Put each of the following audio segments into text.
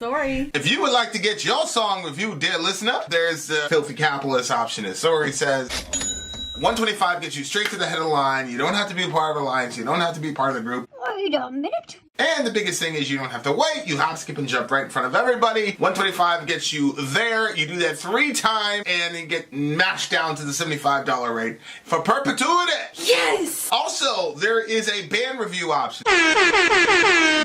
Sori. If you would like to get your song reviewed, dear listener, there's the filthy capitalist option. As Sori says, $125 gets you straight to the head of the line. You don't have to be a part of the alliance. You don't have to be part of the group. Wait a minute. And the biggest thing is you don't have to wait. You hop, skip, and jump right in front of everybody. $125 gets you there. You do that 3 times, and you get mashed down to the $75 rate for perpetuity. Yes! Also, there is a band review option.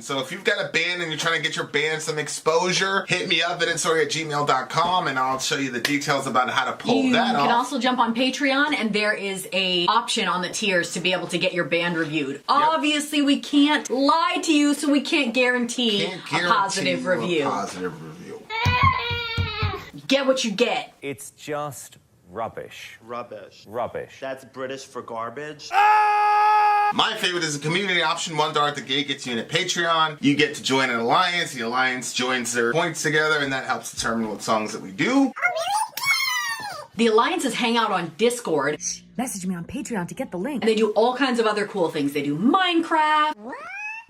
So if you've got a band and you're trying to get your band some exposure, hit me up at vinsori@gmail.com, and I'll show you the details about how to pull that off. You can also jump on Patreon, and there is a option on the tiers to be able to get your band reviewed. Obviously, we can't lie to you, so we can't guarantee a positive review. Get what you get. It's just rubbish. Rubbish. Rubbish. That's British for garbage. My favorite is the community option. $1 at the gate gets you in a Patreon. You get to join an alliance. The alliance joins their points together, and that helps determine what songs that we do. The alliances hang out on Discord. Message me on Patreon to get the link. And they do all kinds of other cool things. They do Minecraft,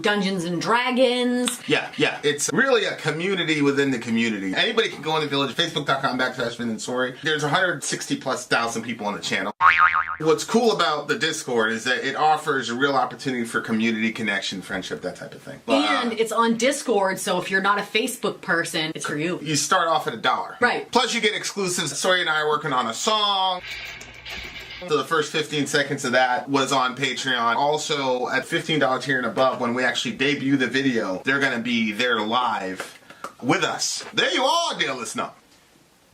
Dungeons and Dragons. Yeah. It's really a community within the community. Anybody can go in the village. Facebook.com/Vin and Sori. There's 160,000+ people on the channel. What's cool about the Discord is that it offers a real opportunity for community connection, friendship, that type of thing. And it's on Discord, so if you're not a Facebook person, it's for you. You start off at $1. Right. Plus you get exclusives. Sori and I are working on a song. So the first 15 seconds of that was on Patreon. Also, at $15 tier and above, when we actually debut the video, they're going to be there live with us. There you are, dear listener.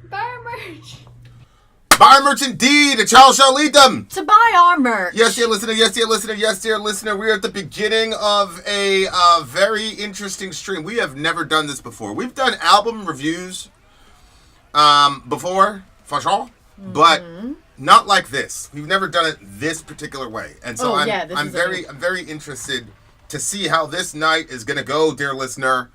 Buy our merch. Buy our merch indeed, and Charles shall lead them. To buy our merch. Yes, dear listener, yes, dear listener, yes, dear listener. We're at the beginning of a very interesting stream. We have never done this before. We've done album reviews before, for sure, but not like this. We've never done it this particular way. And so I'm very interested to see how this night is going to go, dear listener.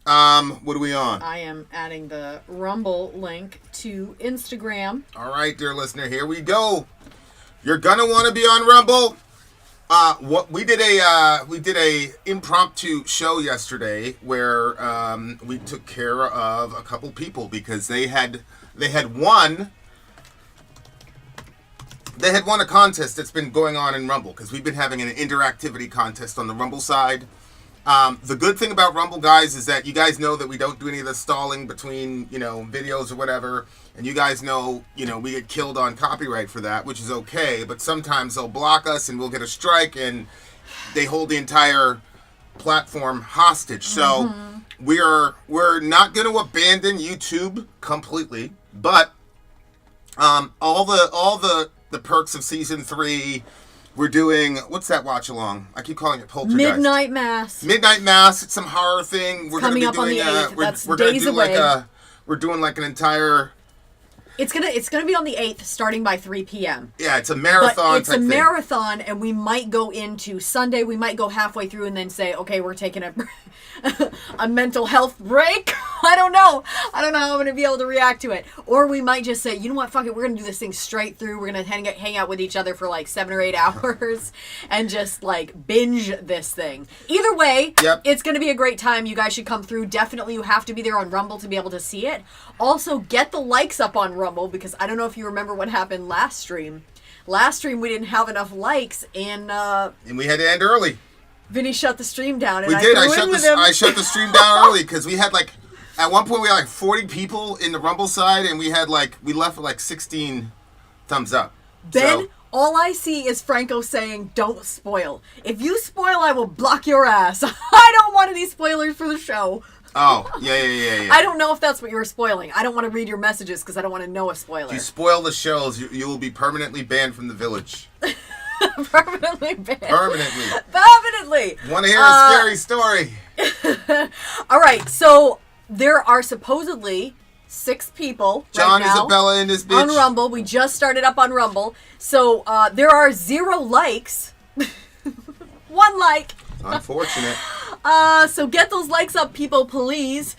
What are we on? I am adding the Rumble link to Instagram. All right, dear listener, here we go. You're going to want to be on Rumble. We did a impromptu show yesterday where we took care of a couple people because they had won a contest that's been going on in Rumble because we've been having an interactivity contest on the Rumble side. The good thing about Rumble, guys, is that you guys know that we don't do any of the stalling between, videos or whatever. And you guys know, we get killed on copyright for that, which is okay. But sometimes they'll block us and we'll get a strike and they hold the entire platform hostage. So we're not going to abandon YouTube completely. But all the perks of season 3, we're doing, what's that watch along? I keep calling it Poltergeist. Midnight Mass. Midnight Mass. It's some horror thing. We're going to be doing on the 8th. We're doing like an entire. It's gonna be on the 8th, starting by 3 p.m. Yeah, it's a marathon. But it's a thing. Marathon, and we might go into Sunday. We might go halfway through and then say, okay, we're taking a mental health break. I don't know how I'm going to be able to react to it. Or we might just say, you know what, fuck it, we're going to do this thing straight through. We're going to hang out with each other for like 7 or 8 hours and just like binge this thing. Either way, It's going to be a great time. You guys should come through. Definitely you have to be there on Rumble to be able to see it. Also, get the likes up on Rumble because I don't know if you remember what happened last stream. Last stream we didn't have enough likes and we had to end early. Vinny shut the stream down. And we did. I shut the stream down early because we had at one point we had 40 people in the Rumble side, and we left with 16 thumbs up. Ben, all I see is Franco saying, "Don't spoil. If you spoil, I will block your ass." I don't want any spoilers for the show. Oh, yeah. I don't know if that's what you were spoiling. I don't want to read your messages because I don't want to know a spoiler. If you spoil the shows, you will be permanently banned from the village. Permanently banned. Permanently. Want to hear a scary story? All right, so there are supposedly 6 people John, right now Isabella, and this bitch on Rumble. We just started up on Rumble, so there are 0 likes. 1 like. Unfortunate. So get those likes up, people, please.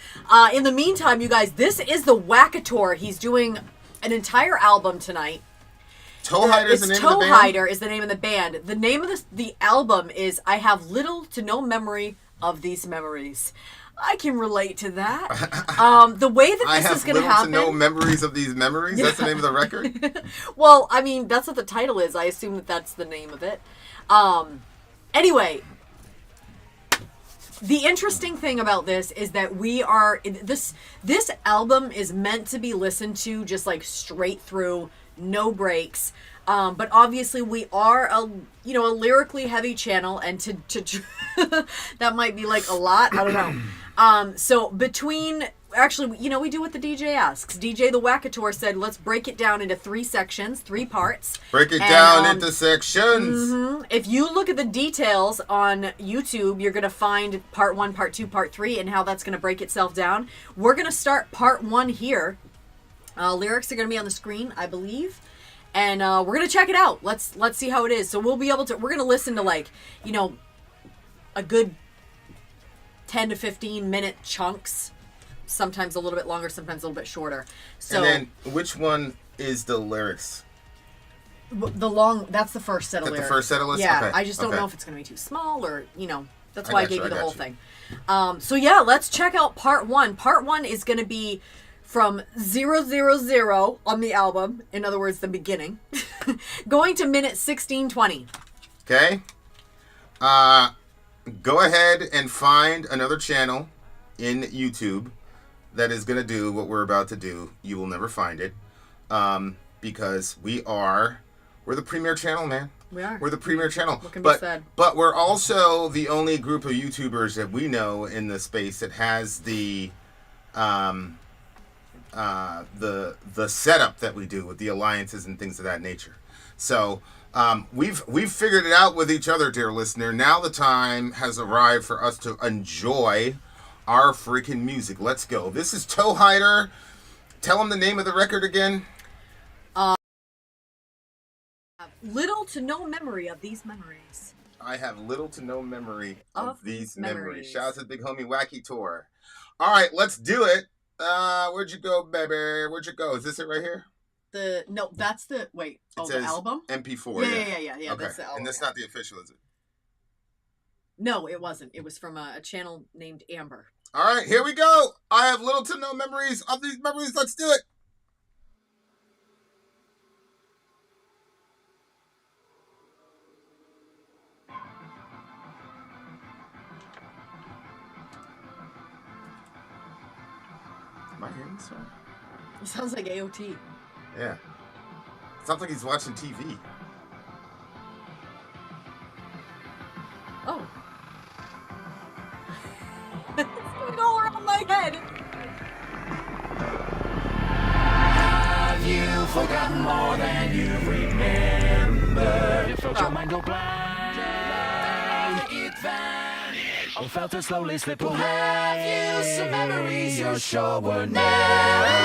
In the meantime, you guys, this is the Thewackytor. He's doing an entire album tonight. Toehider is the name of the band? Toehider is the name of the band. The name of the album is I Have Little to No Memory of These Memories. I can relate to that. The way that this is going to happen. I have little to no memories of these memories. That's the name of the record. Well, I mean, that's what the title is. I assume that that's the name of it. Anyway, the interesting thing about this is that we are this album is meant to be listened to just like straight through, no breaks. But obviously we are a lyrically heavy channel, and to that might be like a lot. I don't know. So between actually, we do what the DJ asks. DJ Thewackytor said, let's break it down into 3 sections, 3 parts. Break it down into sections. Mm-hmm. If you look at the details on YouTube, you're going to find part 1, part 2, part 3, and how that's going to break itself down. We're going to start part 1 here. Lyrics are going to be on the screen, I believe. And we're going to check it out. Let's see how it is. So we'll be able to, we're going to listen to like, a good 10 to 15 minute chunks. Sometimes a little bit longer, sometimes a little bit shorter. So, and then, which one is the lyrics? That's the first set of lyrics. The first set of lyrics? Yeah, okay. I just don't know if it's going to be too small or, that's I why I got gave you, you the I whole got you. thing. So yeah, let's check out part 1. Part 1 is going to be from 000 on the album, in other words, the beginning, going to minute 16:20. Okay. Go ahead and find another channel in YouTube that is going to do what we're about to do. You will never find it. Because we're the premier channel, man. We are. We're the premier channel. What can be said? But we're also the only group of YouTubers that we know in the space that has the setup that we do with the alliances and things of that nature. So we've figured it out with each other, dear listener. Now the time has arrived for us to enjoy our freaking music. Let's go. This is Toehider. Tell them the name of the record again. Little to no memory of these memories. I have little to no memory of these memories. memories. Shout out to the big homie Thewackytor. All right, let's do it. Where'd you go, baby? Where'd you go? Is this it right here? That's the the album? MP4. Yeah. Okay. That's the album. And that's not the official, is it? No, it wasn't. It was from a channel named Amber. All right, here we go. I have little to no memories of these memories. Let's do it. Am I hearing this right? It sounds like AOT. Yeah. Sounds like he's watching TV. Oh. It's going all around my head. Have you forgotten more than you remember? You felt your mind go blank, it vanished, or felt it slowly slip away. Have you some memories you're sure were never?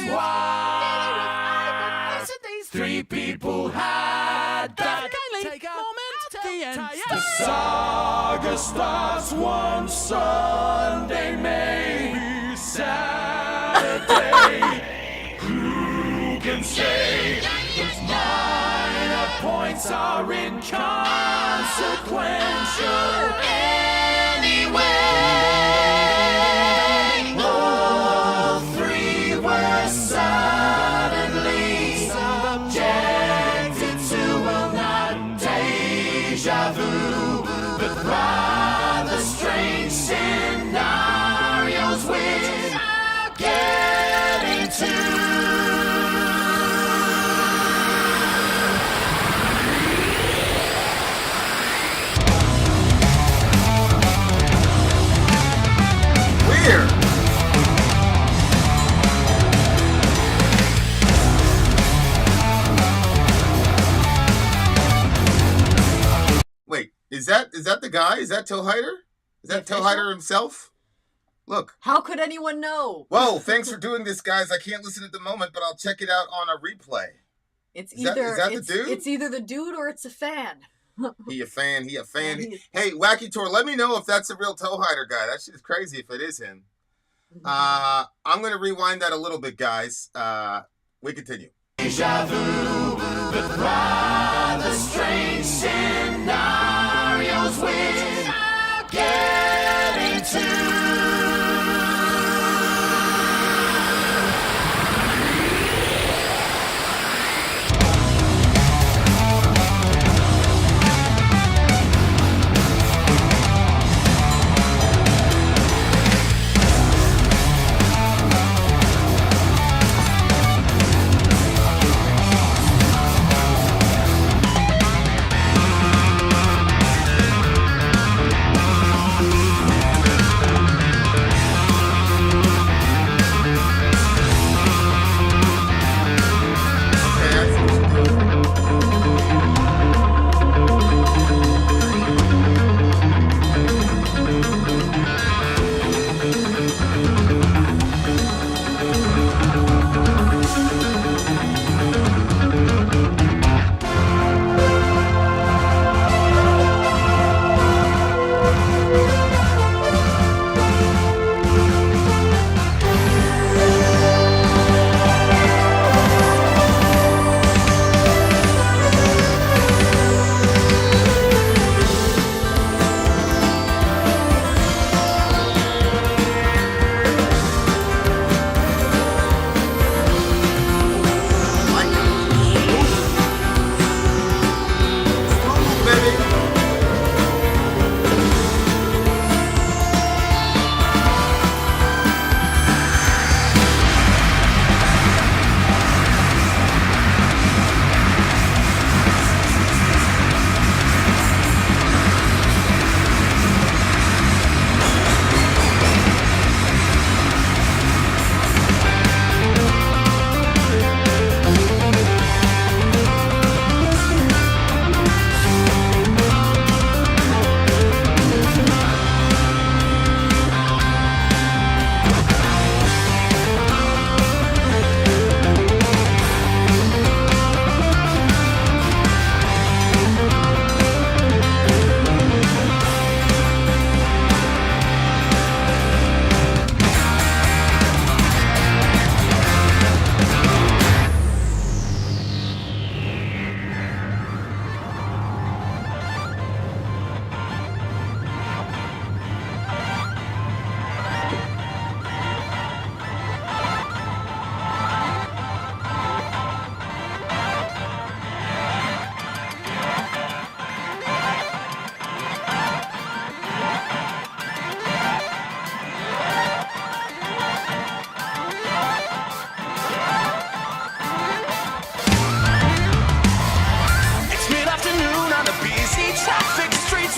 Why 3 people had that. Take a moment at the end. The saga starts one Sunday, maybe Saturday. Who can say? Those minor points are inconsequential anyway. All 3 were suddenly subjected to, well, not deja vu, but rather strange scenarios which I'll get into. Weird. Wait, is that the guy? Is that Toehider? Is that The official? Toehider himself? Look. How could anyone know? Whoa, thanks for doing this, guys. I can't listen at the moment, but I'll check it out on a replay. It's Is that the dude? It's either the dude or it's a fan. He a fan. Yeah, Hey, Thewackytor, let me know if that's a real Toehider guy. That shit's crazy if it is him. I'm going to rewind that a little bit, guys. We continue. Deja vu, but rather strange scenario. 'cause we're getting to.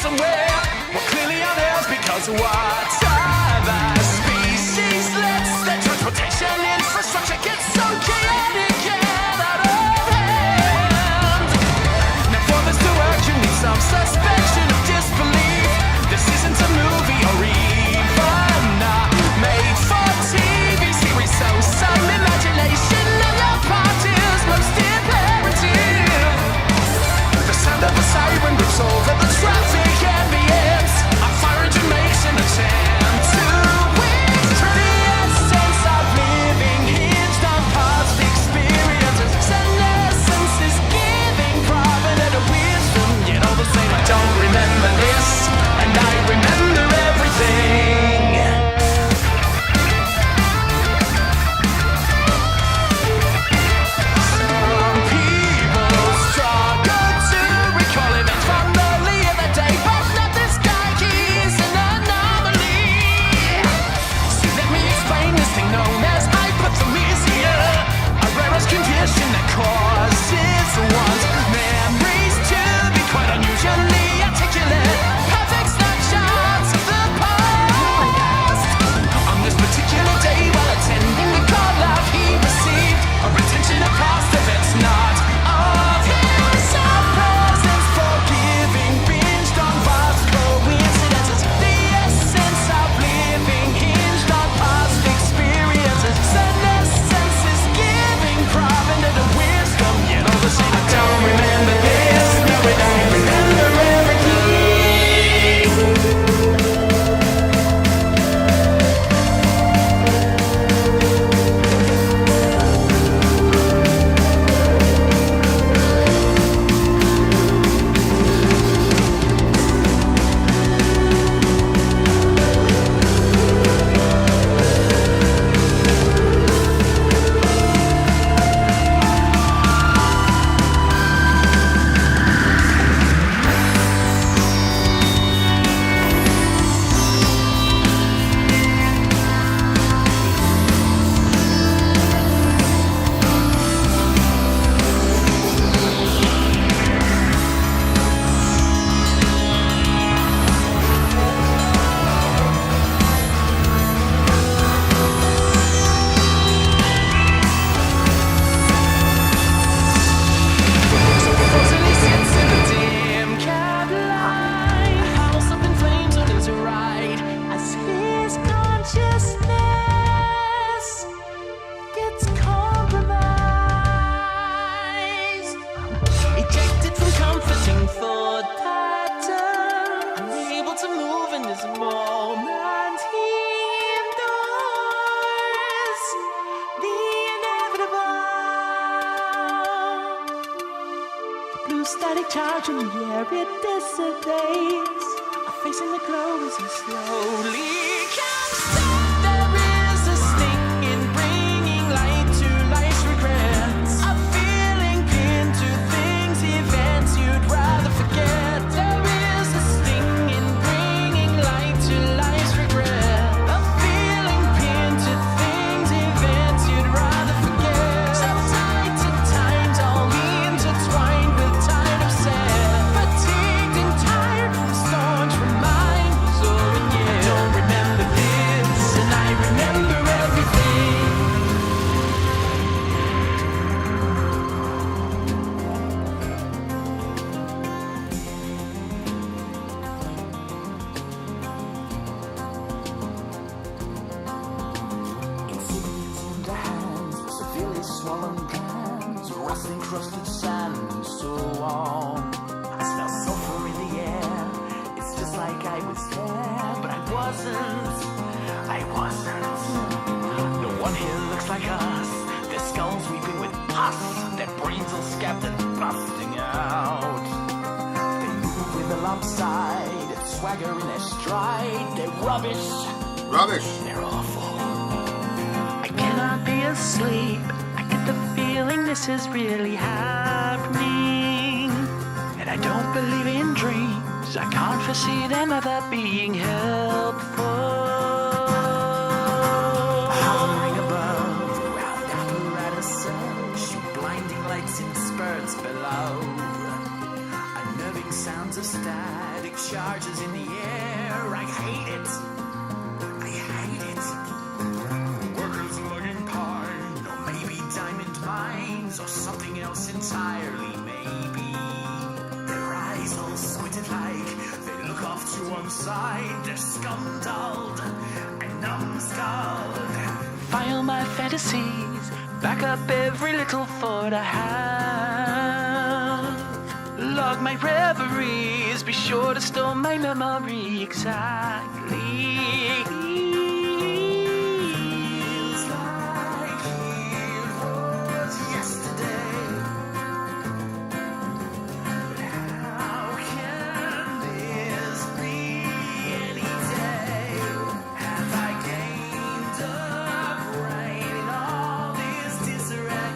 Somewhere we're clearly on ours because what diverse species lets their transportation infrastructure get so chaotic and out of hand. Now for this to work, you need some suspension of disbelief. This isn't a movie or even a made-for-TV series, so some imagination on your part is most imperative. The sound of a siren rips over the traffic ambience. Our fire engine makes an attempt. a static charge in the air, it dissipates. Facing the glow as he slowly comes down. There is a sting in bringing light to life's regrets. A feeling pinned to things, events you'd rather forget. There is a sting in bringing light to life's regrets. A feeling pinned to things, events you'd rather forget. So tight to times all intertwined with tide of sand. Fatigued and tired from staunch remind. So when you don't remember this, and I remember everything. Insidious in the hands, severely swollen glands, rustling crusted sand, so on. I smell sulfur in the air. It's just like I was there, but I wasn't. No one here looks like us. Their skulls weeping with pus, their brains all scabbed and busting out. They move with a lopsided swagger in their stride. They're rubbish. Rubbish. They're awful. I cannot be asleep. I get the feeling this is really happening. And I don't believe in dreams. I can't foresee them ever being helpful. Hovering above, round apparatuses, shoot blinding lights in spurts below. Unnerving sounds of static charges in the air. I hate it. I hate it. Workers lugging pine, or maybe diamond mines, or something else entirely, maybe. Their eyes all squinted like they look off to one side. They're scum-dulled and numbskulled. File my fantasies, back up every little thought I have. Log my reveries, be sure to store my memory exactly. Feels like it was yesterday. But how can this be any day? Have I gained a brain in all this disarray?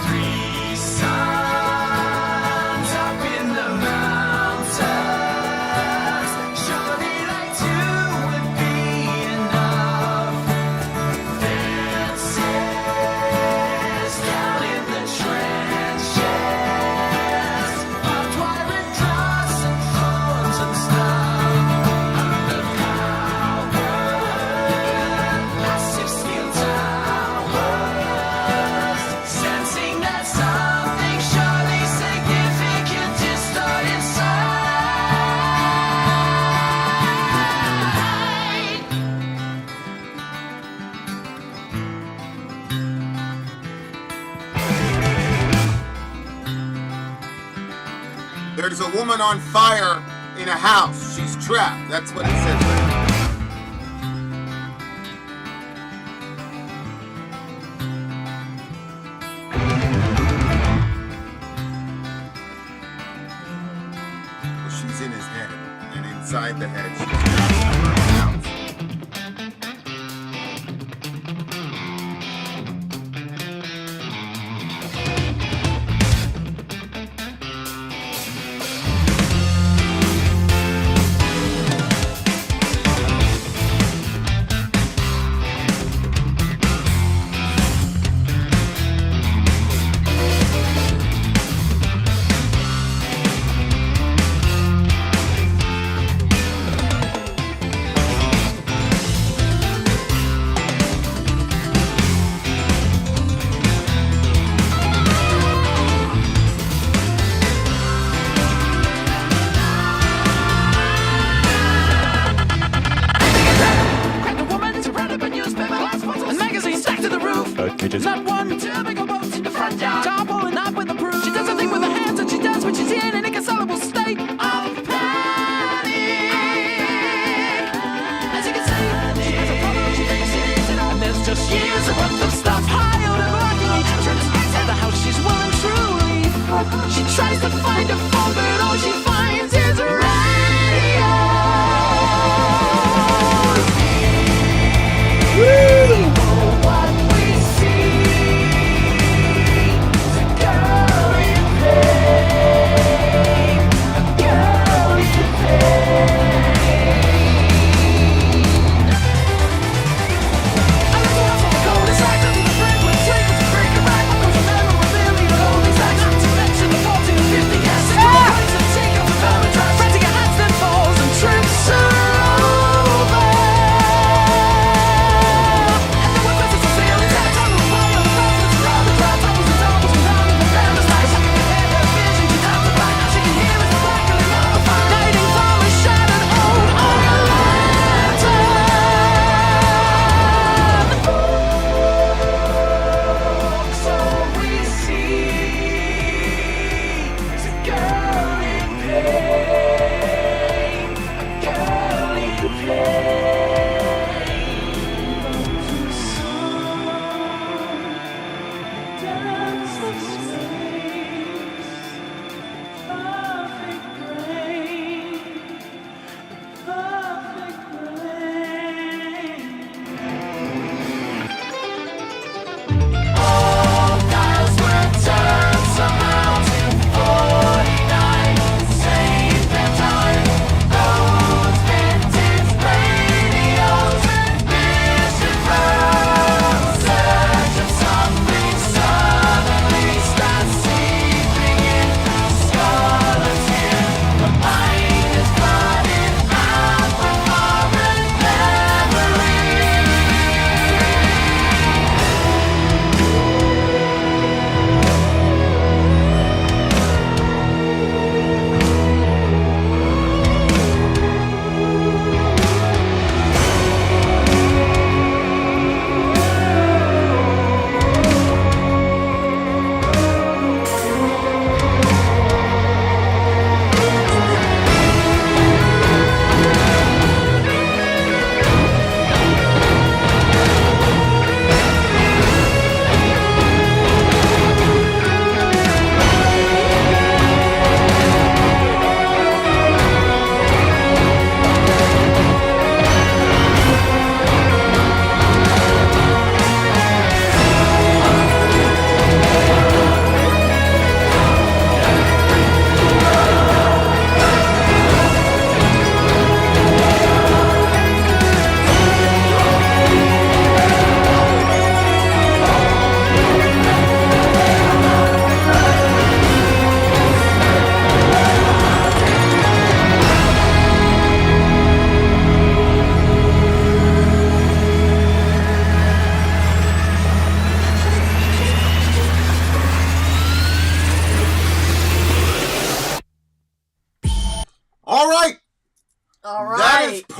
Three suns up in the mountains. Surely like two would be enough. Fences down in the trenches, barbed wire and dross and thorns and stuff. Underpowered, massive steel towers, sensing that something surely significant is starting There's a woman on fire in a house. She's trapped. That's what it says. Well, she's in his head, and inside the head, she's trapped. She tries to find a phone, but all she finds is radio. What we see is a girl in pain, a girl in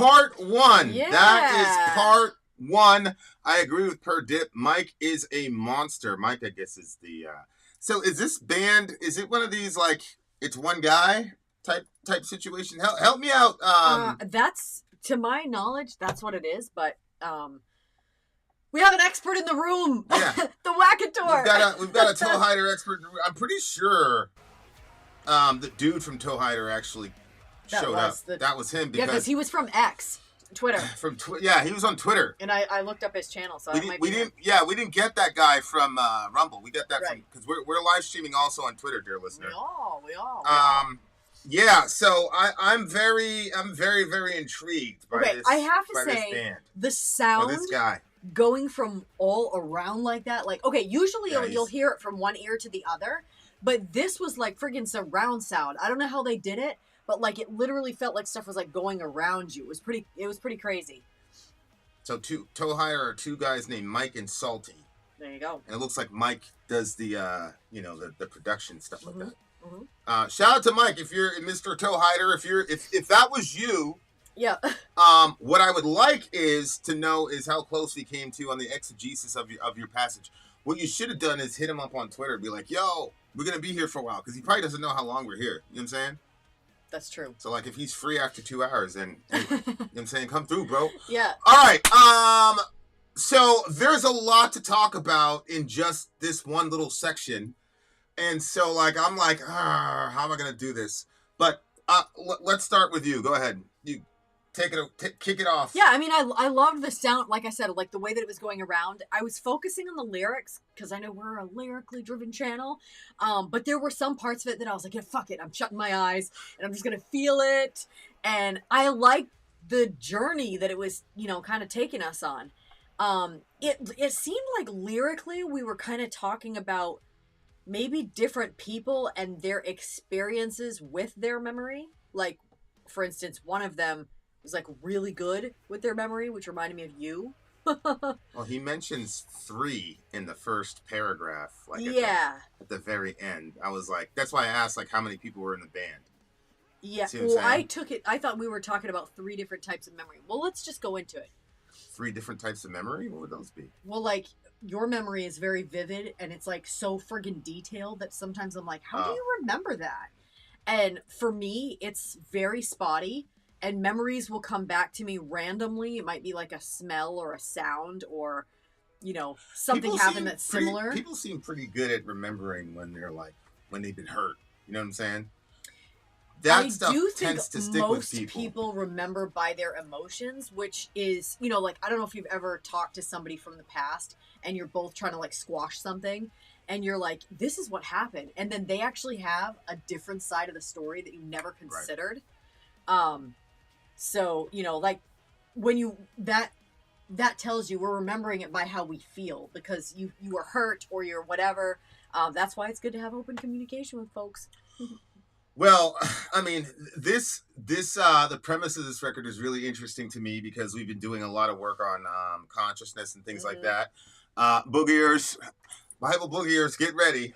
part one. Yeah. That is part one. I agree with Per Dip. Mike is a monster. Mike, I guess, is the... So is this band, is it one of these, like, it's one guy type situation? Help me out. That's, to my knowledge, that's what it is, but... we have an expert in the room. Yeah. Thewackytor. We've got a Toehider expert in the room. I'm pretty sure the dude from Toehider actually showed up. That was him. Because he was from X, Twitter. Yeah, he was on Twitter. And I looked up his channel, so we didn't get that guy from Rumble. We got that from, because we're live streaming also on Twitter, dear listener. We all. Yeah, so I'm very intrigued by this. I have to by say, this band. the sound This guy. going from all around like that, like, okay, usually you'll hear it from one ear to the other, but this was like friggin' surround sound. I don't know how they did it, but like it literally felt like stuff was like going around you. It was pretty crazy. So Toehider are two guys named Mike and Salty. There you go. And it looks like Mike does the the production stuff like that. Mm-hmm. Shout out to Mike if you're Mr. Toehider. If that was you, yeah. What I would like is to know is how close we came to on the exegesis of your passage. What you should have done is hit him up on Twitter and be like, "Yo, we're gonna be here for a while," because he probably doesn't know how long we're here. You know what I'm saying? That's true. So like, if he's free after 2 hours, then anyway, you know what I'm saying, come through, bro. Yeah. All right. So there's a lot to talk about in just this one little section. And so, like, I'm like, how am I going to do this? But let's start with you. Go ahead. You kick it off. Yeah, I mean, I loved the sound, like I said, like the way that it was going around. I was focusing on the lyrics because I know we're a lyrically driven channel. But there were some parts of it that I was like, yeah, fuck it. I'm shutting my eyes and I'm just going to feel it. And I liked the journey that it was, you know, kind of taking us on. It seemed like lyrically we were kind of talking about maybe different people and their experiences with their memory. Like, for instance, one of them was like really good with their memory, which reminded me of you. Well, he mentions 3 in the first paragraph. Like at the very end. I was like, that's why I asked like how many people were in the band. Yeah, well, I thought we were talking about 3 different types of memory. Well, let's just go into it. 3 different types of memory? What would those be? Well, like, your memory is very vivid, and it's, like, so friggin' detailed that sometimes I'm like, how do you remember that? And for me, it's very spotty, and memories will come back to me randomly. It might be, like, a smell or a sound or, you know, something happened that's similar. People seem pretty good at remembering when they're, like, when they've been hurt. You know what I'm saying? That stuff tends to stick with people. Most people remember by their emotions, which is, you know, like, I don't know if you've ever talked to somebody from the past and you're both trying to, like, squash something and you're like, this is what happened. And then they actually have a different side of the story that you never considered. Right. So, you know, like, when you, that tells you we're remembering it by how we feel because you were hurt or you're whatever. That's why it's good to have open communication with folks. Well, I mean, the premise of this record is really interesting to me because we've been doing a lot of work on consciousness and things like that. Boogiers, Bible boogiers, get ready.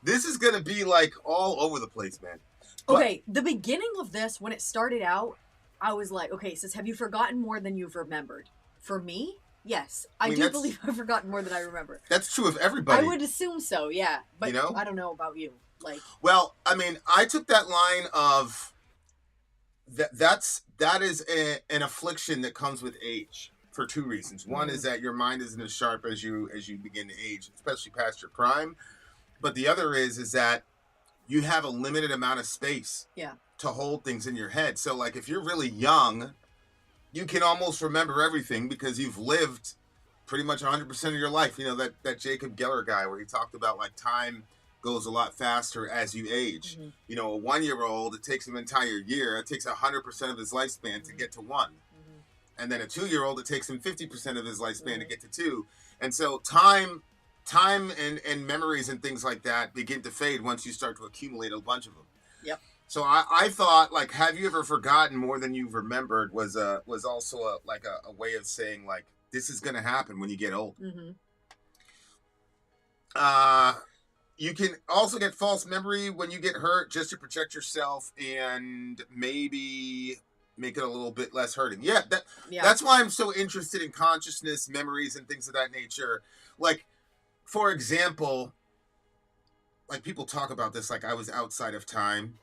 This is going to be like all over the place, man. Okay, the beginning of this, when it started out, I was like, okay, it says, have you forgotten more than you've remembered? For me, yes. I do believe I've forgotten more than I remember. That's true of everybody. I would assume so, yeah. But you know? I don't know about you. Like, well, I mean, I took that line of that is an affliction that comes with age for 2 reasons. One is that your mind isn't as sharp as you begin to age, especially past your prime. But the other is that you have a limited amount of space to hold things in your head. So, like, if you're really young, you can almost remember everything because you've lived pretty much 100% of your life. You know, that Jacob Geller guy where he talked about, like, time goes a lot faster as you age. Mm-hmm. You know, a 1-year-old, it takes an entire year. It takes 100% of his lifespan to get to 1. Mm-hmm. And then a 2-year-old, it takes him 50% of his lifespan to get to 2. And so time and memories and things like that begin to fade once you start to accumulate a bunch of them. Yep. So I thought, like, have you ever forgotten more than you've remembered was also a way of saying, like, this is going to happen when you get old. Mm-hmm. You can also get false memory when you get hurt just to protect yourself and maybe make it a little bit less hurting. Yeah, that's why I'm so interested in consciousness, memories, and things of that nature. Like, for example, like, people talk about this like I was outside of time.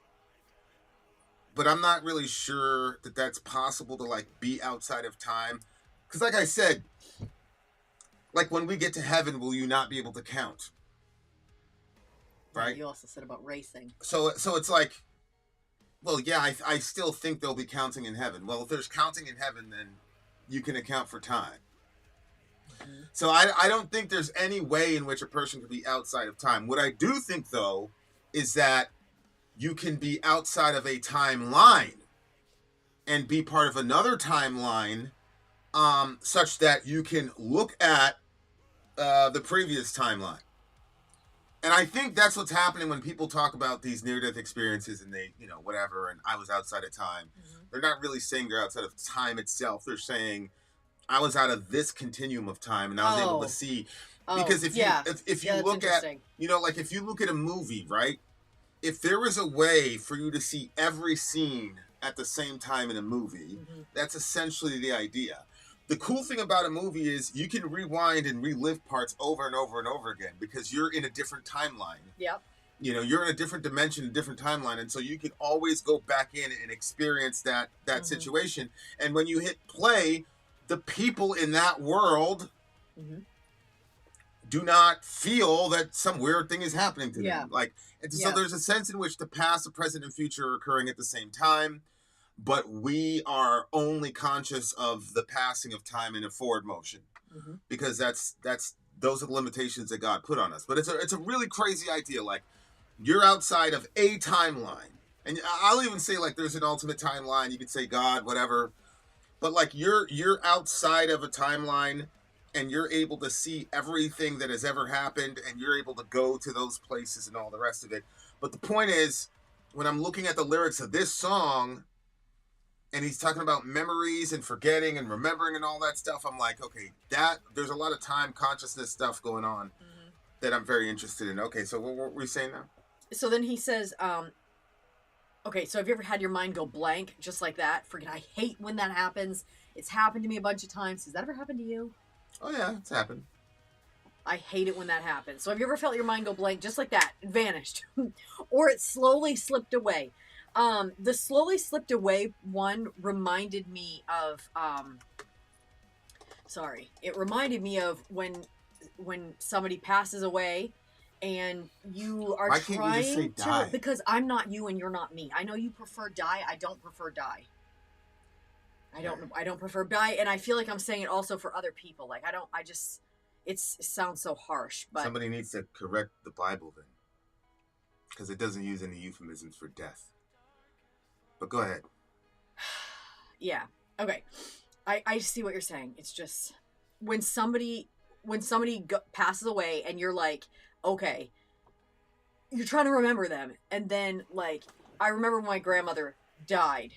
But I'm not really sure that that's possible to, like, be outside of time. Because, like I said, like, when we get to heaven, will you not be able to count? Right? You also said about racing. So it's like, well, yeah, I still think they'll be counting in heaven. Well, if there's counting in heaven, then you can account for time. Mm-hmm. So I don't think there's any way in which a person could be outside of time. What I do think, though, is that you can be outside of a timeline and be part of another timeline, such that you can look at the previous timeline. And I think that's what's happening when people talk about these near-death experiences and they, you know, whatever, and I was outside of time. Mm-hmm. They're not really saying they're outside of time itself. They're saying, I was out of this continuum of time and I was able to see. Because if you look at, you know, like, if you look at a movie, right? If there was a way for you to see every scene at the same time in a movie, that's essentially the idea. The cool thing about a movie is you can rewind and relive parts over and over and over again because you're in a different timeline. Yep. You know, you're in a different dimension, a different timeline, and so you can always go back in and experience that situation. And when you hit play, the people in that world do not feel that some weird thing is happening to Yeah. them. Like, and so Yeah. there's a sense in which the past, the present, and future are occurring at the same time, but we are only conscious of the passing of time in a forward motion, because that's those are the limitations that God put on us. But it's a really crazy idea. Like, you're outside of a timeline, and I'll even say like there's an ultimate timeline. You could say God, whatever, but like you're outside of a timeline, and you're able to see everything that has ever happened, and you're able to go to those places and all the rest of it. But the point is, when I'm looking at the lyrics of this song, and he's talking about memories and forgetting and remembering and all that stuff, I'm like, okay, that there's a lot of time consciousness stuff going on that I'm very interested in. Okay, so what were we saying now? So then he says, okay, so have you ever had your mind go blank just like that? Forget, I hate when that happens. It's happened to me a bunch of times. Has that ever happened to you? Oh yeah, it's happened. I hate it when that happens. So have you ever felt your mind go blank just like that? It vanished. Or it slowly slipped away. The slowly slipped away one reminded me of, it reminded me of when somebody passes away and you are Why can't you just say trying die? to, because I'm not you and you're not me. I know you prefer die. I don't prefer die. I don't prefer die. And I feel like I'm saying it also for other people. Like, it sounds so harsh, but Somebody needs to correct the Bible then, because it doesn't use any euphemisms for death. But go ahead. yeah. Okay. I see what you're saying. It's just when somebody passes away and you're like, okay, you're trying to remember them. And then like, I remember when my grandmother died.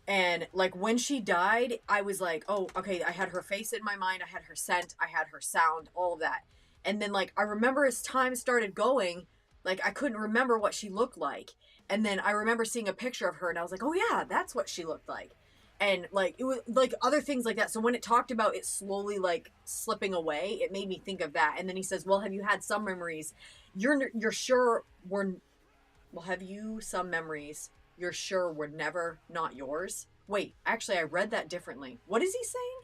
And like when she died, I was like, oh, okay, I had her face in my mind. I had her scent. I had her sound, all of that. And then like, I remember as time started going, like I couldn't remember what she looked like. And then I remember seeing a picture of her and I was like, oh yeah, that's what she looked like. And like, it was like other things like that. So when it talked about it slowly like slipping away, it made me think of that. And then he says, well, have you had some memories? You're sure have you some memories you're sure were never not yours? Wait, actually, I read that differently. What is he saying?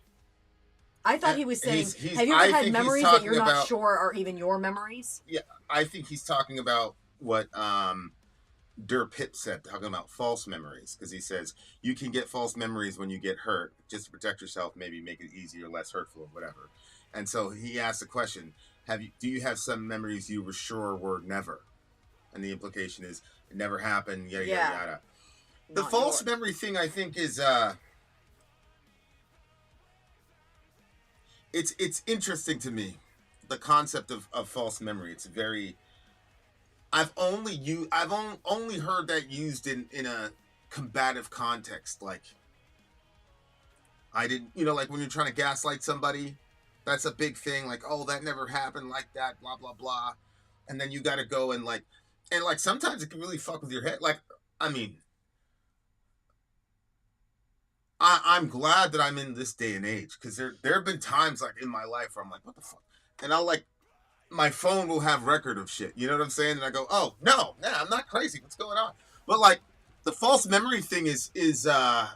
I thought he was saying, have you ever had memories that you're not sure are even your memories? Yeah, I think he's talking about what Der Pip said, talking about false memories, because he says you can get false memories when you get hurt, just to protect yourself, maybe make it easier, less hurtful, or whatever. And so he asked the question, do you have some memories you were sure were never? And the implication is it never happened, yada, yada, yada. The false memory thing, I think, is it's interesting to me, the concept of false memory. It's very, I've only heard that used in a combative context. Like, I didn't, like when you're trying to gaslight somebody, that's a big thing. Like, oh, that never happened like that, blah, blah, blah. And then you got to go and sometimes it can really fuck with your head. Like, I mean, I'm glad that I'm in this day and age, because there have been times like in my life where I'm like, what the fuck? And I'll like, my phone will have record of shit. You know what I'm saying? And I go, oh, no, I'm not crazy. What's going on? But like the false memory thing is a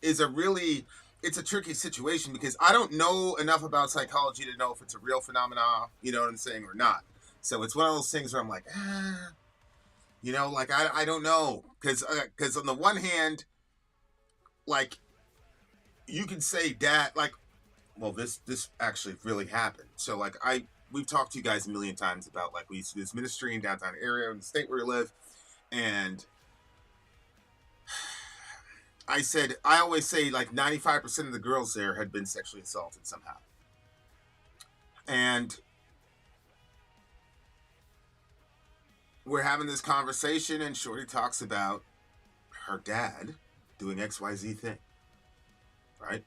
really, it's a tricky situation, because I don't know enough about psychology to know if it's a real phenomenon, you know what I'm saying, or not. So it's one of those things where I'm like, like I don't know. Because on the one hand, like, you can say that, like, well, this actually really happened. So, like, we've talked to you guys a million times about, like, we used to do this ministry in downtown area in the state where we live, and I always say, like, 95% of the girls there had been sexually assaulted somehow. And we're having this conversation, and Shorty talks about her dad doing XYZ thing, right?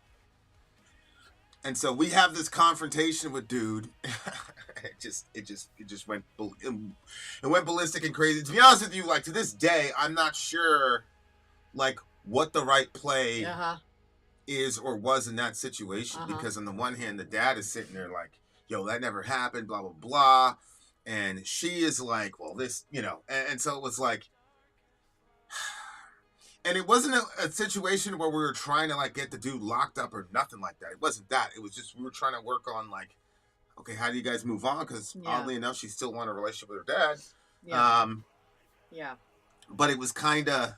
And so we have this confrontation with dude. it just went ballistic and crazy. To be honest with you, like, to this day, I'm not sure, like, what the right play is or was in that situation, because on the one hand, the dad is sitting there like, yo, that never happened, blah, blah, blah. And she is like, well, this, and so it was like, and it wasn't a situation where we were trying to, like, get the dude locked up or nothing like that. It wasn't that. It was just we were trying to work on, like, okay, how do you guys move on? Because Yeah. oddly enough, she still wanted a relationship with her dad. Yeah. Yeah. But it was kind of,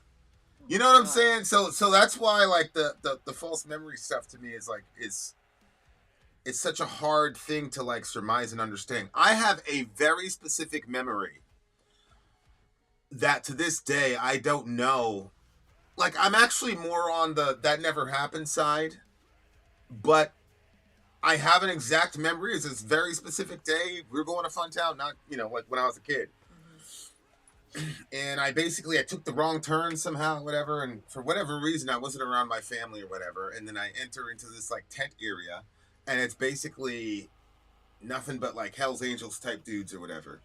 you know what I'm saying? So that's why like the false memory stuff to me is like it's such a hard thing to like surmise and understand. I have a very specific memory that to this day I don't know. Like I'm actually more on the that never happened side, but I have an exact memory. It's this very specific day. We were going to Funtown, not, you know, like when I was a kid. And I took the wrong turn somehow, whatever. And for whatever reason, I wasn't around my family or whatever. And then I enter into this like tent area. And it's basically nothing but like Hell's Angels type dudes or whatever.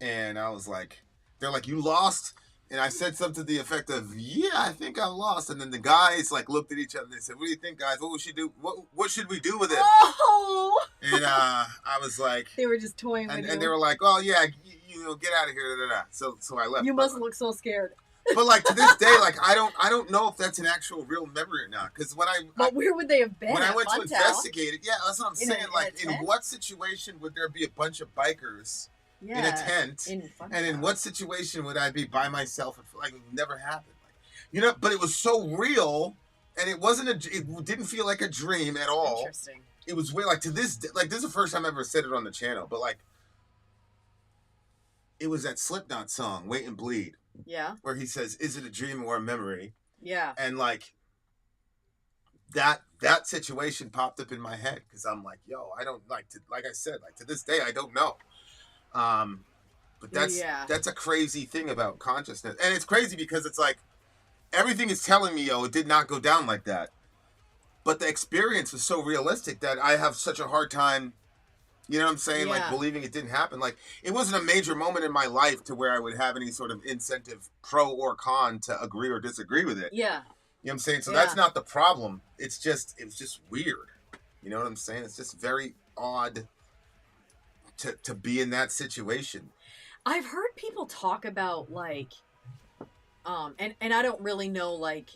And I was like, they're like, you lost? And I said something to the effect of, yeah, I think I lost. And then the guys like looked at each other and they said, what do you think, guys? What would she do? What should we do with it? Oh! And I was like, They were just toying with you. and they were like, oh yeah, you know, get out of here. Da, da, da. So I left. You must look so scared. But like to this day, like I don't know if that's an actual real memory or not. Because But where would they have been? when I went to Funtown? investigate it, yeah, that's what I'm saying. in Like a in tent? what situation would there be a bunch of bikers in a tent? And in what situation would I be by myself? Like it never happened. Like, you know, but it was so real, and it didn't feel like a dream at all. Interesting. It was weird. Like to this, like this is the first time I ever said it on the channel, but like it was that Slipknot song, "Wait and Bleed," Yeah. where he says, "Is it a dream or a memory?" Yeah. And like that situation popped up in my head because I'm like, yo, I don't like I said, like to this day, I don't know. But that's a crazy thing about consciousness, and it's crazy because it's like everything is telling me, yo, it did not go down like that. But the experience was so realistic that I have such a hard time, you know what I'm saying? Yeah. Like believing it didn't happen. Like it wasn't a major moment in my life to where I would have any sort of incentive, pro or con, to agree or disagree with it. Yeah. You know what I'm saying? So Yeah. that's not the problem. It was just weird. You know what I'm saying? It's just very odd to be in that situation. I've heard people talk about like, and I don't really know, like,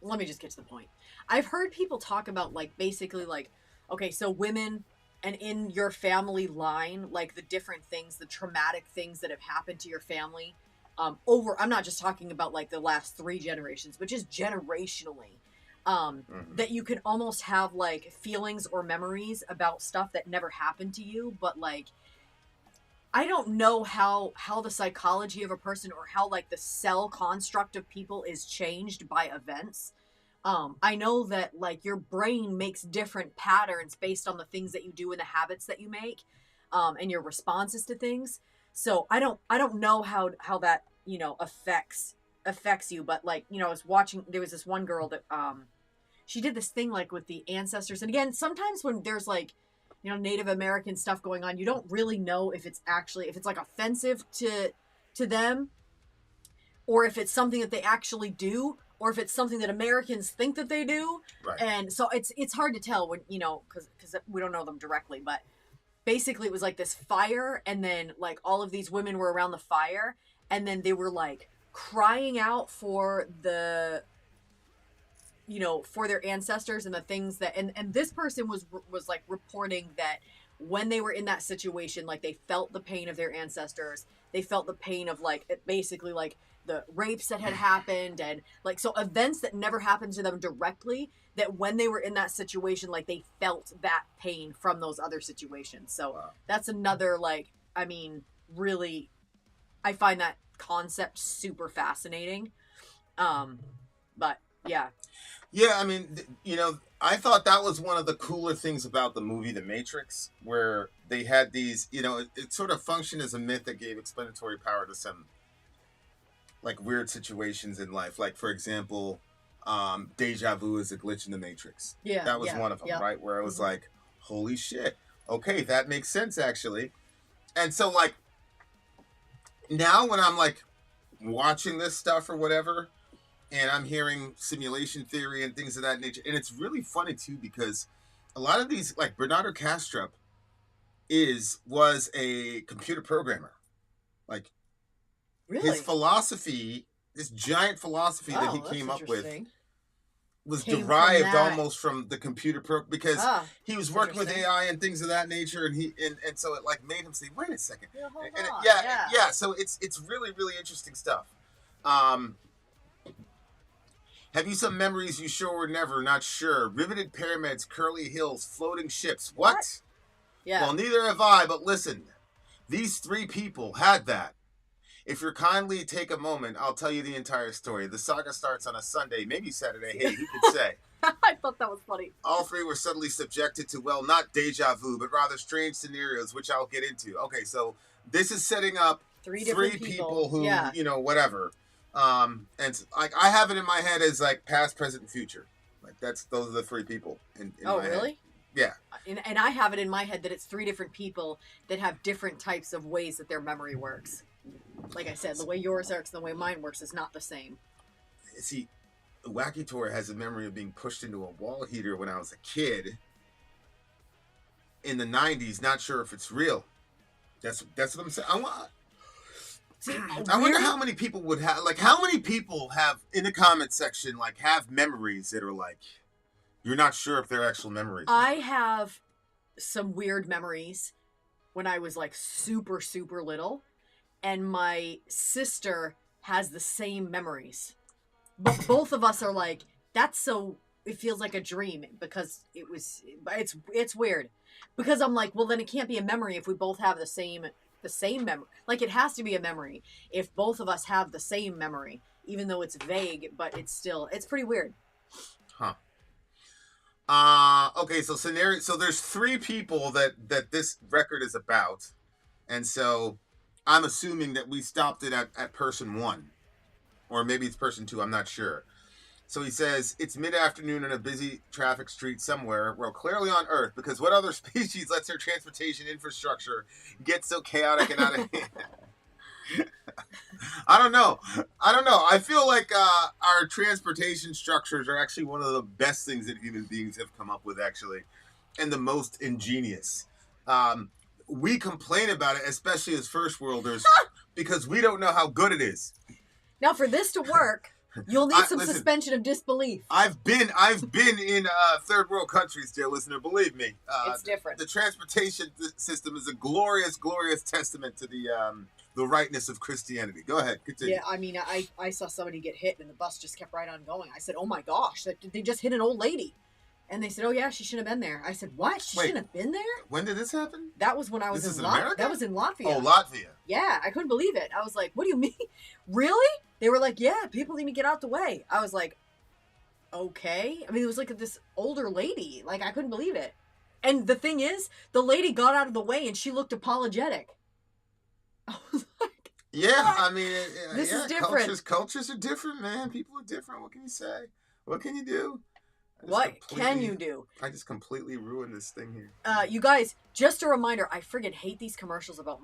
let me just get to the point. I've heard people talk about like basically like, okay, so women and in your family line, like the different things, the traumatic things that have happened to your family, I'm not just talking about like the last 3 generations, but just generationally, that you can almost have like feelings or memories about stuff that never happened to you, but like, I don't know how the psychology of a person or how like the cell construct of people is changed by events. I know that like your brain makes different patterns based on the things that you do and the habits that you make, and your responses to things. So I don't know how that, you know, affects you. But like, you know, I was watching, there was this one girl that, she did this thing like with the ancestors. And again, sometimes when there's like, you know, Native American stuff going on, you don't really know if it's like offensive to them, or if it's something that they actually do, or if it's something that Americans think that they do. Right. And so it's hard to tell when, you know, because we don't know them directly, but basically it was like this fire, and then like all of these women were around the fire, and then they were like crying out for the, you know, for their ancestors and the things that, and this person was like reporting that when they were in that situation, like they felt the pain of their ancestors. They felt the pain of like, basically like the rapes that had happened, and like, so events that never happened to them directly, that when they were in that situation, like they felt that pain from those other situations. So that's another, like, I mean, really, I find that concept super fascinating. But yeah. Yeah, I mean, you know, I thought that was one of the cooler things about the movie The Matrix, where they had these, you know, it sort of functioned as a myth that gave explanatory power to some, like, weird situations in life. Like, for example, deja vu is a glitch in The Matrix. Yeah. That was one of them, right? Where I was like, holy shit. Okay, that makes sense, actually. And so, like, now when I'm, like, watching this stuff or whatever, and I'm hearing simulation theory and things of that nature. And it's really funny, too, because a lot of these, like Bernardo Kastrup was a computer programmer. Like, really? his philosophy, this giant philosophy that he came up with, was Came from derived that. almost from the computer because he was working with interesting. AI and things of that nature, and so it like made him say, "Wait a second." Yeah, hold And on, yeah. So it's really really interesting stuff. Have you some memories you sure or never not sure? Riveted pyramids, curly hills, floating ships. What? Yeah. Well, neither have I. But listen, these 3 people had that. If you'll kindly take a moment, I'll tell you the entire story. The saga starts on a Sunday, maybe Saturday. Hey, who could say? I thought that was funny. All 3 were suddenly subjected to, well, not deja vu, but rather strange scenarios, which I'll get into. Okay, so this is setting up 3 three different people who, Yeah. you know, whatever. And like I have it in my head as like past, present, and future. Like those are the 3 people in Oh, my really? head. Yeah. And I have it in my head that it's 3 different people that have different types of ways that their memory works. Like I said, the way yours works and the way mine works is not the same. See, Thewackytor has a memory of being pushed into a wall heater when I was a kid in the 90s. Not sure if it's real. That's what I'm saying. I wonder how many people would have, like, how many people have in the comment section, like, have memories that are like, you're not sure if they're actual memories. I have some weird memories when I was like super, super little, and my sister has the same memories. But both of us are like, that's so, it feels like a dream because it's weird. Because I'm like, well, then it can't be a memory if we both have the same memory. Like, it has to be a memory if both of us have the same memory, even though it's vague, but it's pretty weird. Huh. Okay, so there's 3 people that this record is about, and so I'm assuming that we stopped it at person 1, or maybe it's person 2. I'm not sure. So he says it's mid-afternoon on a busy traffic street somewhere, well, clearly on Earth, because what other species lets their transportation infrastructure get so chaotic and out of hand? I don't know. I feel like our transportation structures are actually one of the best things that human beings have come up with, actually, and the most ingenious. We complain about it, especially as first worlders, because we don't know how good it is. Now, for this to work, you'll need some listen, suspension of disbelief. I've been in third world countries, dear listener. Believe me, It's different. The transportation system is a glorious, glorious testament to the rightness of Christianity. Go ahead, continue. Yeah, I mean, I saw somebody get hit and the bus just kept right on going. I said, oh my gosh, they just hit an old lady. And they said, oh yeah, she shouldn't have been there. I said, what? She shouldn't have been there? When did this happen? That was when I was This is in America? That was in Latvia. Oh, Latvia. Yeah, I couldn't believe it. I was like, what do you mean? Really? They were like, yeah, people need to get out the way. I was like, okay. I mean, it was like this older lady. Like, I couldn't believe it. And the thing is, the lady got out of the way and she looked apologetic. I was like, yeah, what? I mean, This is different. Cultures are different, man. People are different. What can you say? What can you do? What can you do? I just completely ruined this thing here. You guys, just a reminder, I friggin' hate these commercials about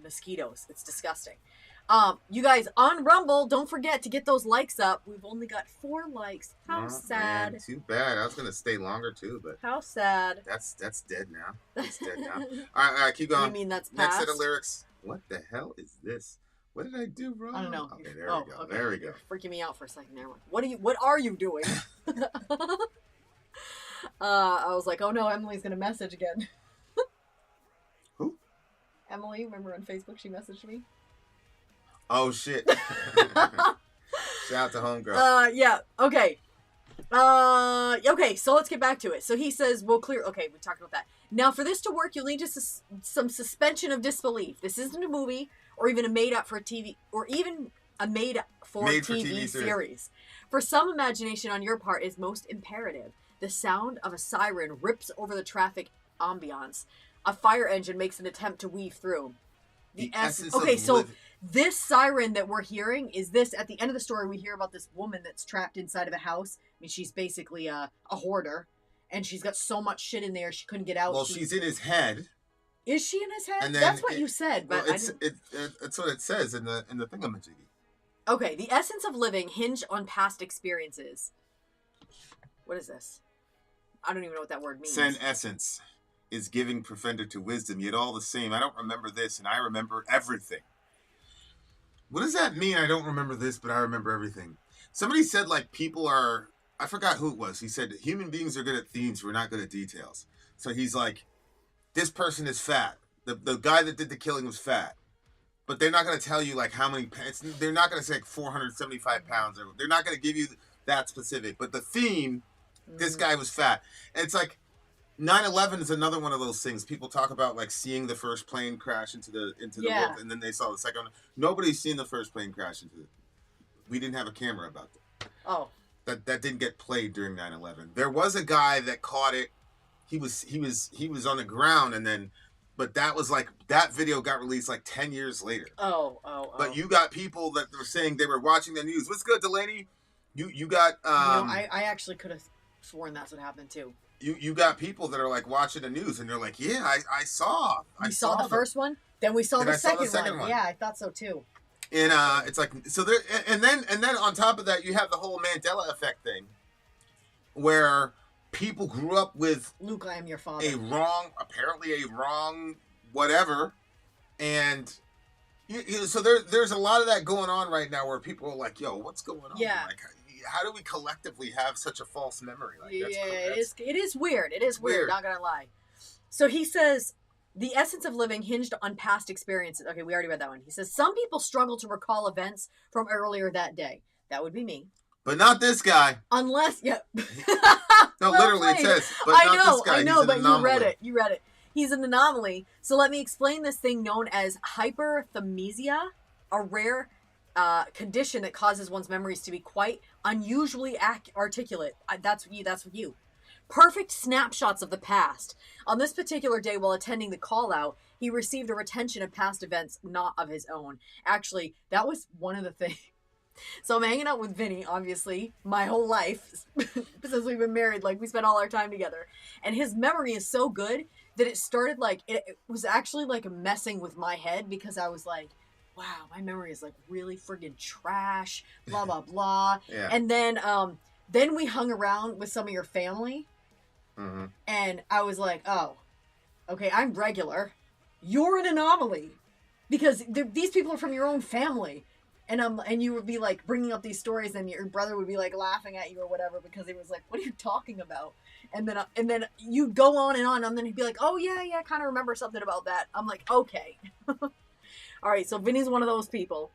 mosquitoes. It's disgusting. You guys, on Rumble, don't forget to get those likes up. We've only got 4 likes. How sad. Man, too bad. I was going to stay longer, too, but... How sad. That's dead now. That's dead now. All right, keep going. You mean that's Next past? set of lyrics. What the hell is this? What did I do wrong? I don't know. Okay, there we go. Okay. There we go. You're freaking me out for a second there. What are you doing? I was like, oh no, Emily's gonna message again. Who? Emily, remember on Facebook she messaged me? Oh shit. Shout out to homegirl. Yeah, okay. Okay, so let's get back to it. So he says, okay, we talked about that. Now, for this to work, you'll need just some suspension of disbelief. This isn't a movie, or even a made-for-TV series. For some imagination on your part is most imperative. The sound of a siren rips over the traffic ambiance. A fire engine makes an attempt to weave through. The essence of this siren that we're hearing is this. At the end of the story, we hear about this woman that's trapped inside of a house. I mean, she's basically a hoarder, and she's got so much shit in there she couldn't get out. Well, she's in his head. Is she in his head? And then That's what you said, but well, it's what it says in the thingamajiggy. Okay, the essence of living hinged on past experiences. What is this? I don't even know what that word means. Sen essence is giving profender to wisdom, yet all the same, I don't remember this, and I remember everything. What does that mean? I don't remember this, but I remember everything. Somebody said, like, people are I forgot who it was. He said human beings are good at themes, we're not good at details. So he's like, this person is fat. The guy that did the killing was fat. But they're not going to tell you like how many they're not going to say like 475 pounds. Or, they're not going to give you that specific. But the theme, this guy was fat. And it's like 9/11 is another one of those things. People talk about like seeing the first plane crash into the world, and then they saw the second one. Nobody's seen the first plane crash into we didn't have a camera about that. Oh. That didn't get played during 9/11. There was a guy that caught it. He was on the ground, and then, but that was like that video got released like 10 years later. Oh. But you got people that were saying they were watching the news. What's good, Delaney? You got I actually could have sworn that's what happened too. You got people that are like watching the news, and they're like, yeah, I saw. We saw the first one. Then we saw the second one. one. Yeah, I thought so too. And it's like so there, and then on top of that, you have the whole Mandela effect thing, where people grew up with Luke, I am your father. apparently a wrong whatever, and so there's a lot of that going on right now where people are like, yo, what's going on? Yeah. Like, how do we collectively have such a false memory? Like, It is weird. It is weird. Not gonna lie. So he says. The essence of living hinged on past experiences. Okay, we already read that one. He says, some people struggle to recall events from earlier that day. That would be me. But not this guy. Unless, yeah. No, literally it says, but I not know, this guy. I know, He's but an anomaly. you read it. He's an anomaly. So let me explain this thing known as hyperthymesia, a rare condition that causes one's memories to be quite unusually articulate. That's you. Perfect snapshots of the past. On this particular day, while attending the call-out, he received a retention of past events not of his own. Actually, that was one of the things. So I'm hanging out with Vinny, obviously, my whole life, since we've been married, like, we spent all our time together. And his memory is so good that it started, like, it was actually, like, messing with my head, because I was like, wow, my memory is, like, really friggin' trash, blah, blah, blah. Yeah. And then we hung around with some of your family. Mm-hmm. And I was like, oh, okay, I'm regular. You're an anomaly. Because these people are from your own family. And you would be like bringing up these stories, and your brother would be like laughing at you or whatever, because he was like, what are you talking about? And then you'd go on, and then he'd be like, oh yeah, I kind of remember something about that. I'm like, okay. All right, so Vinny's one of those people.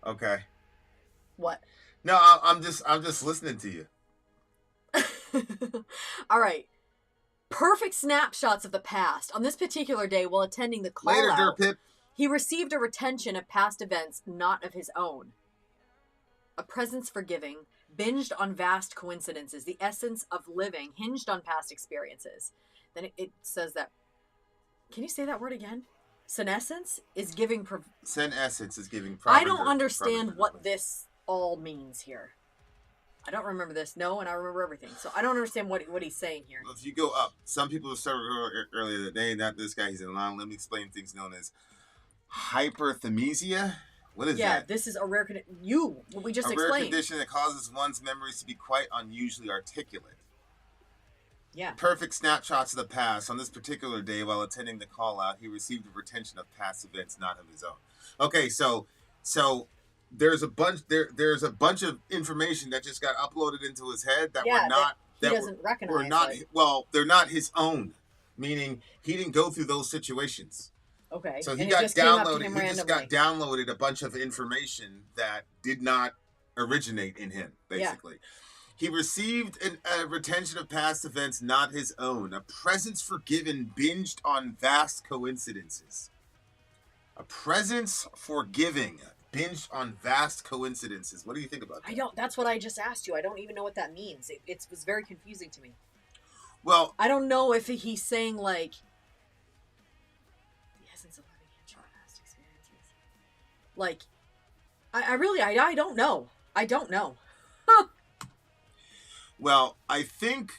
Okay. What? No, I'm just listening to you. All right. Perfect snapshots of the past. On this particular day, while attending the call Later, out, Derpip. he received a retention of past events not of his own. A presence forgiving, binged on vast coincidences. The essence of living hinged on past experiences. Then it says that. Can you say that word again? Senescence is giving. Senescence is giving. I don't understand what this all means here. I don't remember this. No, and I remember everything. So I don't understand what he's saying here. Well, if you go up, some people have started earlier that they not this guy. He's in line. Let me explain things known as hyperthymesia. What is that? Yeah, this is a rare condition. What we just explained. A rare condition that causes one's memories to be quite unusually articulate. Yeah. Perfect snapshots of the past. On this particular day, while attending the call out, he received a retention of past events not of his own. Okay, so there's a bunch of information that just got uploaded into his head that were not he doesn't recognize. They're not his own, meaning he didn't go through those situations. Okay. So he got downloaded. He just got downloaded a bunch of information that did not originate in him. Basically, he received a retention of past events not his own. A presence forgiven, binged on vast coincidences. A presence forgiving, binged on vast coincidences. What do you think about that? That's what I just asked you. I don't even know what that means. It was very confusing to me. Well, I don't know if he's saying like the essence of living in past experiences. Like, I really don't know. I don't know. Well, I think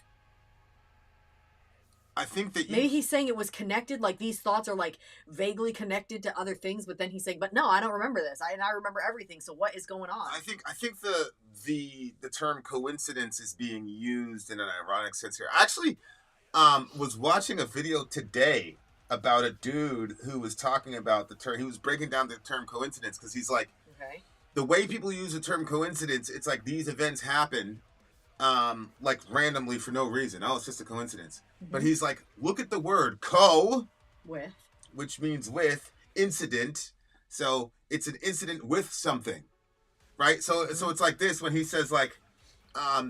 that maybe he's saying it was connected, like these thoughts are like vaguely connected to other things, but then he's saying, but no, I don't remember this. I remember everything. So what is going on? I think the term coincidence is being used in an ironic sense here. I actually was watching a video today about a dude who was talking about the term. He was breaking down the term coincidence because he's like, okay, the way people use the term coincidence, it's like these events happen like randomly for no reason. Oh, it's just a coincidence. Mm-hmm. But he's like, look at the word co, With. which means with, incident. So it's an incident with something, right? So it's like this when he says like,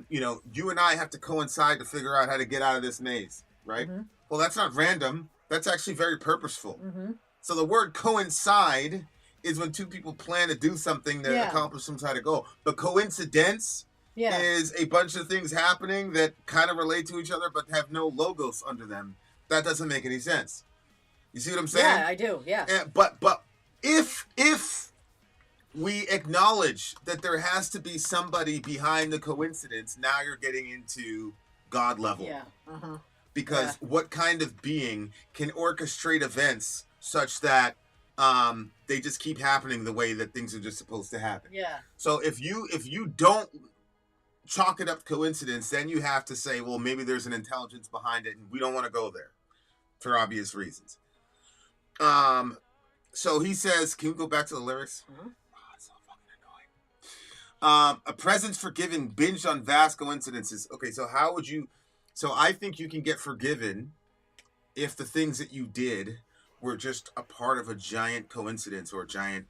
you know, you and I have to coincide to figure out how to get out of this maze, right? Mm-hmm. Well, that's not random. That's actually very purposeful. Mm-hmm. So the word coincide is when two people plan to do something to accomplish some kind of goal. But coincidence is a bunch of things happening that kind of relate to each other but have no logos under them. That doesn't make any sense. You see what I'm saying? Yeah, I do. Yeah. But if we acknowledge that there has to be somebody behind the coincidence, now you're getting into God level. Yeah. Uh-huh. Because what kind of being can orchestrate events such that they just keep happening the way that things are just supposed to happen? Yeah. So if you don't chalk it up to coincidence, then you have to say, well, maybe there's an intelligence behind it, and we don't want to go there for obvious reasons. So he says, can we go back to the lyrics? Mm-hmm. Oh, it's so fucking annoying. A presence forgiven, binged on vast coincidences. Okay, so how would you... So I think you can get forgiven if the things that you did were just a part of a giant coincidence or a giant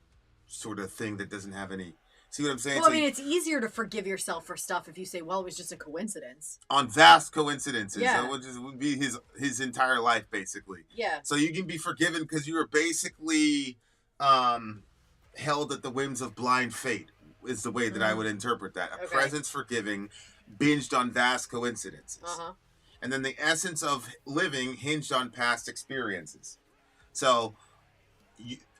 sort of thing that doesn't have any... See what I'm saying? Well, I mean, it's easier to forgive yourself for stuff if you say, well, it was just a coincidence. On vast coincidences. Yeah. So would be his entire life, basically. Yeah. So you can be forgiven because you were basically held at the whims of blind fate, is the way that I would interpret that. A presence forgiving, binged on vast coincidences. Uh-huh. And then the essence of living hinged on past experiences. So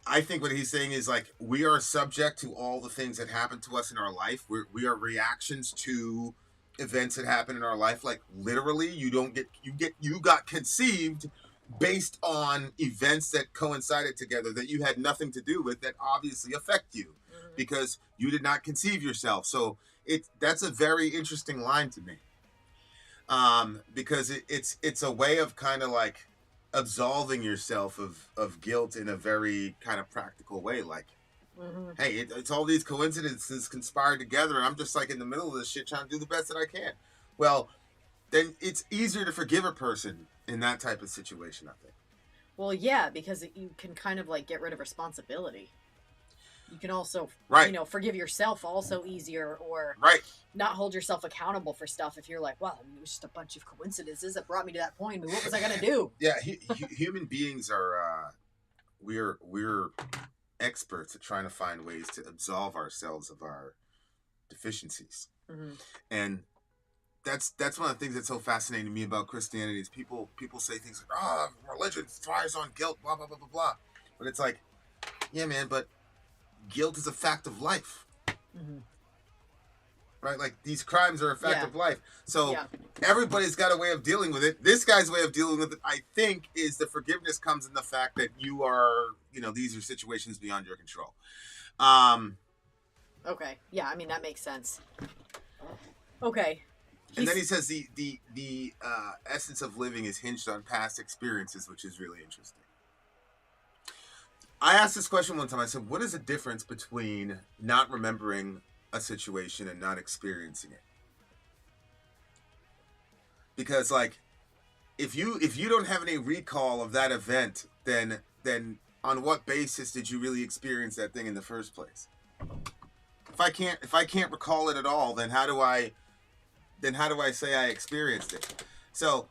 I think what he's saying is like, we are subject to all the things that happen to us in our life. We are reactions to events that happen in our life. Like literally you got conceived based on events that coincided together that you had nothing to do with, that obviously affect you because you did not conceive yourself. So that's a very interesting line to me. Because it's a way of kind of like absolving yourself of guilt in a very kind of practical way. Like, hey, it's all these coincidences conspired together, and I'm just like in the middle of this shit trying to do the best that I can. Well, then it's easier to forgive a person in that type of situation, I think. Well, yeah, because you can kind of like get rid of responsibility. You can also, forgive yourself also easier, or not hold yourself accountable for stuff if you're like, well, I mean, it was just a bunch of coincidences that brought me to that point. I mean, what was I going to do? Yeah, human beings are, we're experts at trying to find ways to absolve ourselves of our deficiencies. Mm-hmm. And that's one of the things that's so fascinating to me about Christianity is people say things like, religion thrives on guilt, blah, blah, blah, blah, blah. But it's like, yeah, man, but guilt is a fact of life. Mm-hmm. Right? Like, these crimes are a fact of life. So everybody's got a way of dealing with it. This guy's way of dealing with it, I think, is the forgiveness comes in the fact that you are, these are situations beyond your control. Okay. Yeah, I mean, that makes sense. Okay. And then he says the essence of living is hinged on past experiences, which is really interesting. I asked this question one time. I said, what is the difference between not remembering a situation and not experiencing it? Because, like, if you don't have any recall of that event, then on what basis did you really experience that thing in the first place? If I can't recall it at all, then how do I say I experienced it? So,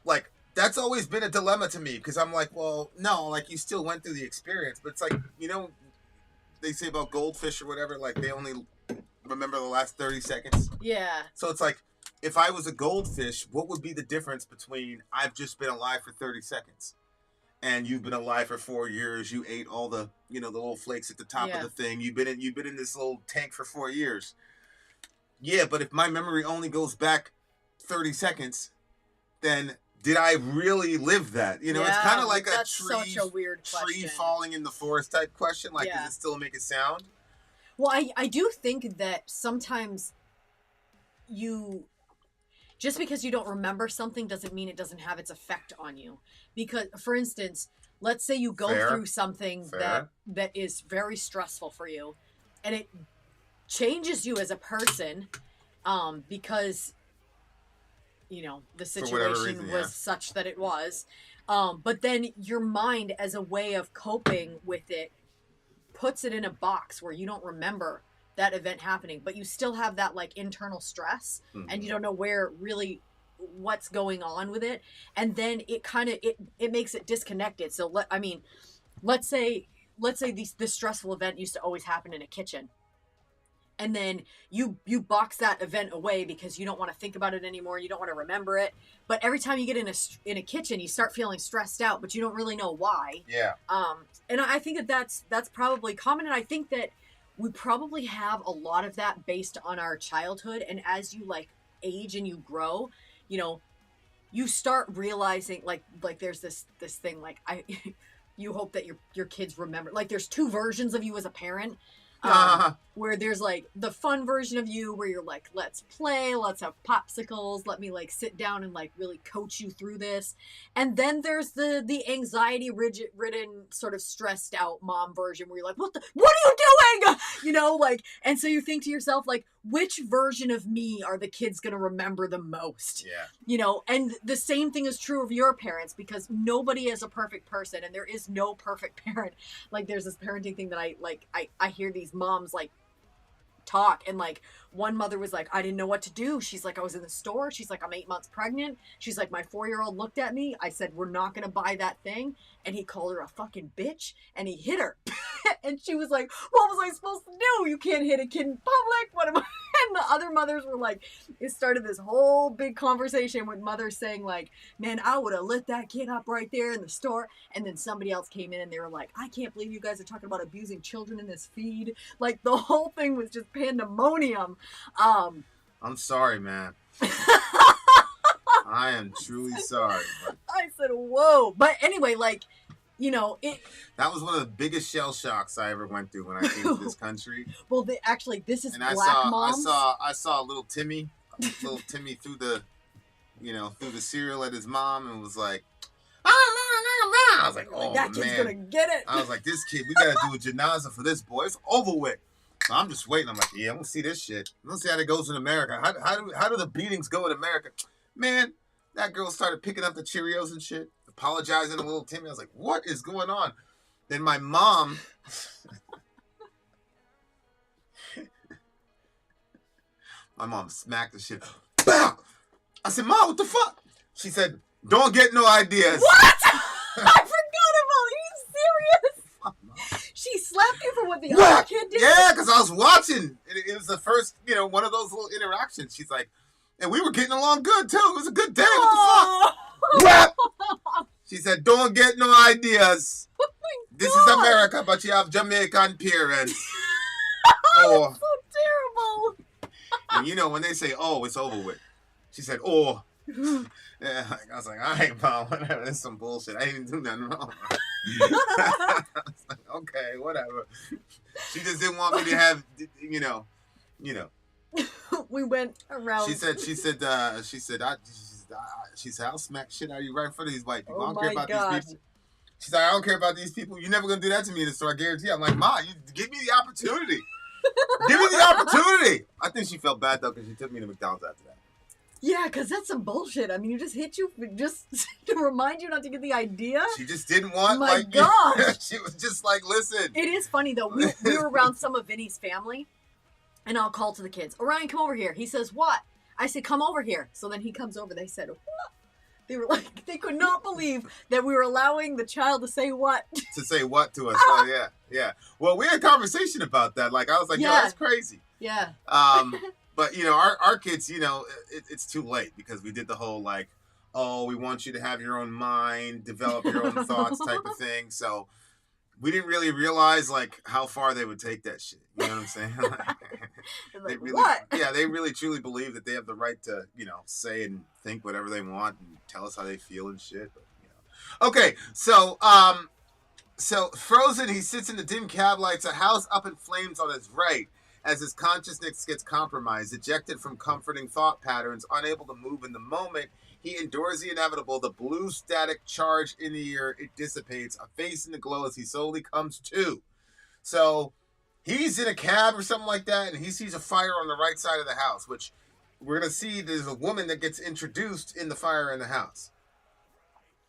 like, that's always been a dilemma to me, because I'm like, well, no, like, you still went through the experience, but it's like, they say about goldfish or whatever, like, they only remember the last 30 seconds. Yeah. So it's like, if I was a goldfish, what would be the difference between I've just been alive for 30 seconds and you've been alive for 4 years, you ate all the, the little flakes at the top of the thing, you've been in this little tank for 4 years. Yeah, but if my memory only goes back 30 seconds, then did I really live that? It's kind of like a tree falling in the forest type question. Like, does it still make a sound? Well, I do think that sometimes just because you don't remember something doesn't mean it doesn't have its effect on you. Because, for instance, let's say you go through something that is very stressful for you, and it changes you as a person, because you know, the For whatever situation reason, was such that it was. But then your mind, as a way of coping with it, puts it in a box where you don't remember that event happening, but you still have that like internal stress, and you don't know where really what's going on with it, and then it kind of it makes it disconnected. So let's say this stressful event used to always happen in a kitchen, and then you box that event away because you don't want to think about it anymore, you don't want to remember it, but every time you get in a kitchen you start feeling stressed out, but you don't really know why. And I think that's probably common, and I think that we probably have a lot of that based on our childhood, and as you like age and you grow, you know, you start realizing like there's this thing like you hope that your kids remember, like there's two versions of you as a parent, where there's like the fun version of you where you're like, let's play, let's have popsicles, let me like sit down and like really coach you through this. And then there's the anxiety ridden sort of stressed out mom version where you're like, what are you doing? You know, like, and so you think to yourself, like, which version of me are the kids going to remember the most? Yeah. You know, and the same thing is true of your parents, because nobody is a perfect person and there is no perfect parent. Like there's this parenting thing that I hear these moms like talk, and like one mother was like, I didn't know what to do. She's like, I was in the store. She's like, I'm 8 months pregnant. She's like, my 4-year-old looked at me. I said, we're not going to buy that thing. And he called her a fucking bitch and he hit her. And she was like, what was I supposed to do? You can't hit a kid in public. What am I? And the other mothers were like, it started this whole big conversation with mothers saying like, man, I would have lit that kid up right there in the store. And then somebody else came in and they were like, I can't believe you guys are talking about abusing children in this feed. Like the whole thing was just pandemonium. I'm sorry, man. I am truly sorry. But I said, whoa. But anyway, like, you know, that was one of the biggest shell shocks I ever went through when I came to this country. Well, this is and black moms. I saw little Timmy through the cereal at his mom and was like, I was like, oh, that kid's gonna get it. I was like, this kid, we gotta do a janaza for this boy. It's over with. So I'm just waiting. I'm like, yeah, I'm gonna see this shit. I'm gonna see how it goes in America. How do the beatings go in America? Man, that girl started picking up the Cheerios and shit, apologizing to little Timmy. I was like, what is going on? Then my mom smacked the shit. Bow! I said, Mom, what the fuck? She said, don't get no ideas. What? I forgot about it. Are you serious? She slapped you for what the other kid did? Yeah, because I was watching. It was the first, one of those little interactions. She's like, and we were getting along good, too. It was a good day. What the fuck? Whap! She said, don't get no ideas. Oh this is America, but you have Jamaican parents. Oh, that's so terrible. And when they say, oh, it's over with. She said, oh. Yeah, I was like, all right, Mom, whatever. That's some bullshit. I didn't do nothing wrong. I was like, okay, whatever. She just didn't want me to have, We went around. She said, I'll smack shit out of you right in front of these white people. Oh, I don't care about God. these people. She's like, I don't care about these people. You're never going to do that to me in the store, I guarantee you. I'm like, Ma, you give me the opportunity. Give me the opportunity. I think she felt bad, though, because she took me to McDonald's after that. Yeah, because that's some bullshit. I mean, you just hit you just to remind you not to get the idea. She just didn't want, My gosh. She was just like, listen. It is funny, though. We were around some of Vinny's family, and I'll call to the kids, Orion, come over here. He says, what? I said, come over here. So then he comes over. They said, what? They were like, they could not believe that we were allowing the child to say what. To say what to us. Oh, yeah. Well, we had a conversation about that. Like, I was like, yo, that's crazy. Yeah. But, our kids, it's too late because we did the whole, like, oh, we want you to have your own mind, develop your own thoughts type of thing. So we didn't really realize, like, how far they would take that shit. You know what I'm saying? Like, what? Yeah, they really truly believe that they have the right to, say and think whatever they want and tell us how they feel and shit. But, Okay, so Frozen, he sits in the dim cab lights, a house up in flames on his right. As his consciousness gets compromised, ejected from comforting thought patterns, unable to move in the moment, he endures the inevitable, the blue static charge in the ear, it dissipates, a face in the glow as he slowly comes to. So, he's in a cab or something like that, and he sees a fire on the right side of the house, which we're gonna see there's a woman that gets introduced in the fire in the house.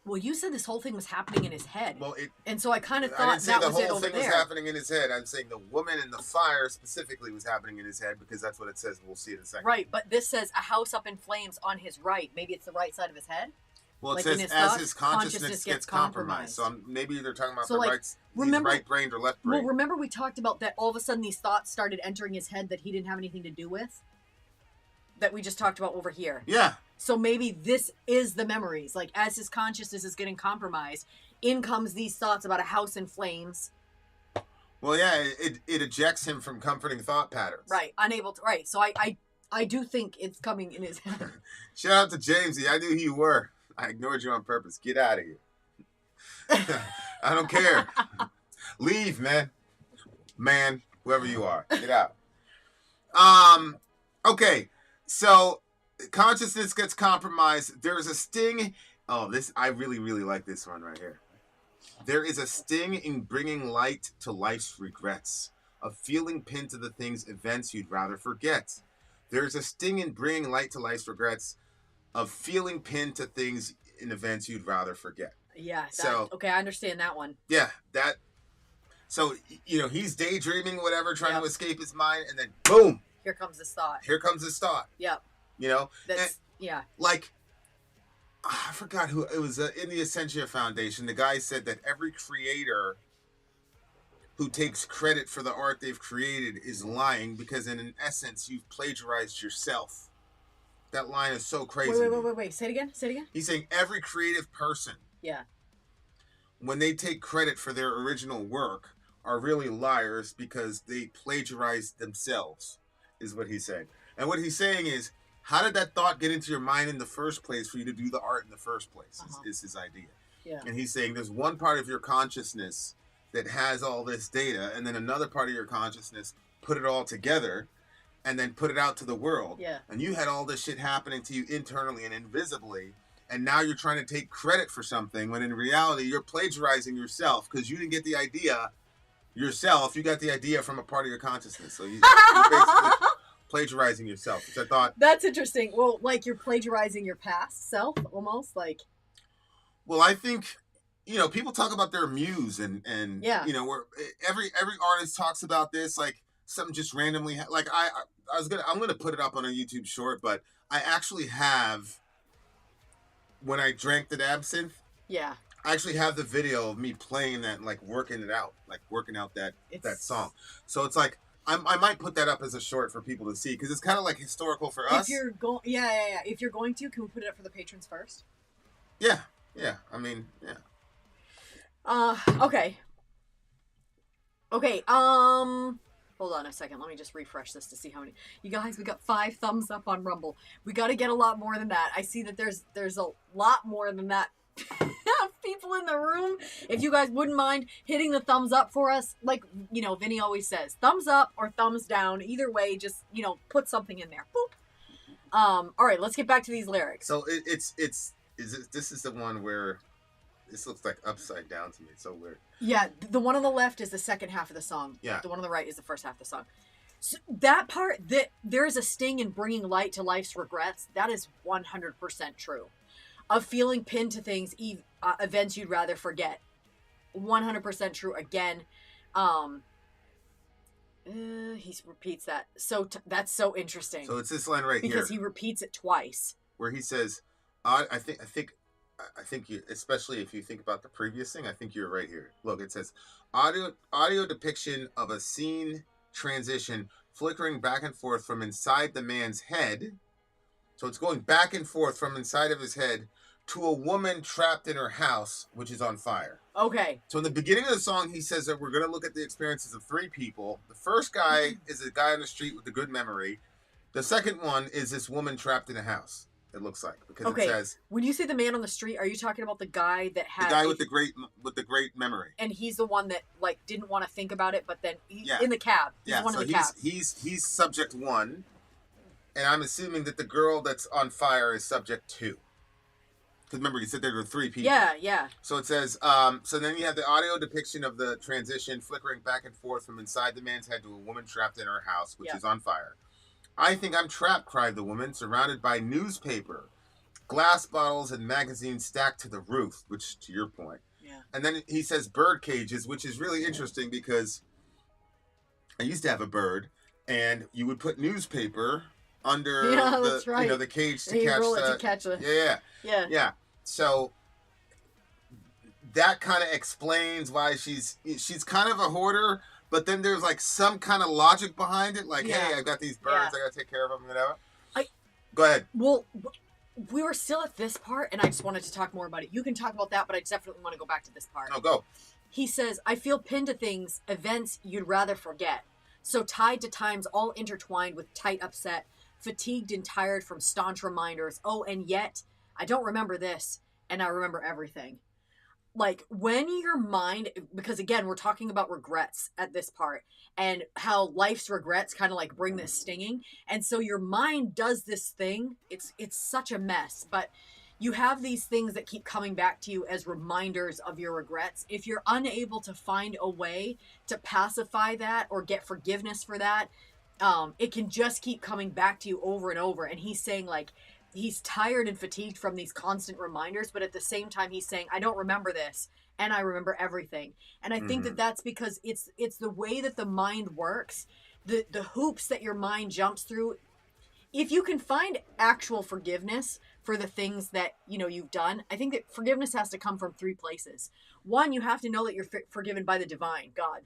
Well, you said this whole thing was happening in his head. Well, and so I kind of I thought didn't say that the was it whole over thing was there. happening in his head. I'm saying the woman in the fire specifically was happening in his head because that's what it says. We'll see in a second. Right, but this says a house up in flames on his right. Maybe it's the right side of his head. Well, it Like says in his as thoughts, his consciousness gets compromised. So maybe they're talking about So, the like, right, remember- right brain or left brain. Well, remember we talked about that all of a sudden these thoughts started entering his head that he didn't have anything to do with? That we just talked about over here. Yeah. So maybe this is the memories. Like, as his consciousness is getting compromised, in comes these thoughts about a house in flames. Well, yeah, it ejects him from comforting thought patterns. Right, unable to. Right, so I do think it's coming in his head. Shout out to Jamesy. I knew who you were. I ignored you on purpose. Get out of here. I don't care. Leave, man. Man, whoever you are. Get out. Okay. So consciousness gets compromised. There's a sting. Oh, this I really, really like this one right here. There is a sting in bringing light to life's regrets, a feeling pinned to the things, events you'd rather forget. There's a sting in bringing light to life's regrets, of feeling pinned to things in events you'd rather forget. Yeah. So okay, I understand that one. yeah, that. So he's daydreaming, whatever, trying Yep. to escape his mind, and then boom, Here comes this thought. here comes his thought. Yep. And, Yeah. like, I forgot who it was in the Essentia Foundation. The guy said that every creator who takes credit for the art they've created is lying because, in essence, you've plagiarized yourself. That line is so crazy. Wait. Say it again. He's saying every creative person, Yeah. when they take credit for their original work, are really liars because they plagiarized themselves, is what he's saying. And what he's saying is, how did that thought get into your mind in the first place for you to do the art in the first place, is his idea. Yeah. And he's saying there's one part of your consciousness that has all this data, and then another part of your consciousness put it all together and then put it out to the world. Yeah. And you had all this shit happening to you internally and invisibly, and now you're trying to take credit for something when in reality you're plagiarizing yourself because you didn't get the idea yourself. You got the idea from a part of your consciousness. So you're basically plagiarizing yourself, which I thought... That's interesting. Well, like you're plagiarizing your past self, almost like... Well, I think... people talk about their muse and Yeah. Where every artist talks about this, like something just randomly, like I'm gonna put it up on a YouTube short, but I actually have, when I drank that absinthe, Yeah. I actually have the video of me playing that, and, like working out that song. So it's like, I might put that up as a short for people to see, because it's kind of like historical for us. If you're going, yeah. If you're going to, can we put it up for the patrons first? Yeah. I mean, yeah. Okay. Hold on a second. Let me just refresh this to see how many. You guys, we got 5 thumbs up on Rumble. We got to get a lot more than that. I see that there's a lot more than that people in the room. If you guys wouldn't mind hitting the thumbs up for us, like, Vinny always says, thumbs up or thumbs down. Either way, just, put something in there. Boop. All right, let's get back to these lyrics. So this is the one where this looks like upside down to me. It's so weird. Yeah, the one on the left is the second half of the song. Yeah. The one on the right is the first half of the song. So that part, that there is a sting in bringing light to life's regrets, that is 100% true. Of feeling pinned to things, events you'd rather forget. 100% true. Again, he repeats that. So that's so interesting. So it's this line right here. Because he repeats it twice. Where he says, I think you, especially if you think about the previous thing, I think you're right here. Look, it says audio depiction of a scene transition flickering back and forth from inside the man's head. So it's going back and forth from inside of his head to a woman trapped in her house, which is on fire. Okay. So in the beginning of the song, he says that we're going to look at the experiences of 3 people. The first guy is a guy on the street with a good memory. The second one is this woman trapped in a house. It looks like, because it says, when you say the man on the street, are you talking about the guy that had the guy with the great memory? And he's the one that like didn't want to think about it, but then Yeah. in the cab. He's Yeah, one so of the cab. he's subject 1, and I'm assuming that the girl that's on fire is subject 2. Because remember, you said there were 3 people. Yeah. So it says, so then you have the audio depiction of the transition flickering back and forth from inside the man's head to a woman trapped in her house, which Yeah. is on fire. I think I'm trapped, cried the woman, surrounded by newspaper, glass bottles, and magazines stacked to the roof, which, to your point. Yeah. And then he says bird cages, which is really interesting because I used to have a bird, and you would put newspaper under that's right. the cage to You catch roll it the... to catch the... Yeah. Yeah. So that kind of explains why she's kind of a hoarder, but then there's like some kind of logic behind it. Like, hey, I got these birds, I got to take care of them, whatever. Go ahead. Well, we were still at this part, and I just wanted to talk more about it. You can talk about that, but I definitely want to go back to this part. No, go. He says, I feel pinned to things, events you'd rather forget. So tied to times all intertwined with tight upset, fatigued and tired from staunch reminders. Oh, and yet, I don't remember this, and I remember everything. Like, when your mind, because again, we're talking about regrets at this part, and how life's regrets kind of like bring this stinging. And so your mind does this thing. It's such a mess, but you have these things that keep coming back to you as reminders of your regrets. If you're unable to find a way to pacify that or get forgiveness for that, it can just keep coming back to you over and over. And he's saying, like, he's tired and fatigued from these constant reminders, but at the same time, he's saying, I don't remember this, and I remember everything. And I think that that's because it's the way that the mind works, the hoops that your mind jumps through. If you can find actual forgiveness for the things that, you've done, I think that forgiveness has to come from three places. One, you have to know that you're forgiven by the divine, God,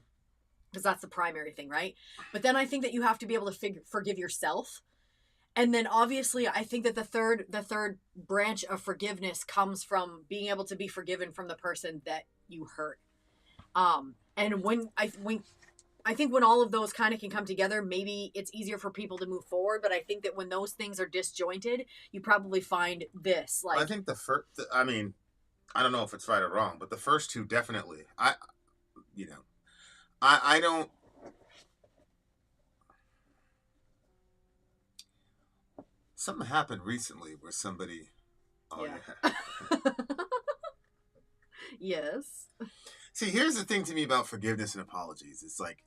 because that's the primary thing, right? But then I think that you have to be able to forgive yourself. And then obviously I think that the third branch of forgiveness comes from being able to be forgiven from the person that you hurt. And when I think when all of those kind of can come together, maybe it's easier for people to move forward. But I think that when those things are disjointed, you probably find this. Like, I think I don't know if it's right or wrong, but the first two definitely. I don't. Something happened recently where somebody. Oh yeah. Yes. See, here's the thing to me about forgiveness and apologies. It's like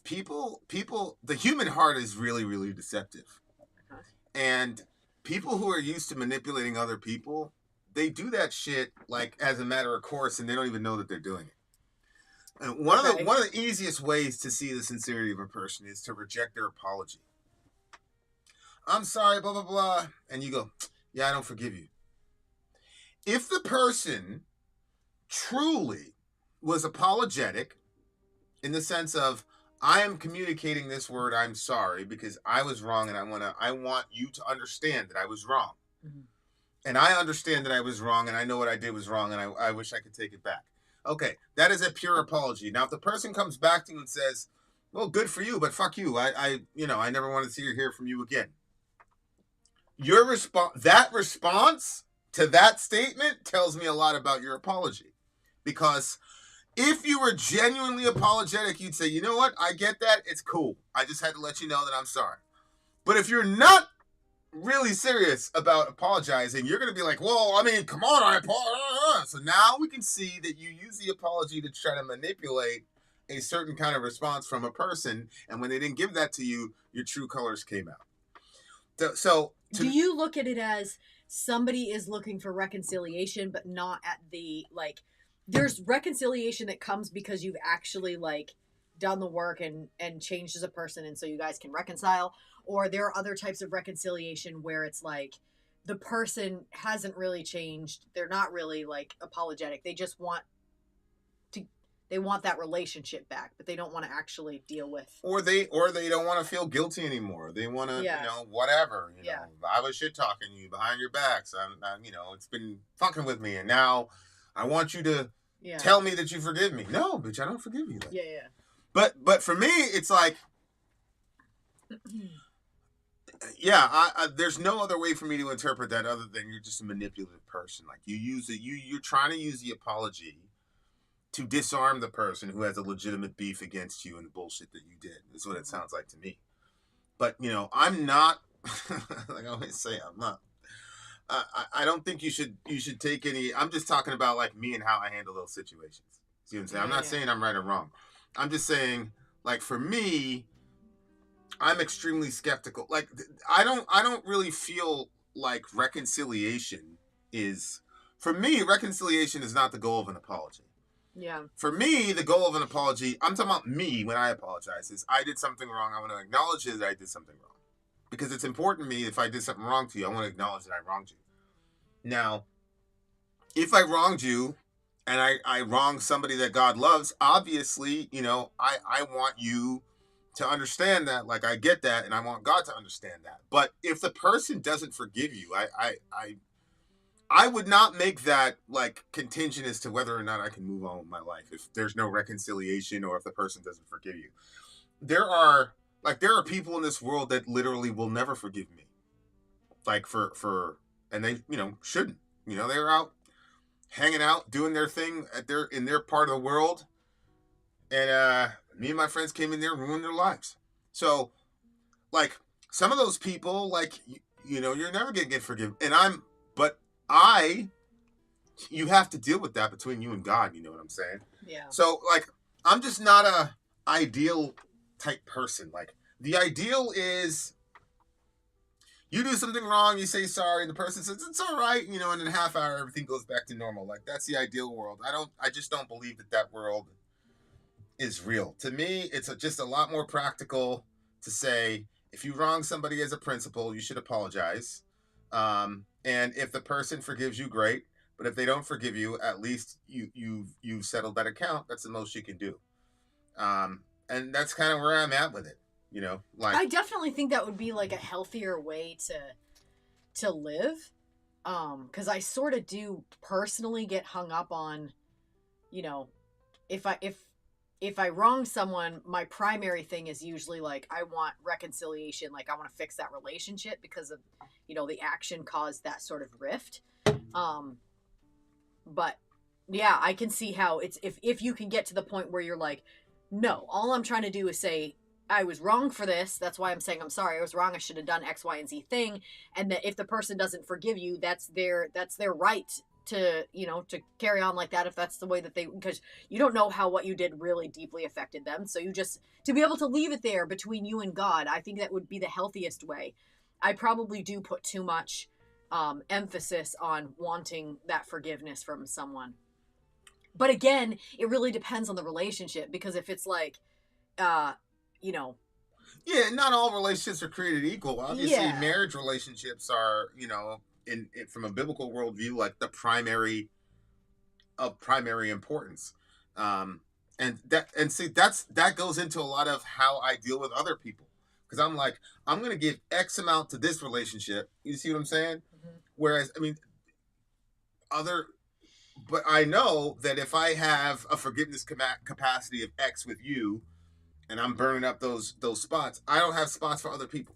people, the human heart is really, really deceptive. And people who are used to manipulating other people, they do that shit like as a matter of course, and they don't even know that they're doing it. And one of the easiest ways to see the sincerity of a person is to reject their apology. I'm sorry, blah, blah, blah. And you go, yeah, I don't forgive you. If the person truly was apologetic in the sense of, I am communicating this word, I'm sorry, because I was wrong and I want you to understand that I was wrong. Mm-hmm. And I understand that I was wrong and I know what I did was wrong and I wish I could take it back. Okay, that is a pure apology. Now, if the person comes back to you and says, well, good for you, but fuck you. I never want to see or hear from you again. Your response to that statement tells me a lot about your apology. Because if you were genuinely apologetic, you'd say, you know what? I get that. It's cool. I just had to let you know that I'm sorry. But if you're not really serious about apologizing, you're going to be like, whoa, I mean, come on, I apologize. So now we can see that you use the apology to try to manipulate a certain kind of response from a person. And when they didn't give that to you, your true colors came out. Do you look at it as somebody is looking for reconciliation, but not at the, like, there's reconciliation that comes because you've actually, like, done the work and changed as a person, and so you guys can reconcile? Or there are other types of reconciliation where it's like the person hasn't really changed, they're not really, like, apologetic, they just want that relationship back, but they don't want to actually deal with. Or they don't want to feel guilty anymore. They want to, whatever. You know, I was shit talking you behind your backs. It's been fucking with me, and now I want you to tell me that you forgive me. No, bitch, I don't forgive you. But for me, it's like, there's no other way for me to interpret that other than you're just a manipulative person. Like you're trying to use the apology to disarm the person who has a legitimate beef against you and the bullshit that you did. That's what it sounds like to me. But, I'm not, like I always say, I'm not. I don't think you should take any, I'm just talking about like me and how I handle those situations. See what I'm saying? I'm not saying I'm right or wrong. I'm just saying, like, for me, I'm extremely skeptical. Like, I don't really feel like reconciliation is, for me, reconciliation is not the goal of an apology. Yeah. For me, the goal of an apology, I'm talking about me when I apologize, is I did something wrong. I want to acknowledge that I did something wrong. Because it's important to me, if I did something wrong to you, I want to acknowledge that I wronged you. Now, if I wronged you and I wronged somebody that God loves, obviously, I want you to understand that. Like, I get that, and I want God to understand that. But if the person doesn't forgive you, I would not make that like contingent as to whether or not I can move on with my life if there's no reconciliation or if the person doesn't forgive you. There are people in this world that literally will never forgive me. Like and they, shouldn't. They're out hanging out, doing their thing in their part of the world. And me and my friends came in there and ruined their lives. So like some of those people, like, you're never going to get forgiven. You have to deal with that between you and God, you know what I'm saying? Yeah. So, like, I'm just not a ideal type person. Like, the ideal is you do something wrong, you say sorry, and the person says, it's all right, and in a half hour, everything goes back to normal. Like, that's the ideal world. I just don't believe that world is real. To me, it's just a lot more practical to say, if you wrong somebody as a principle, you should apologize. And if the person forgives you, great. But if they don't forgive you, at least you've settled that account. That's the most you can do. And that's kind of where I'm at with it. Like, I definitely think that would be like a healthier way to live. Because I sort of do personally get hung up on, if I wrong someone, my primary thing is usually like I want reconciliation, like I want to fix that relationship because of, the action caused that sort of rift. But yeah, I can see how it's if you can get to the point where you're like, no, all I'm trying to do is say I was wrong for this. That's why I'm saying I'm sorry. I was wrong. I should have done X, Y, and Z thing. And that if the person doesn't forgive you, that's their right to to carry on like that if that's the way that because you don't know how what you did really deeply affected them. So you just to be able to leave it there between you and God, I think that would be the healthiest way. I probably do put too much emphasis on wanting that forgiveness from someone. But again, it really depends on the relationship, because if it's like, yeah, not all relationships are created equal. Obviously, marriage relationships are, in from a biblical worldview, like the primary importance. And see, that goes into a lot of how I deal with other people. Because I'm like, I'm going to give X amount to this relationship. You see what I'm saying? Mm-hmm. Whereas, but I know that if I have a forgiveness capacity of X with you, and I'm burning up those spots, I don't have spots for other people.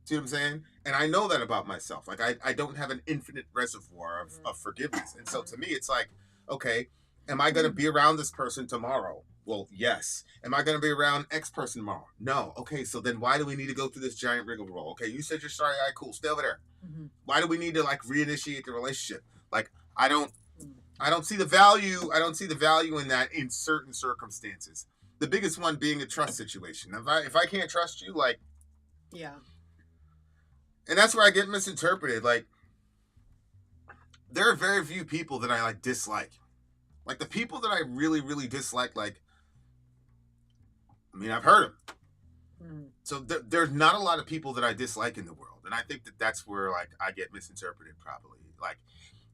See what I'm saying? And I know that about myself. Like, I don't have an infinite reservoir of forgiveness. And so to me, it's like, okay, am I going to be around this person tomorrow? Well, yes. Am I going to be around X person tomorrow? No. Okay, so then why do we need to go through this giant rigmarole? Okay, you said you're sorry. All right, cool. Stay over there. Mm-hmm. Why do we need to like reinitiate the relationship? Like, I don't see the value. I don't see the value in that in certain circumstances. The biggest one being a trust situation. If I can't trust you, like, yeah. And that's where I get misinterpreted. Like, there are very few people that I like dislike. Like, the people that I really, really dislike, like, I've heard them. Mm. So there's not a lot of people that I dislike in the world. And I think that's where, like, I get misinterpreted probably. Like,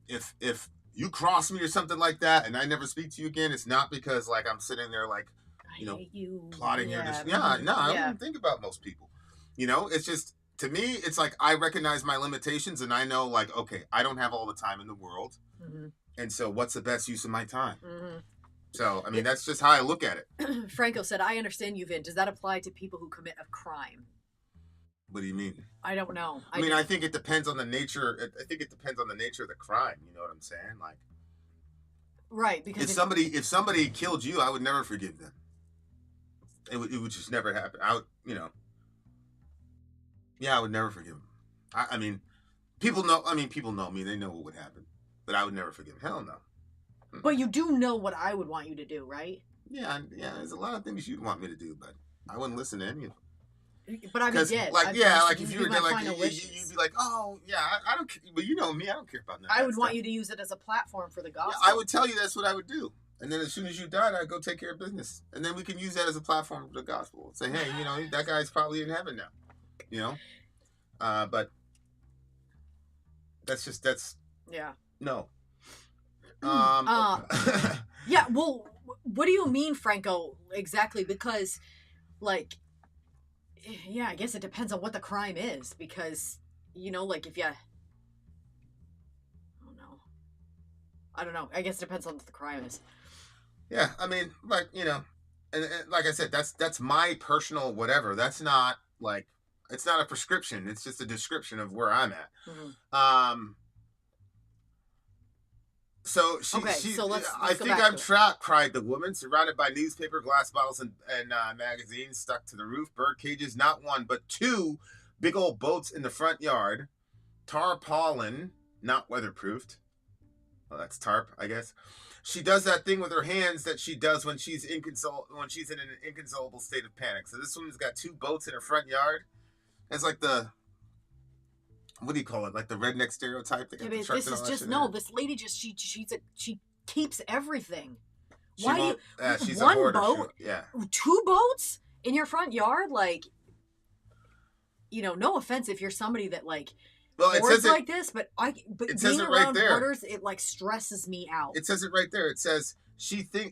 if you cross me or something like that and I never speak to you again, it's not because, like, I'm sitting there, like, plotting your... I don't think about most people. It's just... To me, it's like I recognize my limitations and I know, like, okay, I don't have all the time in the world. Mm-hmm. And so what's the best use of my time? Mm-hmm. So, that's just how I look at it. Franco said, I understand you, Vin. Does that apply to people who commit a crime? What do you mean? I don't know. I think it depends on the nature. I think it depends on the nature of the crime. You know what I'm saying? Like, right. Because if somebody killed you, I would never forgive them. It would just never happen. I would never forgive him. People know me. They know what would happen. But I would never forgive him. Hell no. But you do know what I would want you to do, right? Yeah. There's a lot of things you'd want me to do, but I wouldn't listen to any of them. But I Because, did. like, like if you were my like, final you'd wishes. be like, oh yeah, I don't. But you know me, I don't care about that. I would want you to use it as a platform for the Yeah, gospel. I would tell you that's what I would do. And then as soon as you died, I'd go take care of business. And then we can use that as a platform for the gospel. Say, hey, you know, that guy's probably in heaven now. You know? But that's Yeah. no. Yeah, well, what do you mean, Franco, exactly? Because, like, yeah, I guess it depends on what the crime is. Because, you know, like, if you... I don't know. I guess it depends on what the crime is. Yeah, I mean, like, you know, and like I said, that's my personal whatever. That's not, like, it's not a prescription. It's just a description of where I'm at. Mm-hmm. So let's I go think back I'm to it. trapped, cried the woman, surrounded by newspaper, glass bottles, and magazines stuck to the roof, bird cages, not one, but two big old boats in the front yard, tarpaulin, not weatherproofed. Well, that's tarp, I guess. She does that thing with her hands that she does when she's in an inconsolable state of panic. So this woman's got two boats in her front yard. It's like the, what do you call it? Like the redneck stereotype. That This is just this lady just she keeps everything. Why do you she's one a hoarder. boat? Yeah, two boats in your front yard? Like, you know, no offense if you're somebody that like. Well, it hoards says like this, but it says being it right around there. hoarders, it like stresses me out. It says it right there. It says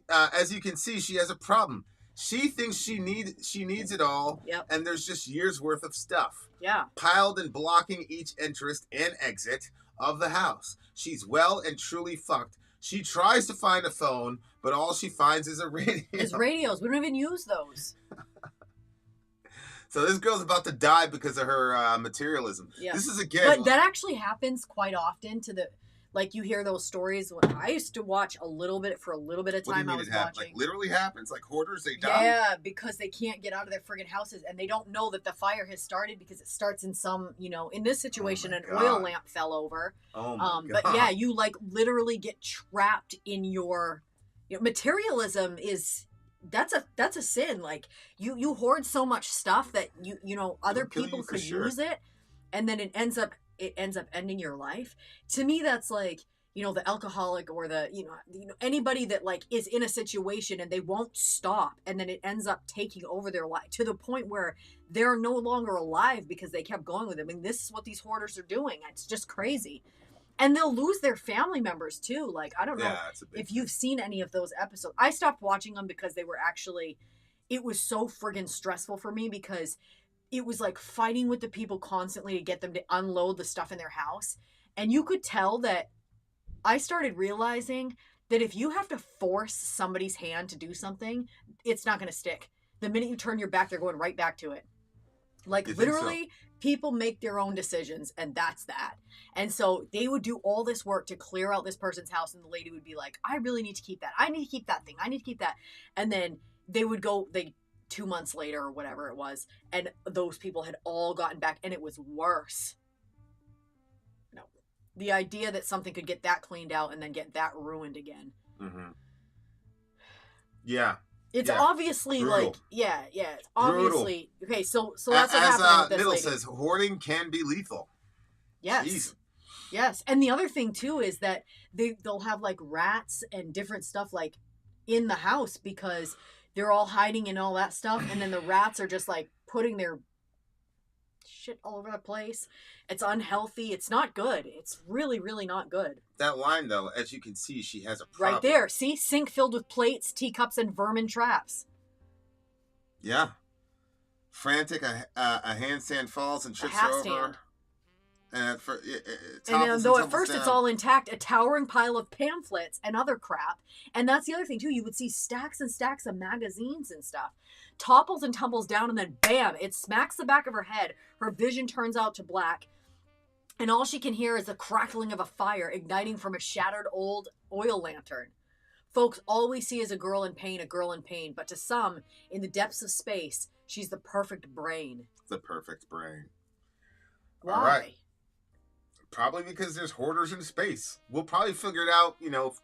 as you can see, she has a problem. She thinks she needs it all, Yep. and there's just years worth of stuff. Yeah. Piled and blocking each entrance and exit of the house. She's well and truly fucked. She tries to find a phone, but all she finds is a radio. It's radios. We don't even use those. So this girl's about to die because of her materialism. Yeah. This is again. But that actually happens quite often like you hear those stories. When I used to watch a little bit of time. What do you mean I was watching. Like literally happens? Like hoarders, they die? Yeah, because they can't get out of their friggin' houses and they don't know that the fire has started because it starts in some, you know, in this situation, an oil lamp fell over. Oh my God. But yeah, you like literally get trapped in your, materialism is, that's a sin. Like you hoard so much stuff that you know other people could use it, and then it ends up ending your life. To me, that's like, you know, the alcoholic or the you know anybody that like is in a situation and they won't stop, and then it ends up taking over their life to the point where they're no longer alive because they kept going with it. I mean, this is what these hoarders are doing. It's just crazy. And they'll lose their family members too. Like, I don't know if you've seen any of those episodes. I stopped watching them because they were actually, it was so friggin' stressful for me because it was like fighting with the people constantly to get them to unload the stuff in their house. And you could tell that I started realizing that if you have to force somebody's hand to do something, it's not going to stick. The minute you turn your back, they're going right back to it. Like literally, people make their own decisions, and that's that. And so they would do all this work to clear out this person's house, and the lady would be like, I really need to keep that. I need to keep that thing. I need to keep that. And then they would go, 2 months later or whatever it was, and those people had all gotten back, and it was worse. No. The idea that something could get that cleaned out and then get that ruined again. Mm-hmm. Yeah. It's obviously brutal. Like, it's obviously, okay, so that's what as happened with this Middle lady. says, hoarding can be lethal. Yes. Jeez. Yes. And the other thing too is that they'll have like rats and different stuff like in the house because they're all hiding and all that stuff. And then the rats are just like putting their shit all over the place. It's unhealthy. It's not good. It's really, really not good. That line though, as you can see, she has a problem. Right there. See? Sink filled with plates, teacups, and vermin traps. Yeah. Frantic, a handstand falls and trips her over. Stand. And though at first it's all intact, a towering pile of pamphlets and other crap. And that's the other thing too. You would see stacks and stacks of magazines and stuff. Topples and tumbles down, and then bam, it smacks the back of her head. Her vision turns out to black. And all she can hear is the crackling of a fire igniting from a shattered old oil lantern. Folks, all we see is a girl in pain. But to some, in the depths of space, she's the perfect brain. The perfect brain. Why? All right. Probably because there's hoarders in space. We'll probably figure it out,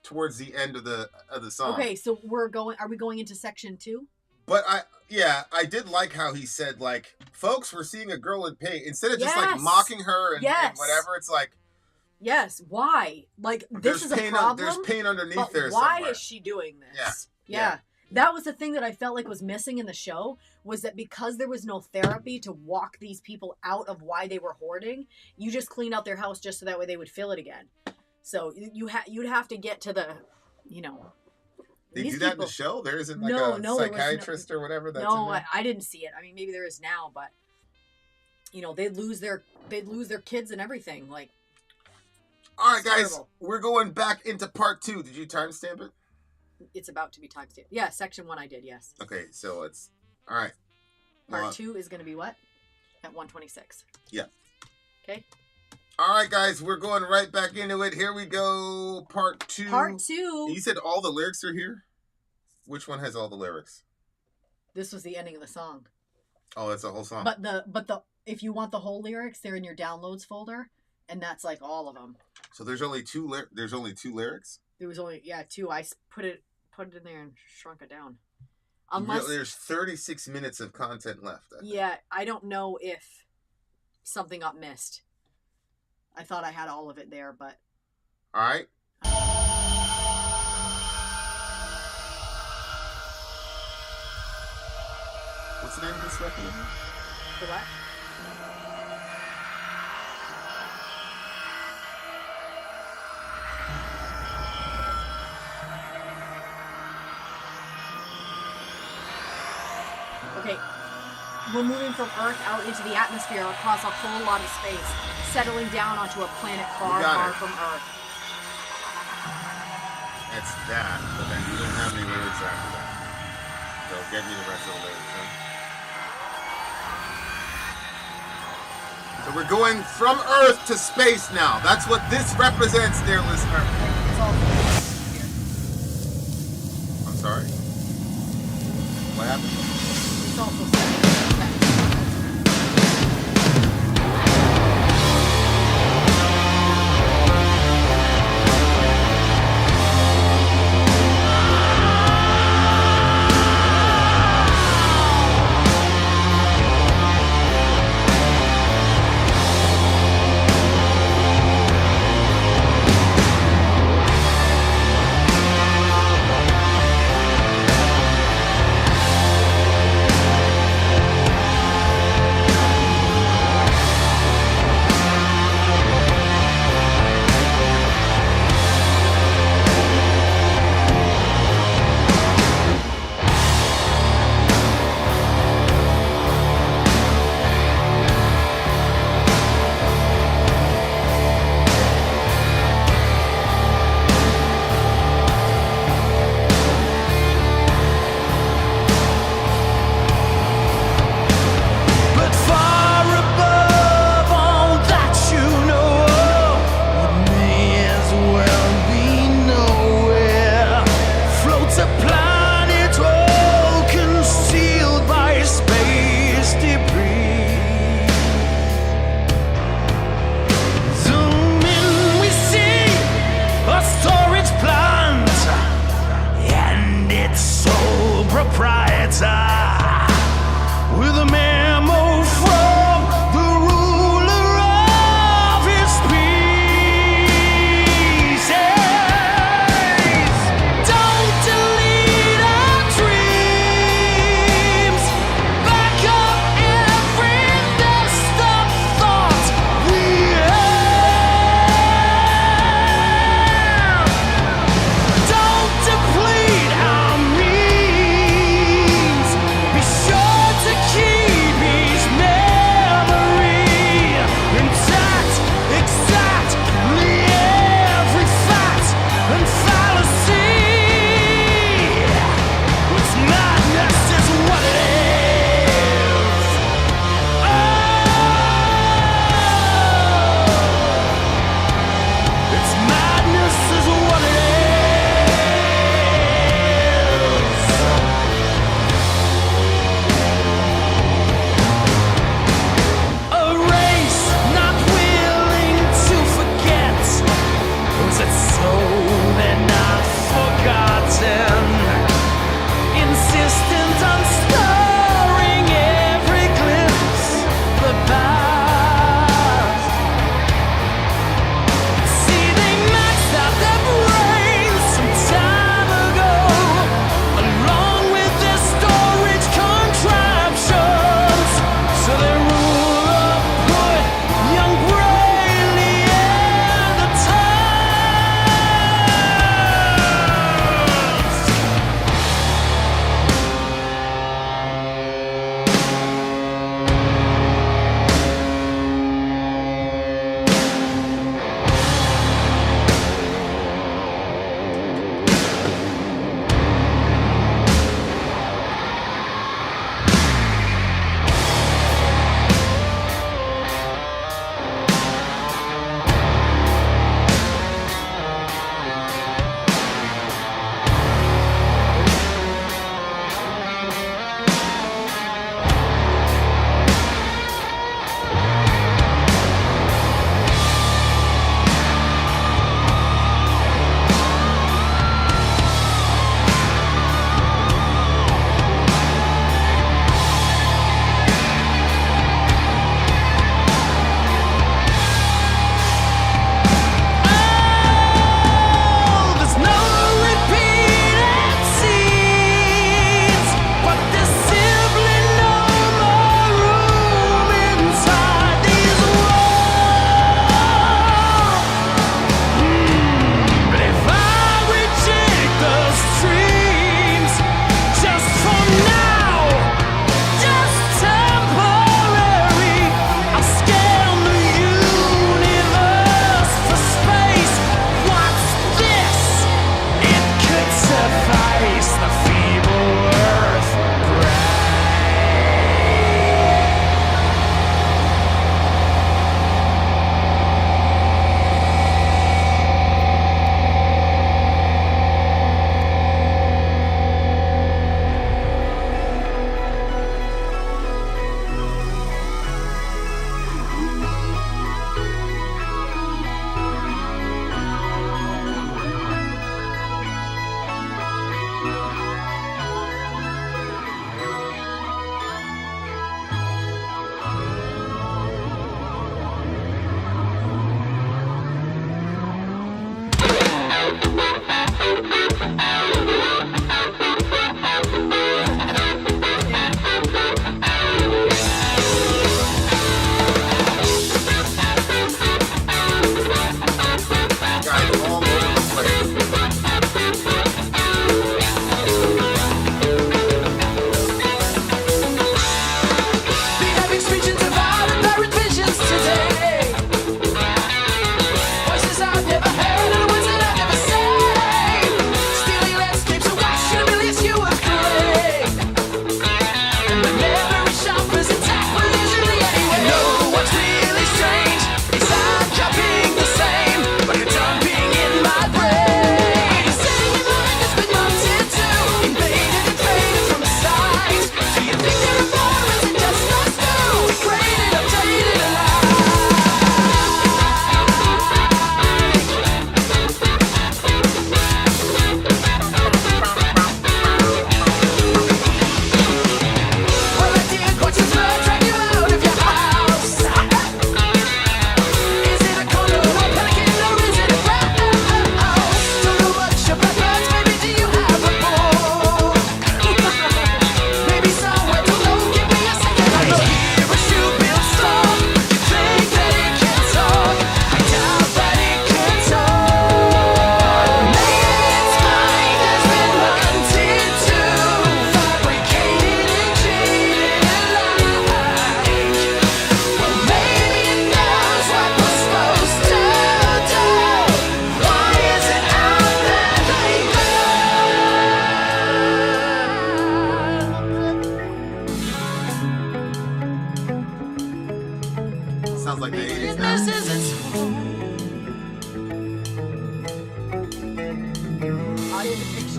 towards the end of the song. Okay, so are we going into section 2? But Yeah, I did like how he said, like, folks, we're seeing a girl in pain. Instead of just, like, Yes. mocking her and Yes. whatever, it's like, Yes. Why? Like, this is a pain problem. there's pain underneath but there why somewhere. is she doing this? Yeah. That was the thing that I felt like was missing in the show, was that because there was no therapy to walk these people out of why they were hoarding, you just cleaned out their house just so that way they would fill it again. So you'd have to get to the, you know. They these do that in people- the show? There isn't like No, a no, there was psychiatrist or whatever that's in No, there? I didn't see it. I mean, maybe there is now, but you know, they'd lose their kids and everything. Like, All right, it's guys, terrible. we're going back into part 2. Did you timestamp it? It's about to be timestamped. Yeah, section 1 I did, yes. Okay, so it's all right. Part 2 is going to be what? At 126. Yeah. Okay. All right, guys, we're going right back into it. Here we go. Part 2. Part 2. You said all the lyrics are here? Which one has all the lyrics? This was the ending of the song. Oh, that's the whole song. But the if you want the whole lyrics, they're in your downloads folder, and that's like all of them. So there's only two lyrics? There was only 2. I put it in there and shrunk it down. Unless There's 36 minutes of content left. I think. yeah, I don't know if something got missed. I thought I had all of it there, but All right. What's the name of this record? the what? Okay, we're moving from Earth out into the atmosphere across a whole lot of space, settling down onto a planet far, got far it. from Earth. That's that, but then you don't have any lyrics after that. So get me the rest of the lyrics, huh? So we're going from Earth to space now. That's what this represents, dear listener. It's all here. I'm sorry. What happened? It's also okay.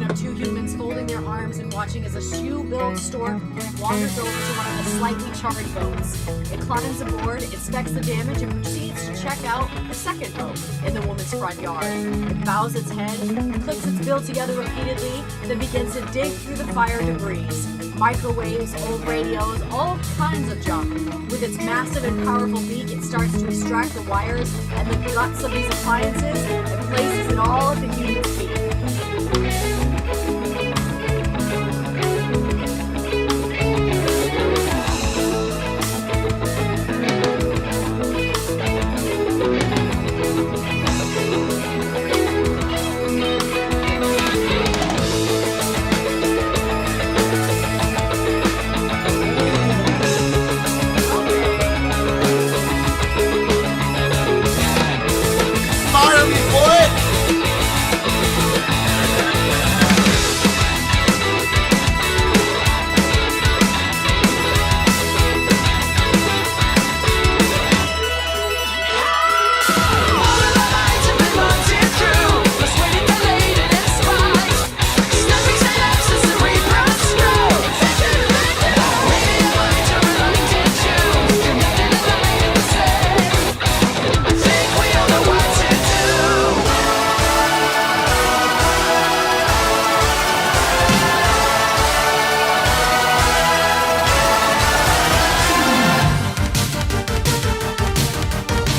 animation of two humans folding their arms and watching as a shoe-billed stork wanders over to one of the slightly charred boats. It climbs aboard, inspects the damage, and proceeds to check out a second boat in the woman's front yard. It bows its head, clicks its bill together repeatedly, then begins to dig through the fire debris. Microwaves, old radios, all kinds of junk. With its massive and powerful beak, it starts to extract the wires and the guts of these appliances and places it all at the human's feet. Fire me, boy!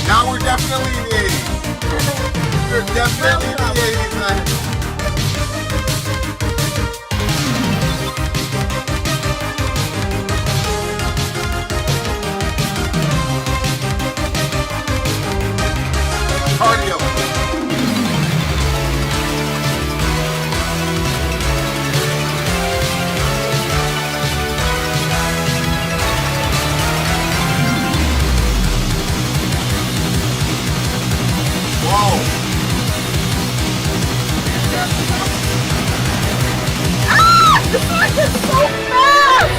Now we're definitely in the 80s. We're definitely in the 80s, man. Cardio. Whoa. This is so fast!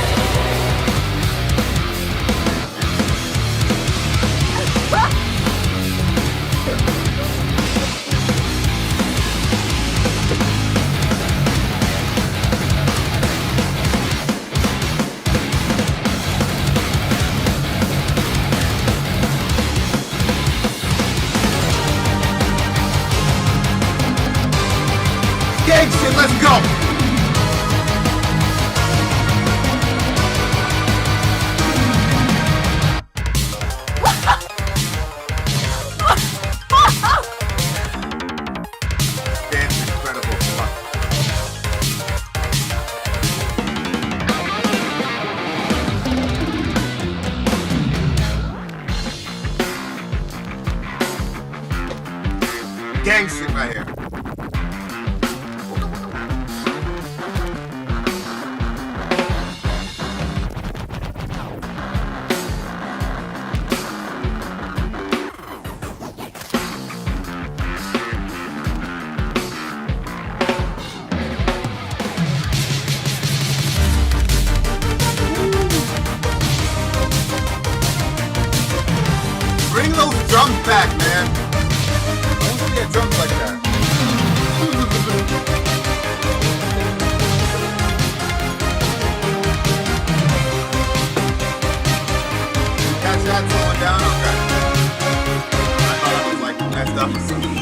Gang shit, let's go! That's incredible. Gang shit right here. Bring those drums back, man. I want to see a drums like that. Catch that slowing down? Okay. I thought I was like messed up or something.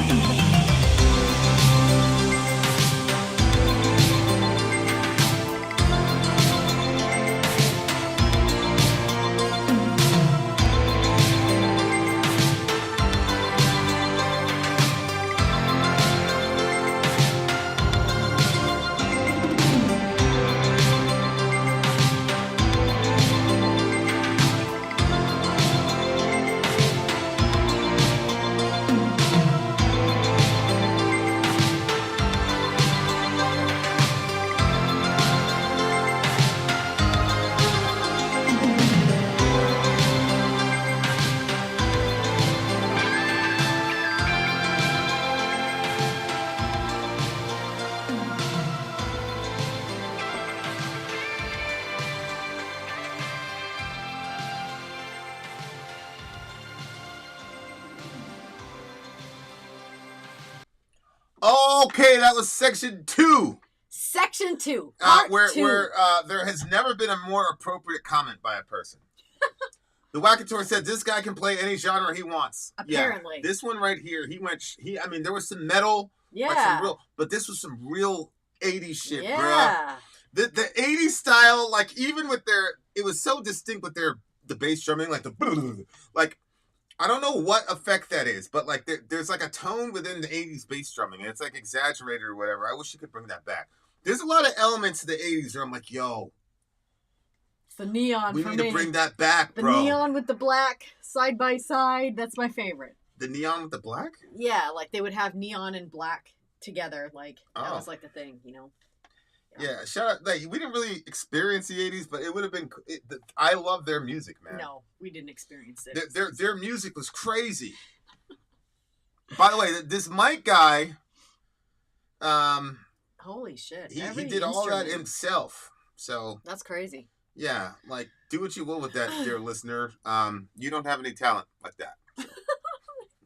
Okay, that was section 2. Section 2. Part 2. Where there has never been a more appropriate comment by a person. The Thewackytor said this guy can play any genre he wants. Apparently. Yeah, this one right here, I mean, there was some metal. Yeah. Like some real, but this was some real 80s shit, yeah. bro. The 80s style, like, even with it was so distinct with the bass drumming, like like, I don't know what effect that is, but like there's like a tone within the 80s bass drumming, and it's like exaggerated or whatever. I wish you could bring that back. There's a lot of elements to the 80s where I'm like, yo, it's the neon we for need me. to bring that back, bro. The neon with the black side by side. That's my favorite. The neon with the black? Yeah, like they would have neon and black together. Like that Oh. was like the thing, you know. Yeah, shout out. Like, we didn't really experience the 80s, but it would have been. I love their music, man. No, we didn't experience it. Their music was crazy. By the way, this Mike guy, Holy shit! he Every did all that instrument. himself. So That's crazy. yeah, like, do what you will with that, dear listener. You don't have any talent like that. So.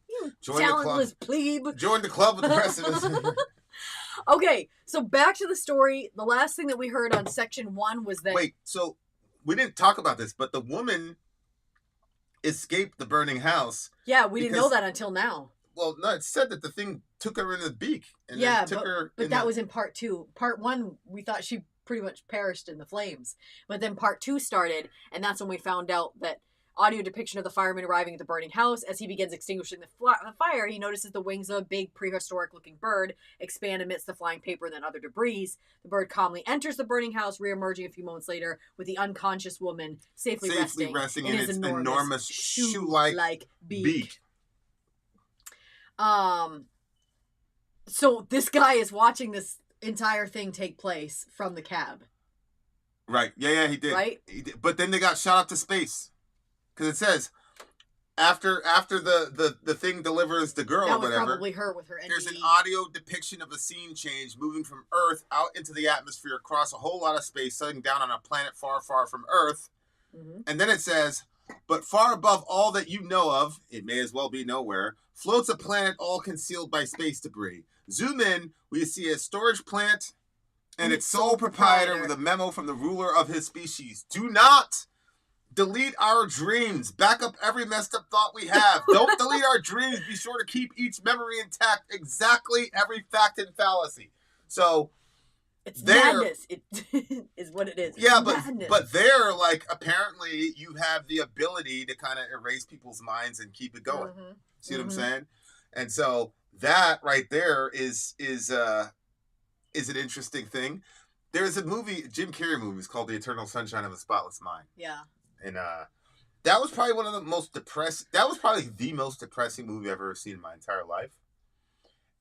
You Join talentless the club. plebe. Join the club with the rest of us. Okay, so back to the story. The last thing that we heard on section 1 was that Wait, so we didn't talk about this, but the woman escaped the burning house. yeah, we didn't know because- that until now. Well, no, it said that the thing took her in the beak. And Yeah, then took her but in that the- was in part 2. Part 1, we thought she pretty much perished in the flames. But then part 2 started, and that's when we found out that audio depiction of the fireman arriving at the burning house. As he begins extinguishing the fire, he notices the wings of a big prehistoric-looking bird expand amidst the flying paper and then other debris. The bird calmly enters the burning house, re-emerging a few moments later with the unconscious woman safely resting in its enormous shoe-like beak. So this guy is watching this entire thing take place from the cab. Right. Yeah, he did. Right? He did. But then they got shot up to space. Because it says, after the thing delivers the girl That or was whatever, probably her with her NDE. there's an audio depiction of a scene change moving from Earth out into the atmosphere across a whole lot of space, settling down on a planet far, far from Earth. Mm-hmm. And then it says, but far above all that you know of, it may as well be nowhere, floats a planet all concealed by space debris. Zoom in, we see a storage plant and its sole proprietor with a memo from the ruler of his species. Do not delete our dreams. Back up every messed up thought we have. Don't delete our dreams. Be sure to keep each memory intact. Exactly every fact and fallacy. So It's there- madness. It is what it is. It's yeah, madness. but there, like, apparently you have the ability to kind of erase people's minds and keep it going. Mhm. See what I'm saying? And so that right there is an interesting thing. There's a Jim Carrey movie, it's called The Eternal Sunshine of the Spotless Mind. Yeah. And that was probably the most depressing movie I've ever seen in my entire life.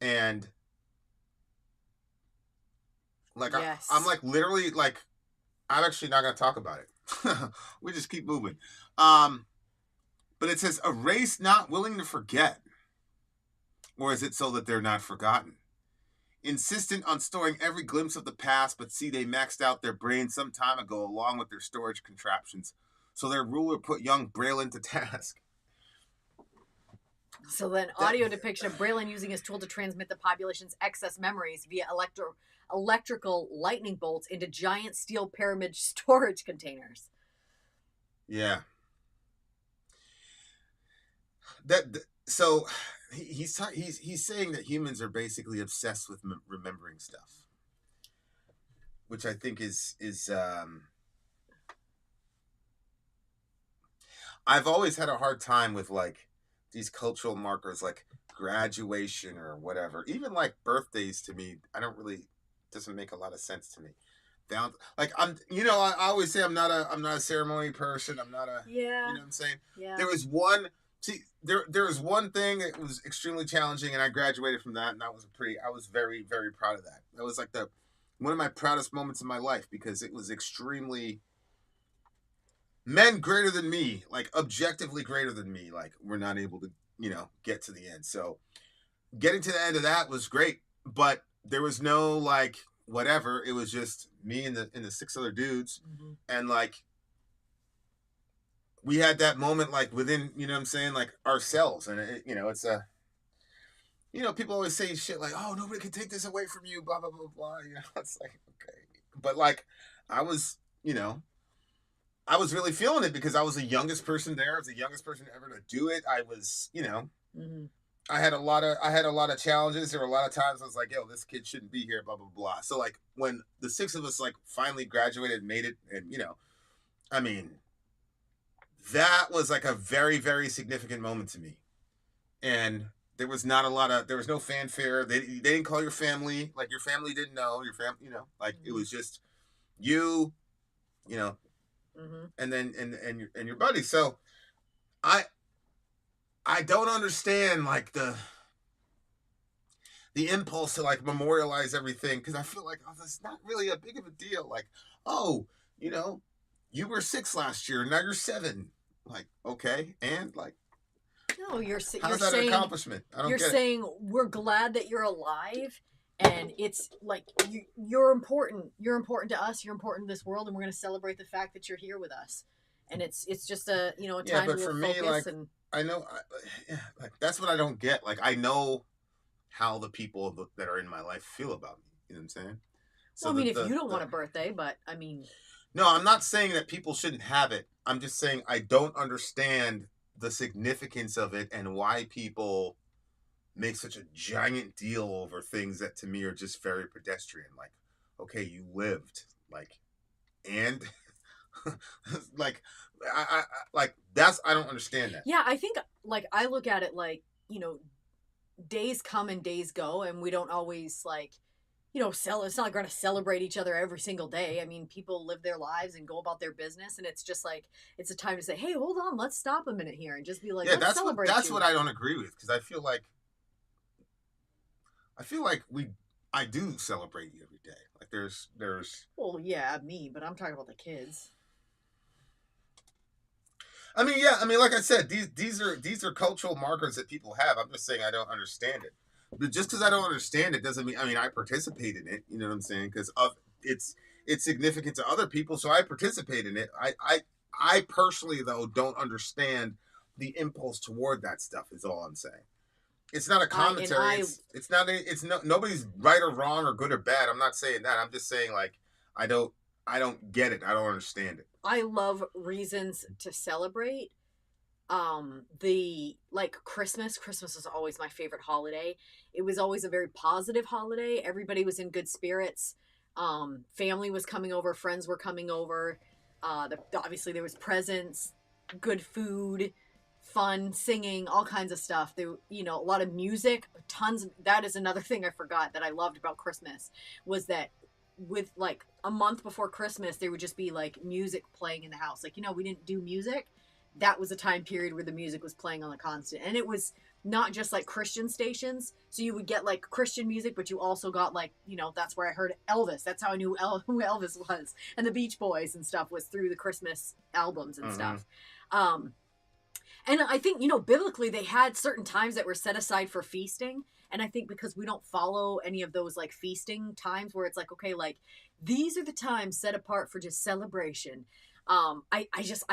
And like, Yes. I'm like literally like, I'm actually not going to talk about it. We just keep moving. But it says, a race not willing to forget. Or is it so that they're not forgotten? Insistent on storing every glimpse of the past, but see, they maxed out their brains some time ago along with their storage contraptions. So their ruler put young Braylon to task. So then, audio depiction of Braylon using his tool to transmit the population's excess memories via electrical lightning bolts into giant steel pyramid storage containers. Yeah. So he's saying that humans are basically obsessed with remembering stuff, which I think is I've always had a hard time with like these cultural markers like graduation or whatever. Even like birthdays to me, doesn't make a lot of sense to me. I always say I'm not a ceremony person. I'm not a Yeah. You know what I'm saying? Yeah. There was one thing that was extremely challenging, and I graduated from that, and I was very, very proud of that. That was like one of my proudest moments in my life, because it was extremely men greater than me, like objectively greater than me, like were not able to, get to the end. So getting to the end of that was great, but there was no like whatever. It was just me and the 6 other dudes, and like we had that moment like within, you know what I'm saying, like ourselves, and it's people always say shit like, "Oh, nobody can take this away from you," blah blah blah blah. It's like, okay, but like, I was, I was really feeling it because I was the youngest person there. I was the youngest person ever to do it. I was, Mm-hmm. I had a lot of challenges. There were a lot of times I was like, "Yo, this kid shouldn't be here," blah blah blah. So like, when the 6 of us like finally graduated, and made it, and I mean, that was like a very very significant moment to me, and. There was no fanfare. They didn't call your family. Like, your family didn't know. Your family, like, it was just you, Mm-hmm. and then, and your buddy. So I don't understand, like, the impulse to, like, memorialize everything. Cause I feel like, that's not really a big of a deal. Like, oh, you were 6 last year. Now you're 7. Like, okay. And like, No, you're how's you're that saying an accomplishment? I don't you're get it. saying we're glad that you're alive, and it's like you're important. You're important to us. You're important to this world, and we're going to celebrate the fact that you're here with us. And it's just a a time but to for me, focus. like, And I know, like, that's what I don't get. Like, I know how the people that are in my life feel about me. You know what I'm saying? So well, I mean, if you don't want a birthday, but I mean, no, I'm not saying that people shouldn't have it. I'm just saying I don't understand the significance of it and why people make such a giant deal over things that to me are just very pedestrian. Like, okay, you lived, like, and like, I like, that's, I don't understand that. yeah, I think, like, I look at it like, days come and days go, and we don't always, like, it's not going to celebrate each other every single day. I mean, people live their lives and go about their business, and it's just like, it's a time to say, hey, hold on, let's stop a minute here and just be like, let's celebrate that's you. what I don't agree with, because I feel like I do celebrate you every day. Like, there's Well, yeah, me, but I'm talking about the kids. I mean, yeah, like I said, these are cultural markers that people have. I'm just saying I don't understand it. But just because I don't understand it doesn't mean, I participate in it. You know what I'm saying? Because it's significant to other people, so I participate in it. I personally, though, don't understand the impulse toward that stuff. Is all I'm saying. It's not a commentary. It's nobody's right or wrong or good or bad. I'm not saying that. I'm just saying, like, I don't get it. I don't understand it. I love reasons to celebrate. Christmas was always my favorite holiday. It was always a very positive holiday. Everybody was in good spirits. Family was coming over, friends were coming over. Obviously there was presents, good food, fun, singing, all kinds of stuff. There, a lot of music, that is another thing I forgot that I loved about Christmas, was that with, like, a month before Christmas, there would just be, like, music playing in the house. Like, we didn't do music. That was a time period where the music was playing on the constant. And it was not just, like, Christian stations. So you would get, like, Christian music, but you also got, like, that's where I heard Elvis. That's how I knew who Elvis was. And the Beach Boys and stuff was through the Christmas albums and stuff. And I think, biblically, they had certain times that were set aside for feasting. And I think because we don't follow any of those, like, feasting times where it's like, okay, like, these are the times set apart for just celebration. I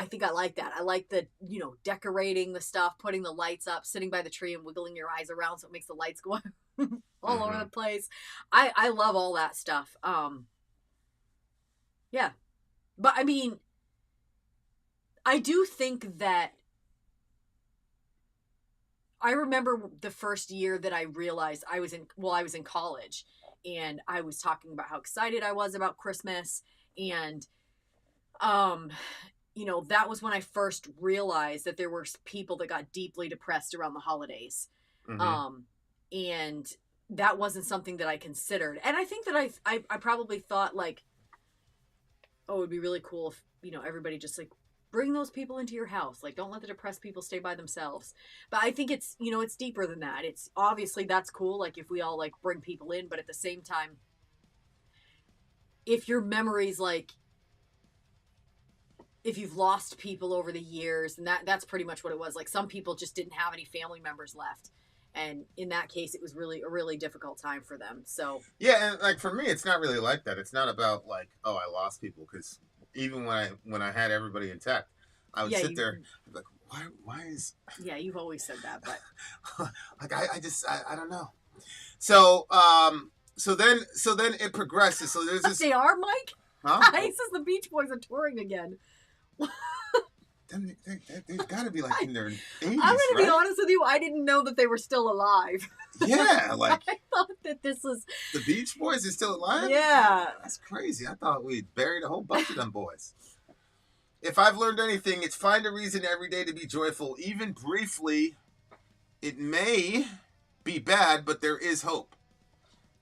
think I like that. I like the, decorating the stuff, putting the lights up, sitting by the tree and wiggling your eyes around so it makes the lights go all over the place. I love all that stuff. Yeah. But I mean, I do think that I remember the first year that I realized I was in college, and I was talking about how excited I was about Christmas, and that was when I first realized that there were people that got deeply depressed around the holidays. And that wasn't something that I considered. And I think that I probably thought, like, oh, it'd be really cool if, everybody just, like, bring those people into your house. Like, don't let the depressed people stay by themselves. But I think it's, it's deeper than that. It's obviously that's cool. Like, if we all, like, bring people in, but at the same time, if your memories, like, if you've lost people over the years, and that's pretty much what it was. Like, some people just didn't have any family members left. And in that case, it was really a really difficult time for them. So yeah, and, like, for me, it's not really like that. It's not about, like, oh, I lost people, because even when I had everybody intact, I would sit there and be like, why is Yeah, you've always said that, but like I don't know. So so then it progresses. So there's this they are, Mike. huh? He says the Beach Boys are touring again. They've got to be like in their 80s, I'm going to be right? honest with you. I didn't know that they were still alive. Yeah, like I thought that this was. the Beach Boys is still alive? Yeah. That's crazy. I thought we buried a whole bunch of them boys. If I've learned anything, it's find a reason every day to be joyful. Even briefly, it may be bad, but there is hope.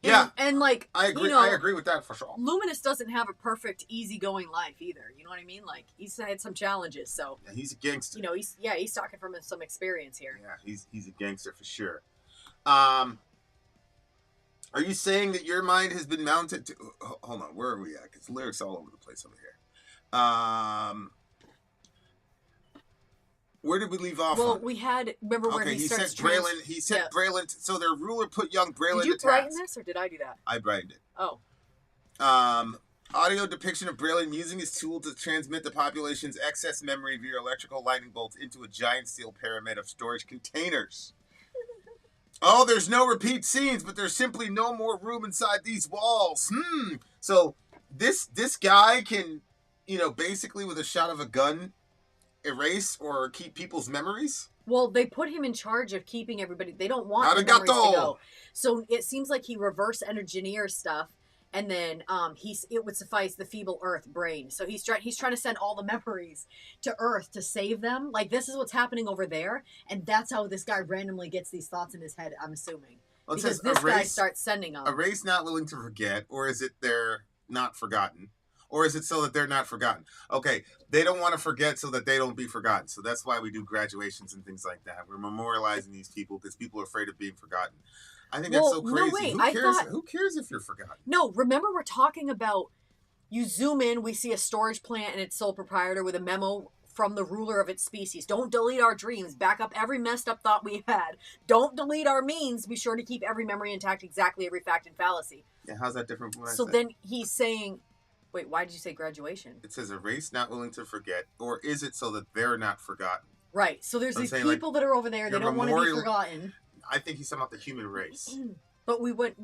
Yeah. And like, I agree. you know, I agree with that for sure. Luminous doesn't have a perfect, easygoing life either. You know what I mean? Like, he's had some challenges, so. Yeah, he's a gangster. You know, he's talking from some experience here. Yeah, he's a gangster for sure. Are you saying that your mind has been mounted to... Hold on, where are we at? Because lyrics all over the place over here. Where did we leave off? Well, on? we had... Remember where Okay, he he starts... said Braylon... He said Braylon... So their ruler put young Braylon Did you to brighten task. this, or did I do that? I brightened it. Oh. Audio depiction of Braylon using his tool to transmit the population's excess memory via electrical lightning bolts into a giant steel pyramid of storage containers. Oh, there's no repeat scenes, but there's simply no more room inside these walls. So this guy can, you know, basically with a shot of a gun, erase or keep people's memories. Well, they put him in charge of keeping everybody. They don't want the memories to go. So it seems like he reverse engineers stuff, and then it would suffice the feeble Earth brain. So he's trying to send all the memories to Earth to save them. Like, this is what's happening over there, and that's how this guy randomly gets these thoughts in his head. I'm assuming because this guy starts sending them. A race not willing to forget, or is it they're not forgotten? Or is it so that they're not forgotten? Okay, they don't want to forget so that they don't be forgotten. So that's why we do graduations and things like that. We're memorializing these people because people are afraid of being forgotten. I think that's so crazy. No, wait, Who cares if you're forgotten? No, remember we're talking about, you zoom in, we see a storage plant and its sole proprietor with a memo from the ruler of its species. Don't delete our dreams. Back up every messed up thought we had. Don't delete our means. Be sure to keep every memory intact, exactly every fact and fallacy. Yeah, how's that different from what I So said? then he's saying... Wait, why did you say graduation? It says a race not willing to forget, or is it so that they're not forgotten? Right. So there's these people that are over there. They don't want to be forgotten. I think he's talking about the human race. But we left.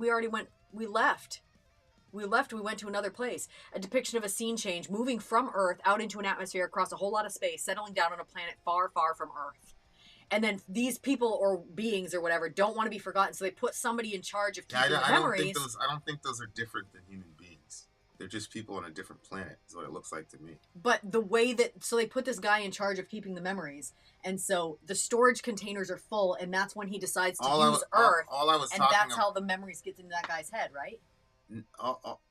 We left. We went to another place. A depiction of a scene change, moving from Earth out into an atmosphere across a whole lot of space, settling down on a planet far, far from Earth. And then these people or beings or whatever don't want to be forgotten, so they put somebody in charge of keeping the memories. I don't think those are different than human beings. They're just people on a different planet, is what it looks like to me. But the way that... So they put this guy in charge of keeping the memories. And so the storage containers are full, and that's when he decides to use Earth. And that's how the memories get into that guy's head, right?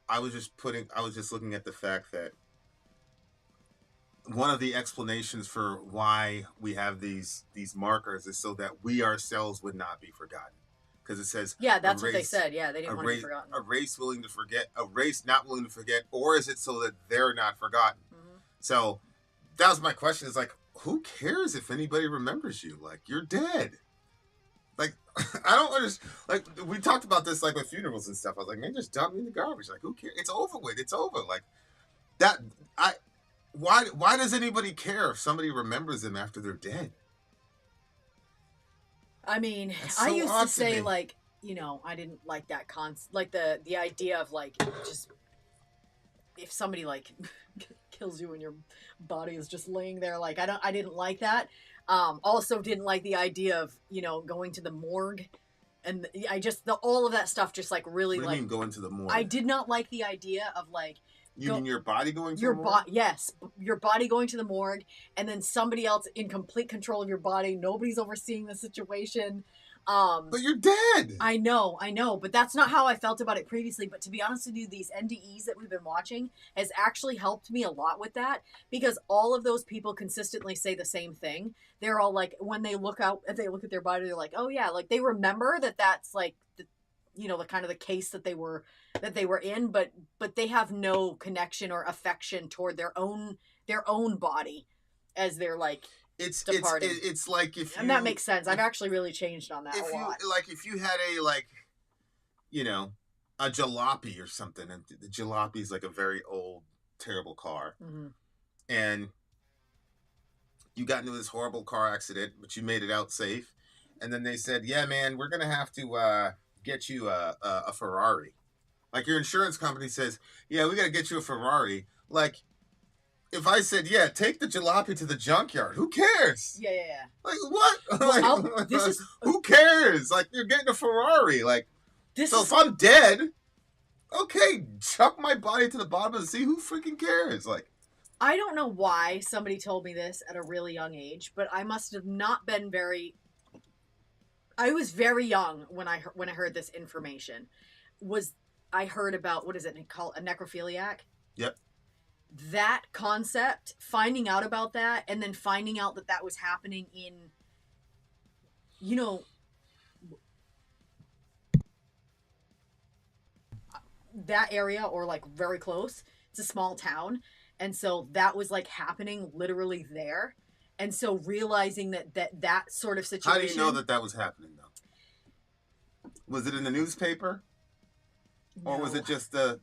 I was just looking at the fact that one of the explanations for why we have these markers is so that we ourselves would not be forgotten. Because it says... Yeah, that's what they said. Yeah, they didn't want to be forgotten. A race willing to forget, a race not willing to forget, or is it so that they're not forgotten? Mm-hmm. So that was my question. Is like, who cares if anybody remembers you? Like, you're dead. Like, I don't understand. Like, we talked about this, like, with funerals and stuff. I was like, man, just dump me in the garbage. Like, who cares? It's over with. It's over. Like, why does anybody care if somebody remembers them after they're dead? I mean, I used to say, like, you know, I didn't like that like the idea of, like, just if somebody, like, kills you and your body is just laying there, like, I didn't like that. Also didn't like the idea of, you know, going to the morgue, and all of that stuff just, like, really, what do you mean going to the morgue? I did not like the idea of, like, you mean your body going to the morgue? Yes, your body going to the morgue, and then somebody else in complete control of your body. Nobody's overseeing the situation. But you're dead. I know, but that's not how I felt about it previously. But to be honest with you, these NDEs that we've been watching has actually helped me a lot with that, because all of those people consistently say the same thing. They're all like, when they look at their body, they're like, oh yeah, like they remember that's like you know, the kind of the case that they were in, but they have no connection or affection toward their own body as they're like departing. It's like if you, and that makes sense. I've actually really changed on that a lot. Like if you had a, like, you know, a jalopy or something, and the jalopy is like a very old, terrible car, mm-hmm. and you got into this horrible car accident, but you made it out safe. And then they said, yeah, man, we're going to have to get you a Ferrari. Like your insurance company says, yeah, we got to get you a Ferrari. Like if I said, yeah, take the jalopy to the junkyard, who cares? Yeah. Like what? Well, Like, this is who cares? Like you're getting a Ferrari. Like this so is if I'm dead, okay, chuck my body to the bottom of the sea. Who freaking cares? Like I don't know why somebody told me this at a really young age, but I must have not been very. I was very young when I heard this information. I heard about what is it called, a necrophiliac? Yep. That concept, finding out about that, and then finding out that was happening in, that area or like very close. It's a small town. And so that was like happening literally there. And so realizing that sort of situation. How do you know that was happening though? Was it in the newspaper? No. Or was it just the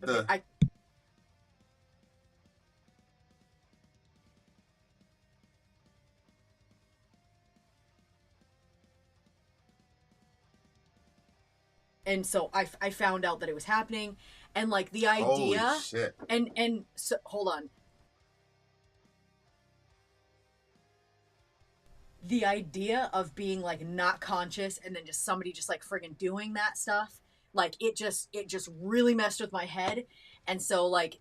And so I found out that it was happening, and like the idea. Holy shit. And so hold on. The idea of being like not conscious and then just somebody just like friggin' doing that stuff, like it just really messed with my head. And so like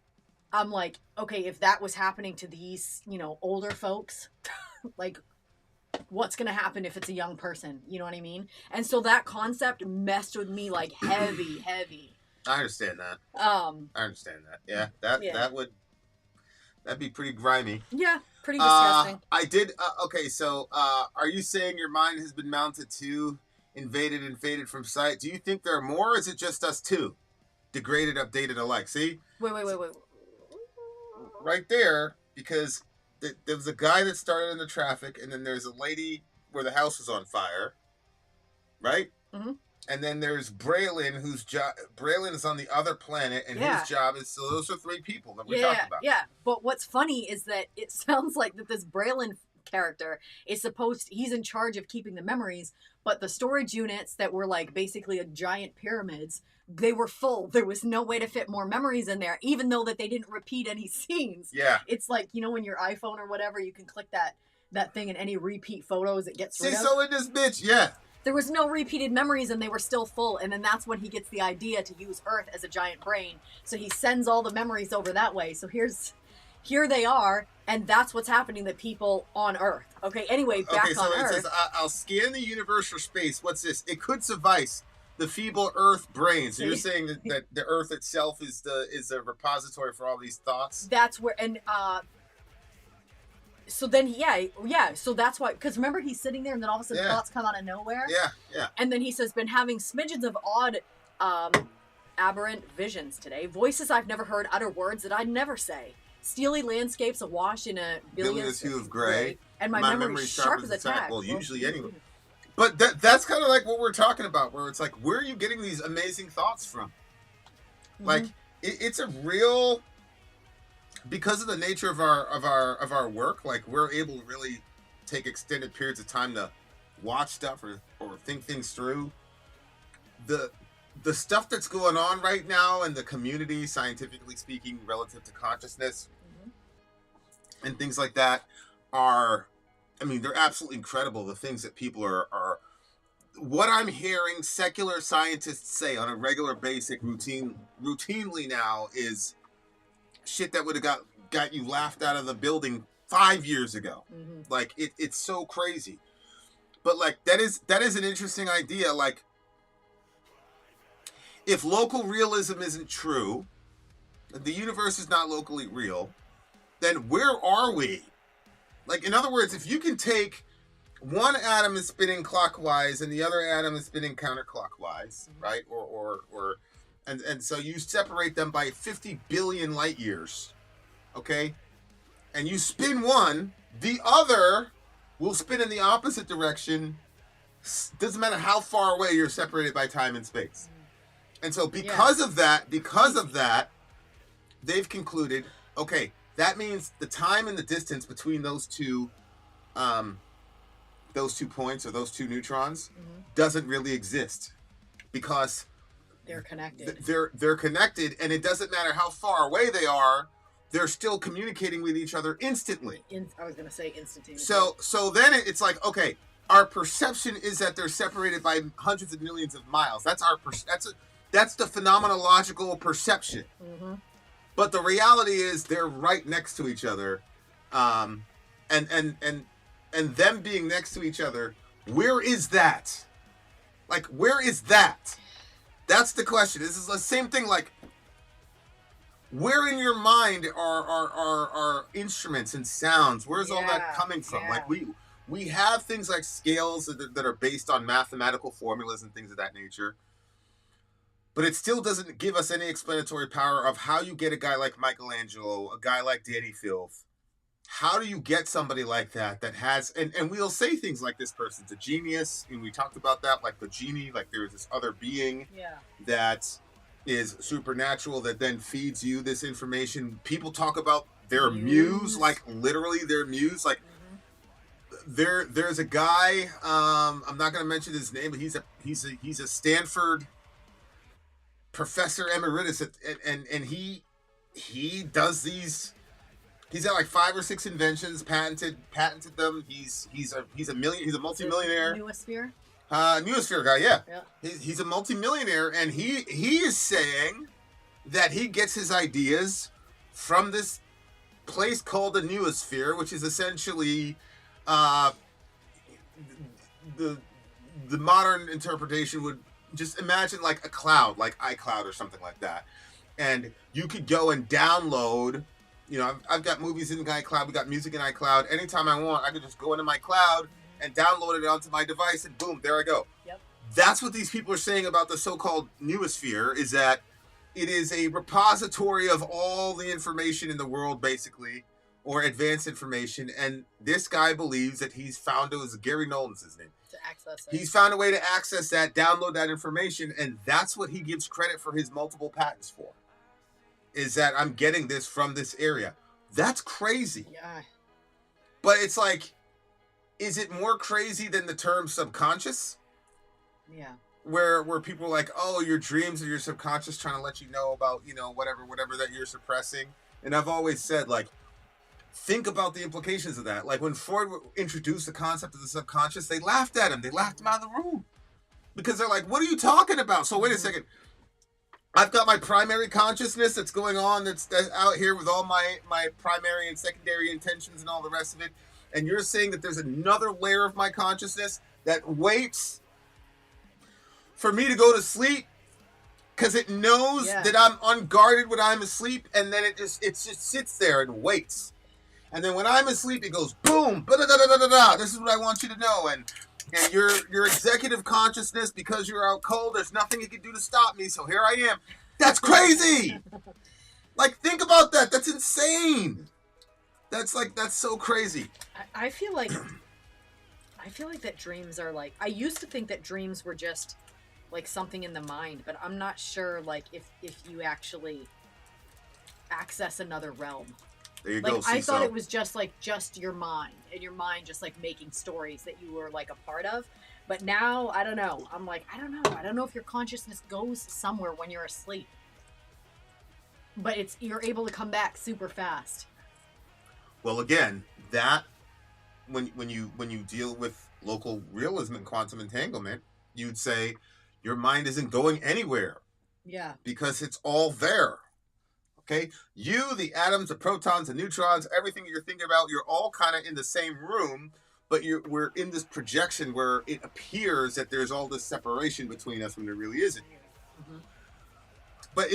I'm like, okay, if that was happening to these, older folks, like what's going to happen if it's a young person? You know what I mean? And so that concept messed with me like heavy. I understand that. Yeah. That'd be pretty grimy. Yeah, pretty disgusting. I did. Okay, so are you saying your mind has been mounted to, invaded and faded from sight? Do you think there are more, or is it just us two? Degraded, updated alike. See? Wait. Right there, because there was a guy that started in the traffic, and then there's a lady where the house was on fire. Right? Mm-hmm. And then there's Braylon, Braylon is on the other planet, and his job is, so those are three people that we're talking about. Yeah, but what's funny is that it sounds like that this Braylon character is he's in charge of keeping the memories, but the storage units that were like basically a giant pyramids, they were full. There was no way to fit more memories in there, even though that they didn't repeat any scenes. Yeah. It's like, when your iPhone or whatever, you can click that thing and any repeat photos it gets rid of. So in this bitch, yeah. There was no repeated memories and they were still full. And then that's when he gets the idea to use Earth as a giant brain. So he sends all the memories over that way. So here they are. And that's what's happening to people on Earth. Okay, anyway, back on Earth. Says, I'll scan the universe for space. What's this? It could suffice the feeble Earth brain. So you're saying that the Earth itself is a repository for all these thoughts? That's where, and so then, so that's why, because remember he's sitting there and then all of a sudden thoughts come out of nowhere? Yeah. And then he says, been having smidgens of odd, aberrant visions today. Voices I've never heard utter words that I'd never say. Steely landscapes awash in a billion hue of gray. And my memory's sharp as a tack. Well, usually anyway. But that's kind of like what we're talking about, where it's like, where are you getting these amazing thoughts from? Mm-hmm. Like, it's a real... Because of the nature of our work, like we're able to really take extended periods of time to watch stuff or think things through. The stuff that's going on right now in the community, scientifically speaking, relative to consciousness and things like that they're absolutely incredible. The things that people are what I'm hearing secular scientists say on a regular basic routinely now is shit that would have got you laughed out of the building 5 years ago. Mm-hmm. Like it's so crazy. But like that is an interesting idea. Like if local realism isn't true, the universe is not locally real, then where are we? Like in other words, if you can take one atom is spinning clockwise and the other atom is spinning counterclockwise, mm-hmm. right? Or And so you separate them by 50 billion light years, okay? And you spin one, the other will spin in the opposite direction. Doesn't matter how far away you're separated by time and space. And so because of that, they've concluded, okay, that means the time and the distance between those two those 2 points or those 2 neutrons doesn't really exist because They're connected. They're connected, and it doesn't matter how far away they are. They're still communicating with each other instantly. I was going to say instantaneously. So then it's like, okay, our perception is that they're separated by hundreds of millions of miles. That's the phenomenological perception. Mm-hmm. But the reality is they're right next to each other, and them being next to each other. Where is that? Like, where is that? That's the question. This is the same thing. Like, where in your mind are instruments and sounds? Where's all that coming from? Yeah. Like, we have things like scales that are based on mathematical formulas and things of that nature. But it still doesn't give us any explanatory power of how you get a guy like Michelangelo, a guy like Danny Filth. How do you get somebody like that has... And we'll say things like, this person's a genius. And we talked about that, like the genie, like there's this other being that is supernatural that then feeds you this information. People talk about their muse, like literally their muse. Like there's a guy, I'm not going to mention his name, but he's a Stanford professor emeritus, and he does these. He's got like 5 or 6 inventions, patented them. He's a multimillionaire. Newosphere? Newosphere guy, yeah. He's a multimillionaire, and he is saying that he gets his ideas from this place called the Newosphere, which is essentially the modern interpretation would just imagine like a cloud, like iCloud or something like that. And you could go and download, you know, I've got movies in iCloud, we got music in iCloud. Anytime I want, I could just go into my cloud and download it onto my device, and boom, there I go. Yep. That's what these people are saying about the so-called Newosphere, is that it is a repository of all the information in the world, basically, or advanced information. And this guy believes that he's found, it was Gary Nolan's his name. To access it. He's found a way to access that, download that information, and that's what he gives credit for his multiple patents for. Is that I'm getting this from this area. That's crazy. Yeah. But it's like, is it more crazy than the term subconscious? Yeah. Where people are like, oh, your dreams are your subconscious trying to let you know about, you know, whatever that you're suppressing. And I've always said, like, think about the implications of that. Like, when Freud introduced the concept of the subconscious, they laughed at him. They laughed him out of the room. Because they're like, what are you talking about? So wait a second. I've got my primary consciousness that's going on, that's out here with all my primary and secondary intentions and all the rest of it. And you're saying that there's another layer of my consciousness that waits for me to go to sleep because it knows that I'm unguarded when I'm asleep, and then it just sits there and waits. And then when I'm asleep, it goes boom, da-da-da-da-da-da. This is what I want you to know. And your executive consciousness, because you're out cold, there's nothing you can do to stop me. So here I am. That's crazy. Like, think about that. That's insane. That's so crazy. I feel like that dreams are like, I used to think that dreams were just like something in the mind, but I'm not sure like if you actually access another realm. There you like, go. I thought it was just your mind, and your mind just like making stories that you were like a part of. But now I don't know. I'm like, I don't know if your consciousness goes somewhere when you're asleep. But you're able to come back super fast. Well, again, that when you deal with local realism and quantum entanglement, you'd say your mind isn't going anywhere. Yeah. Because it's all there. Okay? You, the atoms, the protons, the neutrons, everything you're thinking about, you're all kind of in the same room, but we're in this projection where it appears that there's all this separation between us when there really isn't. Mm-hmm. But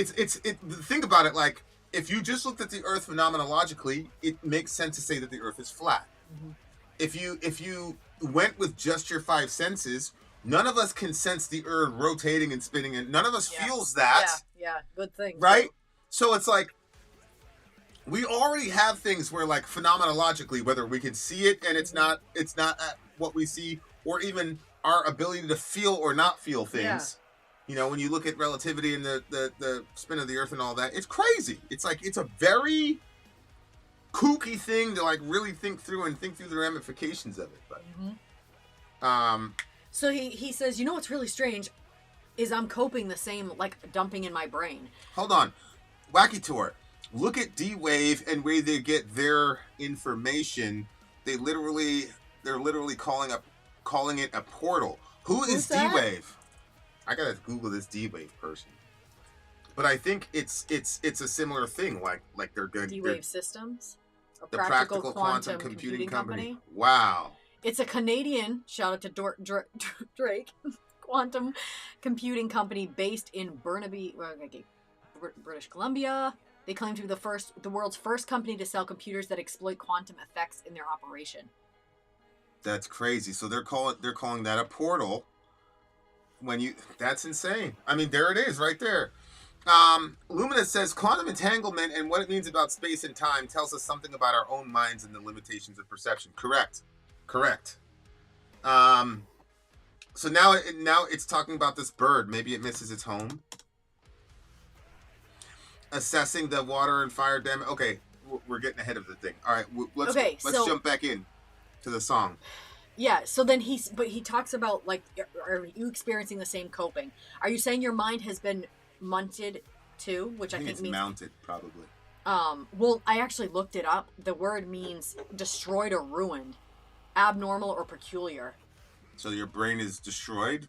think about it, like, if you just looked at the Earth phenomenologically, it makes sense to say that the Earth is flat. Mm-hmm. If you went with just your 5 senses, none of us can sense the Earth rotating and spinning, and none of us feels that. Yeah, good thing. Right? So it's like, we already have things where, like, phenomenologically, whether we can see it and it's not what we see, or even our ability to feel or not feel things. Yeah. You know, when you look at relativity and the spin of the Earth and all that, it's crazy. It's like, it's a very kooky thing to like really think through the ramifications of it. But So he says, you know what's really strange is I'm coping the same, like dumping in my brain. hold on, Thewackytor. Look at D-Wave and where they get their information. They're literally calling it a portal. Who's Who's that? D-Wave? I gotta Google this D-Wave person. But I think it's a similar thing. Like they're good. D-Wave Systems, a The Practical Quantum Computing Company. Wow. It's a Canadian, shout out to Drake, quantum computing company based in Burnaby, British Columbia. They claim to be the world's first company to sell computers that exploit quantum effects in their operation. That's crazy. So they're calling that a portal. That's insane. I mean, there it is right there. Lumina says quantum entanglement and what it means about space and time tells us something about our own minds and the limitations of perception. Correct. So now it's talking about this bird. Maybe it misses its home. Assessing the water and fire damage. Okay, we're getting ahead of the thing. All right, let's jump back in to the song. Yeah, so then he talks about, like, are you experiencing the same coping? Are you saying your mind has been munted too? Which I think it's means mounted, probably. Well, I actually looked it up. The word means destroyed or ruined, abnormal or peculiar. So your brain is destroyed?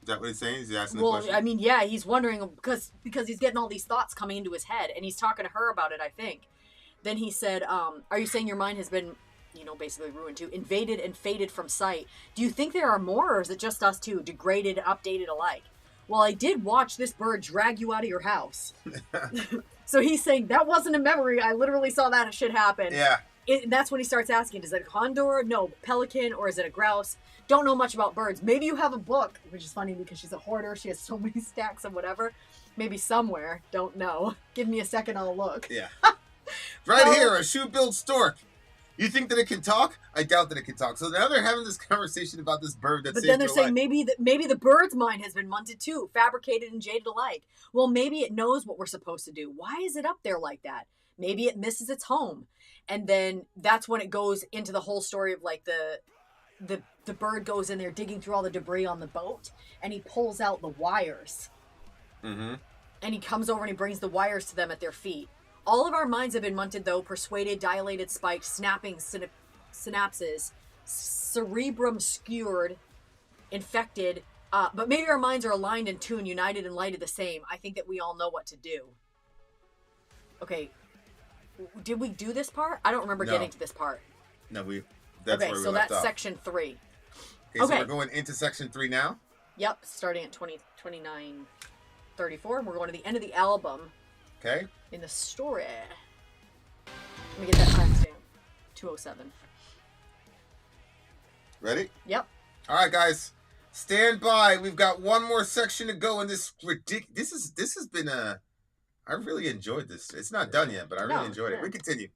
Is that what he's saying? Is he asking the Well, question? I mean, yeah, he's wondering because he's getting all these thoughts coming into his head, and he's talking to her about it, I think. Then he said, are you saying your mind has been, basically ruined too, invaded and faded from sight? Do you think there are more, or is it just us two, degraded, updated alike? Well, I did watch this bird drag you out of your house. So he's saying, that wasn't a memory. I literally saw that shit happen. Yeah. That's when he starts asking, is it a condor? No. Pelican? Or is it a grouse? Don't know much about birds. Maybe you have a book, which is funny because she's a hoarder. She has so many stacks of whatever. Maybe somewhere. Don't know. Give me a second, I'll look. Yeah. Right here, a shoe-billed stork. You think that it can talk? I doubt that it can talk. So now they're having this conversation about this bird that saved But then they're their saying life. maybe the bird's mind has been munted too, fabricated and jaded alike. Well, maybe it knows what we're supposed to do. Why is it up there like that? Maybe it misses its home. And then that's when it goes into the whole story of like the bird goes in there digging through all the debris on the boat and he pulls out the wires. Mm-hmm. And he comes over and he brings the wires to them at their feet. All of our minds have been munted, though, persuaded, dilated, spiked, snapping synapses, cerebrum skewered, infected. But maybe our minds are aligned in tune, united and lighted the same. I think that we all know what to do. Okay. Did we do this part? I don't remember getting to this part. No, that's okay, where we so left that's off. section 3. Okay, so we're going into section 3 now? Yep, starting at 29:34, and we're going to the end of the album. Okay. In the story. Let me get that timestamp. 2:07. Ready? Yep. All right, guys. Stand by. We've got one more section to go in this This has been I really enjoyed this. It's not done yet, but I really enjoyed it. We continue.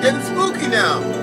Getting spooky now.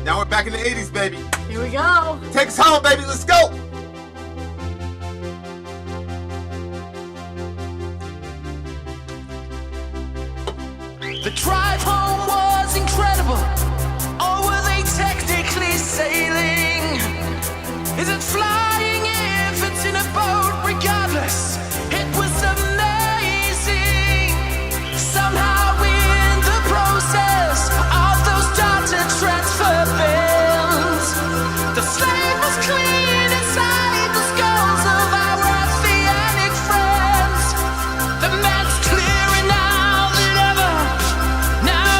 Now we're back in the 80s, baby. Here we go. Take us home, baby. Let's go. The drive home was incredible. Or were they technically sailing? Is it flying if it's in a boat? Regardless, it was amazing. Somehow in the process of those data transfer bills, the slate was clean inside the skulls of our oceanic friends. The man's clearer now than ever. Now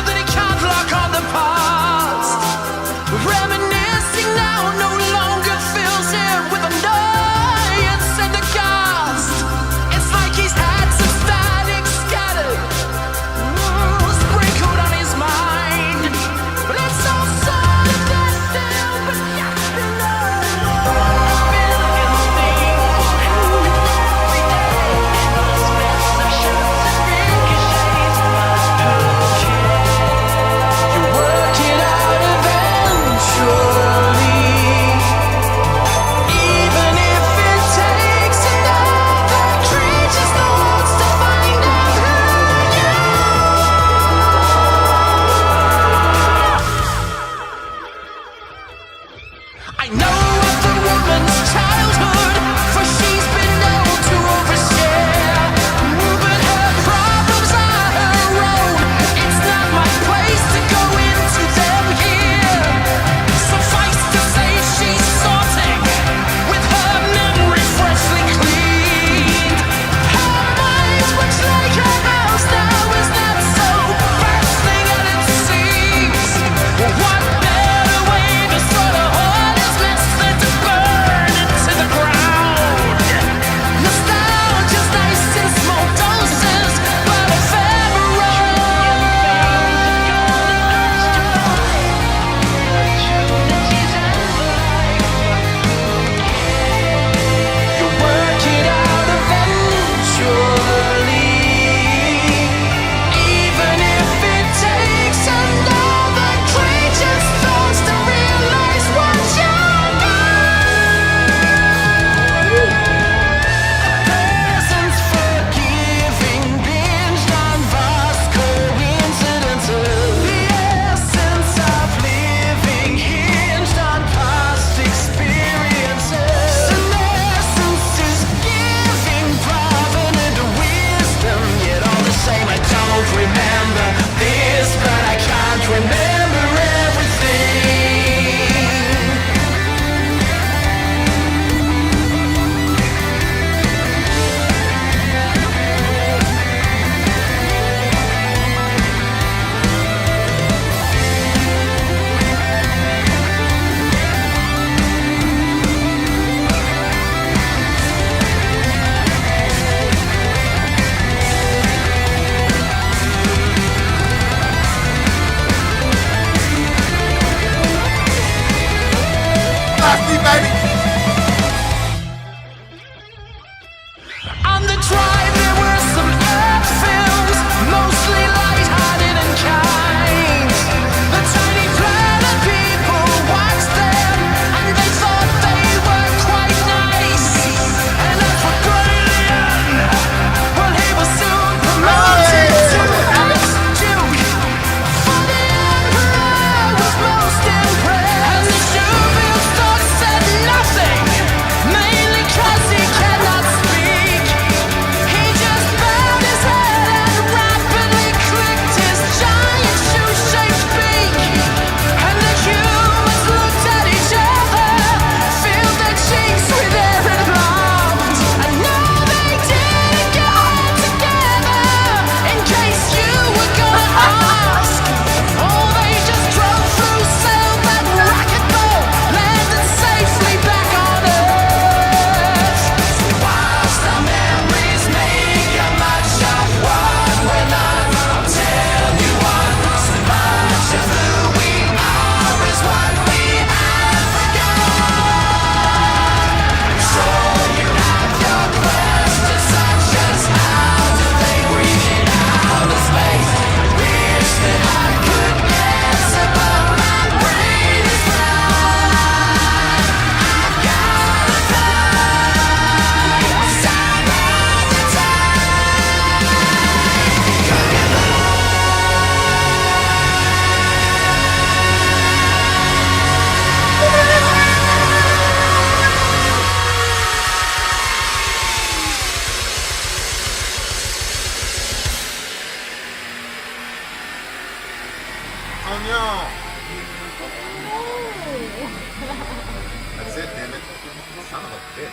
this.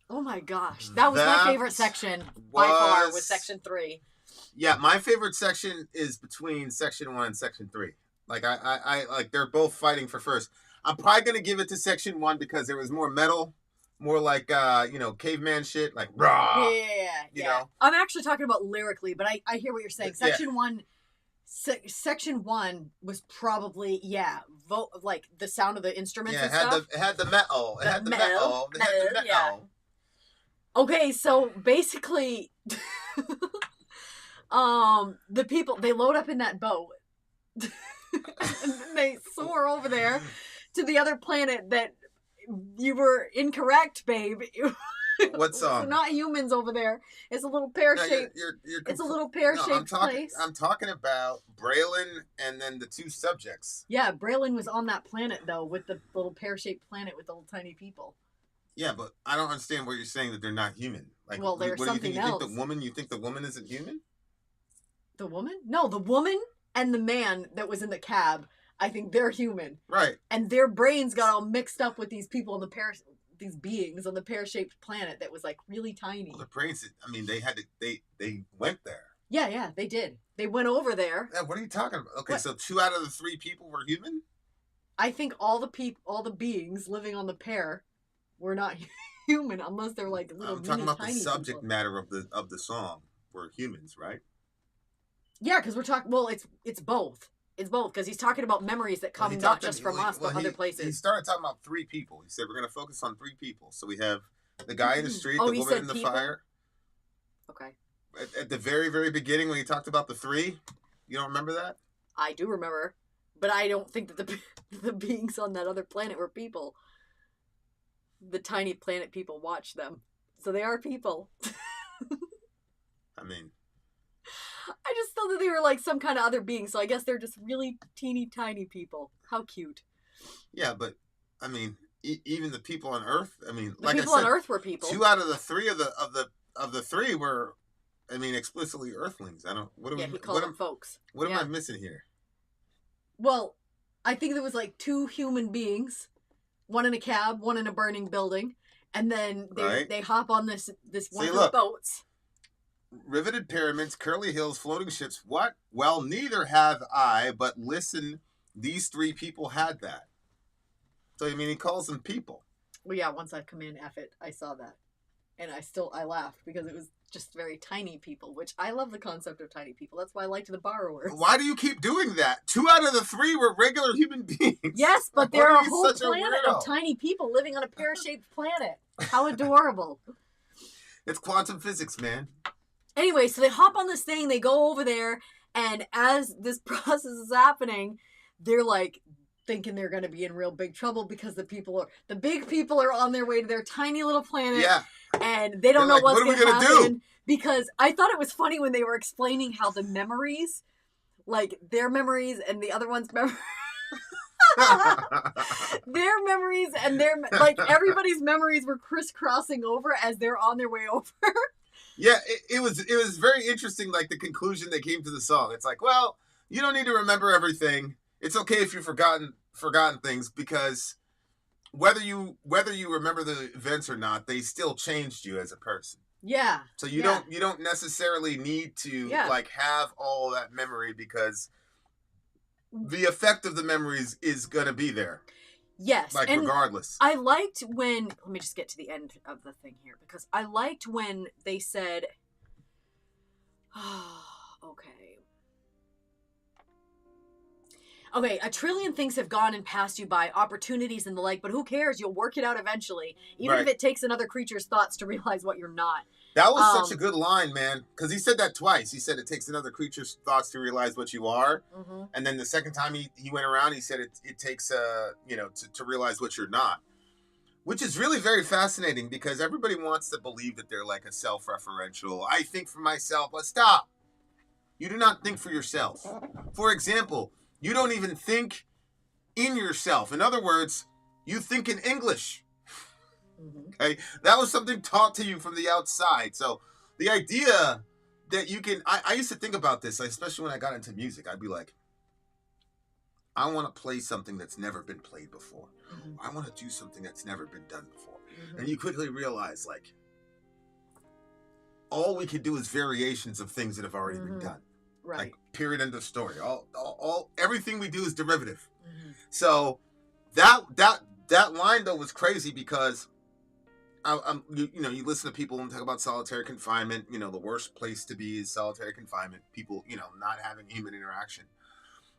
Oh my gosh, that was my That favorite section by far. Was was- section 3. Yeah, my favorite section is between section 1 and section 3. Like I like they're both fighting for first. I'm probably gonna give it to section 1 because there was more metal, more like caveman shit, like raw. Yeah. know? I'm actually talking about lyrically, but I hear what you're saying. Yeah. Section 1 was probably like the sound of the instruments Yeah, and stuff. it had the metal. It The had the metal, metal. It had the metal, metal. yeah. Okay, so basically, the people, they load up in that boat and then they soar over there to the other planet that you were incorrect, babe. What It's song? not humans over there. It's a little No, pear-shaped. you're It's a confu- little No, pear-shaped place. I'm talking about Braylon and then the two subjects. Yeah, Braylon was on that planet though, with the little pear-shaped planet with the little tiny people. Yeah, but I don't understand what you're saying that they're not human. Like, Well, they're what do you something think? else. You think the woman isn't human? The woman? No, the woman and the man that was in the cab. I think they're human, Right. and their brains got all mixed up with these people on the these beings on the pear-shaped planet that was like really tiny. Well, the brains. I mean, they had to. They went there. Yeah, they did. They went over there. Yeah, what are you talking about? Okay, What? so 2 out of the 3 people were human. I think all the beings living on the pear were not human unless they're like little I'm talking about the tiny subject people. matter of the song were humans, right? Yeah, because we're talking. Well, it's both. It's both because he's talking about memories that come not just from us, but other He places. started talking about 3 people. He said we're going to focus on 3 people. So we have the guy in the street, Oh, the he woman said in the people? fire. Okay, At the very, very beginning when he talked about the 3, you don't remember that? I do remember, but I don't think that the beings on that other planet were people. The tiny planet people watch them, so they are people. I mean, I just thought that they were like some kind of other being, so I guess they're just really teeny tiny people. How cute! yeah, but I mean, even the people on Earth. I mean, The like people I said, on Earth were people. 2 out of the 3 of the 3 were, I mean, explicitly Earthlings. I don't. Yeah, he called them folks. What Yeah. am I missing here? Well, I think there was like 2 human beings, one in a cab, one in a burning building, and then Right. they hop on this one of the look. boats. Riveted pyramids, curly hills, floating ships. What? Well, neither have I, but listen, these 3 people had that. So, I mean, he calls them people. Well, yeah, once I come in, F it, I saw that. And I laughed because it was just very tiny people, which I love the concept of tiny people. That's why I liked the borrowers. Why do you keep doing that? 2 out of the 3 were regular human beings. Yes, but Why there are are a you whole such a planet weirdo? of tiny people living on a pear-shaped planet. How adorable. It's quantum physics, man. Anyway, so they hop on this thing, they go over there, and as this process is happening, they're like thinking they're going to be in real big trouble because the big people are on their way to their tiny little planet. Yeah. And they don't They're know like, what's "What are we going to gonna do?" happen. Because I thought it was funny when they were explaining how the memories, like their memories and the other one's memories, their memories and like everybody's memories were crisscrossing over as they're on their way over. Yeah, it was very interesting, like the conclusion they came to the song. It's like, well, you don't need to remember everything. It's okay if you've forgotten things, because whether you remember the events or not, they still changed you as a person. Yeah. So you yeah. don't necessarily need to like have all that memory, because the effect of the memories is gonna be there. Yes. Like, and regardless. I liked when, let me just get to the end of the thing here, because I liked when they said, okay, 1 trillion things have gone and passed you by, opportunities and the like, but who cares? You'll work it out eventually, even if Right. it takes another creature's thoughts to realize what you're not. That was such a good line, man. Because he said that twice. He said it takes another creature's thoughts to realize what you are. Mm-hmm. And then the second time he went around, he said it takes, to realize what you're not. Which is really very fascinating, because everybody wants to believe that they're like a self-referential. I think for myself, but stop. You do not think for yourself. For example, you don't even think in yourself. In other words, you think in English. Mm-hmm. Okay, that was something taught to you from the outside. So the idea that you can. I used to think about this, especially when I got into music. I'd be like, I want to play something that's never been played before. Mm-hmm. I want to do something that's never been done before. Mm-hmm. And you quickly realize, like, all we can do is variations of things that have already been done. Right. Like, period, end of story. All everything we do is derivative. Mm-hmm. So that line though was crazy because you listen to people and talk about solitary confinement. You know, the worst place to be is solitary confinement. People, not having human interaction.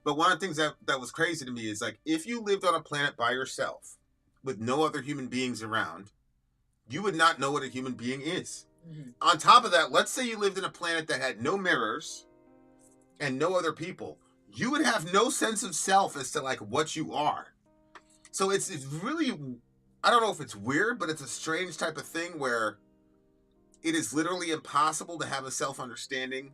But one of the things that was crazy to me is, like, if you lived on a planet by yourself with no other human beings around, you would not know what a human being is. Mm-hmm. On top of that, let's say you lived in a planet that had no mirrors and no other people. You would have no sense of self as to, like, what you are. So it's really, I don't know if it's weird, but it's a strange type of thing where it is literally impossible to have a self-understanding,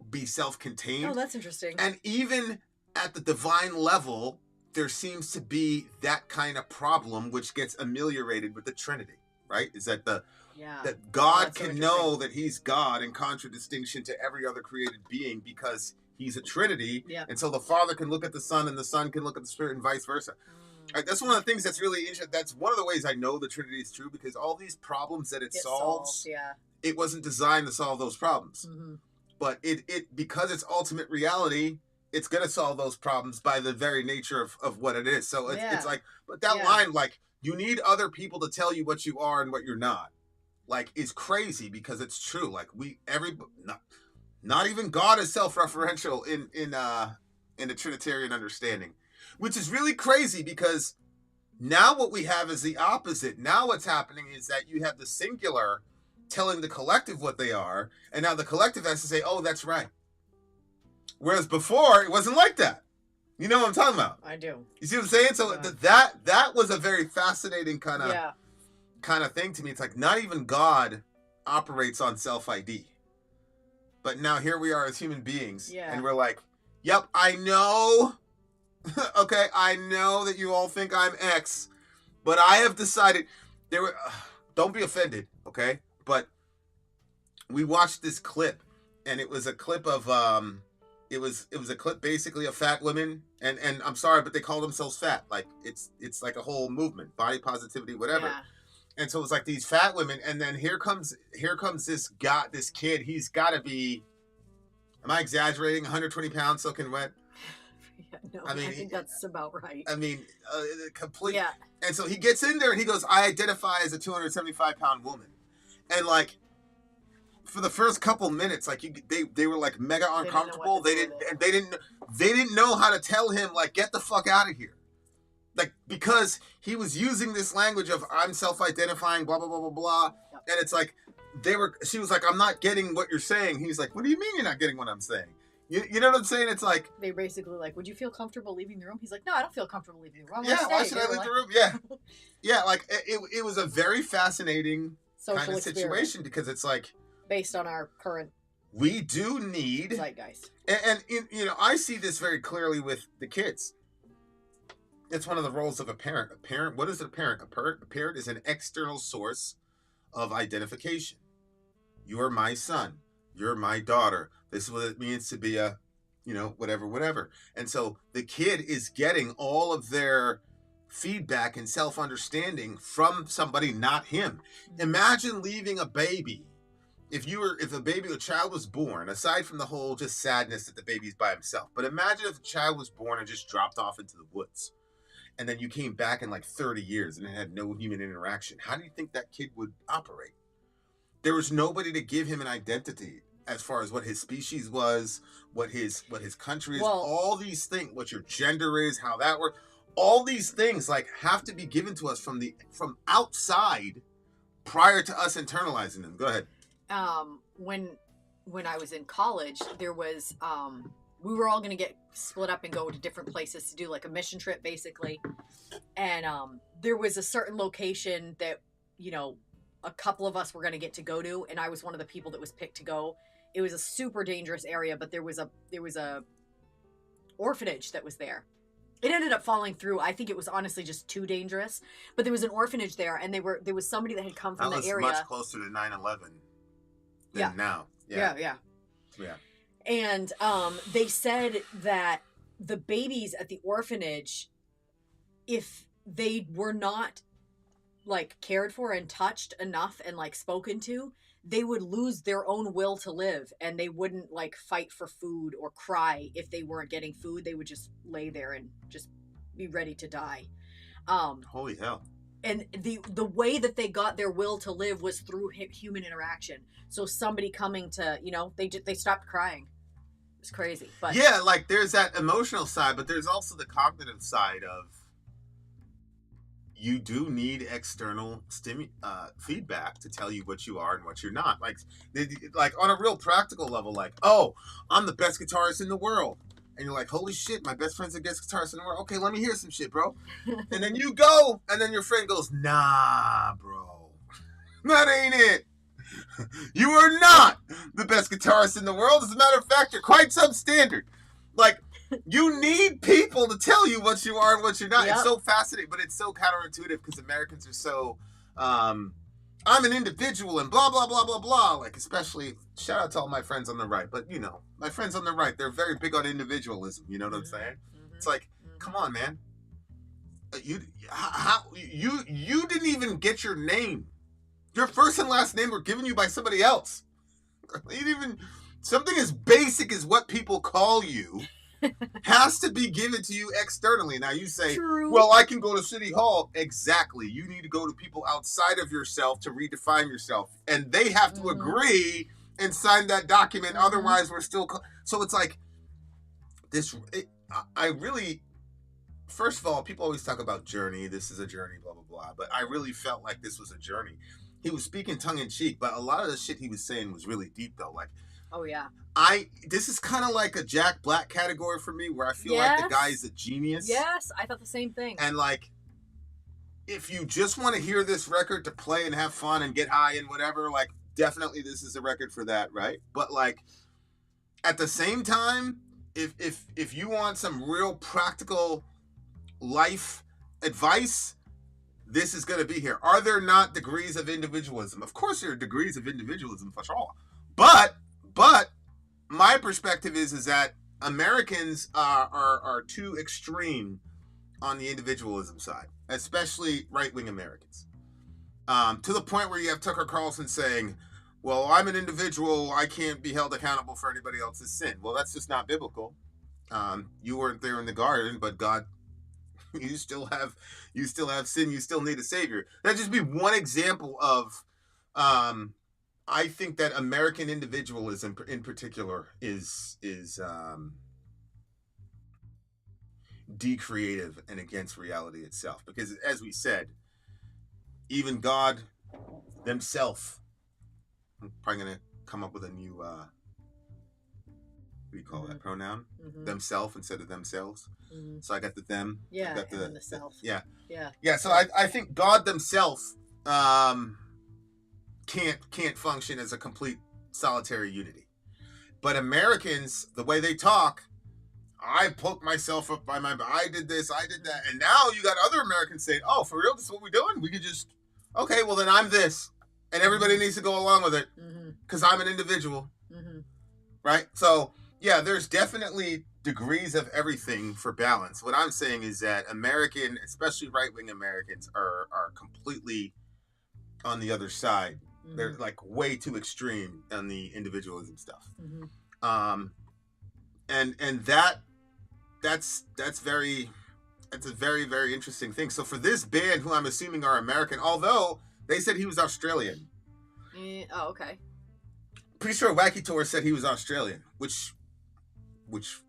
be self-contained. Oh, that's interesting. And even at the divine level, there seems to be that kind of problem, which gets ameliorated with the Trinity, right? Is that that God can know that he's God in contradistinction to every other created being because he's a Trinity. Yeah. And so the Father can look at the Son and the Son can look at the Spirit and vice versa. Right, that's one of the things that's really interesting. That's one of the ways I know the Trinity is true, because all these problems that it solves, it wasn't designed to solve those problems. Mm-hmm. But it because it's ultimate reality, it's going to solve those problems by the very nature of what it is. So it's like, but that line, like, you need other people to tell you what you are and what you're not, like, is crazy because it's true. Like, not even God is self-referential in the Trinitarian understanding, which is really crazy because now what we have is the opposite. Now what's happening is that you have the singular telling the collective what they are, and now the collective has to say, oh, that's right. Whereas before, it wasn't like that. You know what I'm talking about? I do. You see what I'm saying? So that was a very fascinating kind of thing to me. It's like, not even God operates on self-ID. But now here we are as human beings, and we're like, yep, I know. Okay, I know that you all think I'm X, but I have decided don't be offended, okay? But we watched this clip, and it was a clip of it was a clip basically of fat women, and I'm sorry, but they call themselves fat. Like, it's like a whole movement, body positivity, whatever. Yeah. And so it's like these fat women, and then here comes this kid. He's got to be, am I exaggerating? 120 pounds soaking wet. Yeah, no, I think that's about right. I mean, complete. Yeah. And so he gets in there and he goes, I identify as a 275-pound woman. And, like, for the first couple minutes, like, they were, like, mega uncomfortable. They didn't know how to tell him, like, get the fuck out of here. Like, because he was using this language of I'm self-identifying, blah, blah, blah, blah, blah. Yep. And it's like, she was like, I'm not getting what you're saying. He's like, what do you mean you're not getting what I'm saying? You know what I'm saying? It's like, they basically like, would you feel comfortable leaving the room? He's like, no, I don't feel comfortable leaving the room. Why should I leave the room? Yeah. Yeah, like, it was a very fascinating social kind of situation because it's like, based on our current, we do need zeitgeist. And I see this very clearly with the kids. It's one of the roles of a parent. What is a parent? A parent is an external source of identification. You're my son. You're my daughter. This is what it means to be a, whatever. And so the kid is getting all of their feedback and self-understanding from somebody, not him. Imagine leaving a baby. If a child was born, aside from the whole just sadness that the baby's by himself, but imagine if a child was born and just dropped off into the woods. And then you came back in like 30 years and it had no human interaction. How do you think that kid would operate? There was nobody to give him an identity as far as what his species was, what his country is, all these things, what your gender is, how that works. All these things like have to be given to us from outside prior to us internalizing them. Go ahead. When I was in college, there was we were all going to get split up and go to different places to do like a mission trip, basically. And there was a certain location that, a couple of us were going to get to go to, and I was one of the people that was picked to go. It was a super dangerous area, but there was a orphanage that was there. It ended up falling through. I think it was honestly just too dangerous, but there was an orphanage there, and there was somebody that had come from the area. That was much closer to 9/11. than now. Yeah. And they said that the babies at the orphanage, if they were not like cared for and touched enough and like spoken to, they would lose their own will to live, and they wouldn't like fight for food or cry if they weren't getting food. They would just lay there and just be ready to die. Holy hell. And the way that they got their will to live was through human interaction. So somebody coming to, they stopped crying. It's crazy. But yeah, like there's that emotional side, but there's also the cognitive side of you do need external feedback to tell you what you are and what you're not. Like on a real practical level, like, oh, I'm the best guitarist in the world. And you're like, holy shit, my best friend's the best guitarist in the world. Okay, let me hear some shit, bro. And then you go, and then your friend goes, nah, bro. That ain't it. You are not the best guitarist in the world. As a matter of fact, you're quite substandard. Like, you need people to tell you what you are and what you're not. Yep. It's so fascinating, but it's so counterintuitive because Americans are so, I'm an individual and blah, blah, blah, blah, blah. Like, especially, shout out to all my friends on the right. But, my friends on the right, they're very big on individualism. You know what I'm saying? Mm-hmm. It's like, come on, man. You didn't even get your name. Your first and last name were given you by somebody else. Something as basic as what people call you has to be given to you externally. Now you say, true. Well, I can go to City Hall. Exactly. You need to go to people outside of yourself to redefine yourself. And they have to agree and sign that document. Otherwise, we're still... So it's like, first of all, people always talk about journey. This is a journey, blah, blah, blah. But I really felt like this was a journey. He was speaking tongue-in-cheek, but a lot of the shit he was saying was really deep, though. Like, oh, yeah. This is kind of like a Jack Black category for me, where I feel like the guy is a genius. Yes, I thought the same thing. And, like, if you just want to hear this record to play and have fun and get high and whatever, like, definitely this is a record for that, right? But, like, at the same time, if you want some real practical life advice, this is going to be here. Are there not degrees of individualism? Of course there are degrees of individualism for sure. But my perspective is that Americans are too extreme on the individualism side, especially right-wing Americans. To the point where you have Tucker Carlson saying, well, I'm an individual, I can't be held accountable for anybody else's sin. Well, that's just not biblical. You weren't there in the garden, but God, you still have sin, you still need a savior. That'd just be one example of I think that American individualism in particular is decreative and against reality itself. Because as we said, even God themselves, I'm probably going to come up with a new, what do you call that, pronoun? Themself instead of themselves. So I got the them. Yeah, I got the self. Yeah. Yeah, so I think God themselves can't function as a complete solitary unity. But Americans, the way they talk, I poked myself up by I did this, I did that. And now you got other Americans saying, oh, for real, this is what we're doing? We could just, okay, well then I'm this. And everybody needs to go along with it because I'm an individual. Right? So, yeah, there's definitely degrees of everything for balance. What I'm saying is that American, especially right-wing Americans, are completely on the other side. They're like way too extreme on the individualism stuff. And that's a very, very interesting thing. So for this band, who I'm assuming are American, although they said he was Australian. Oh, okay. Pretty sure Thewackytor said he was Australian, which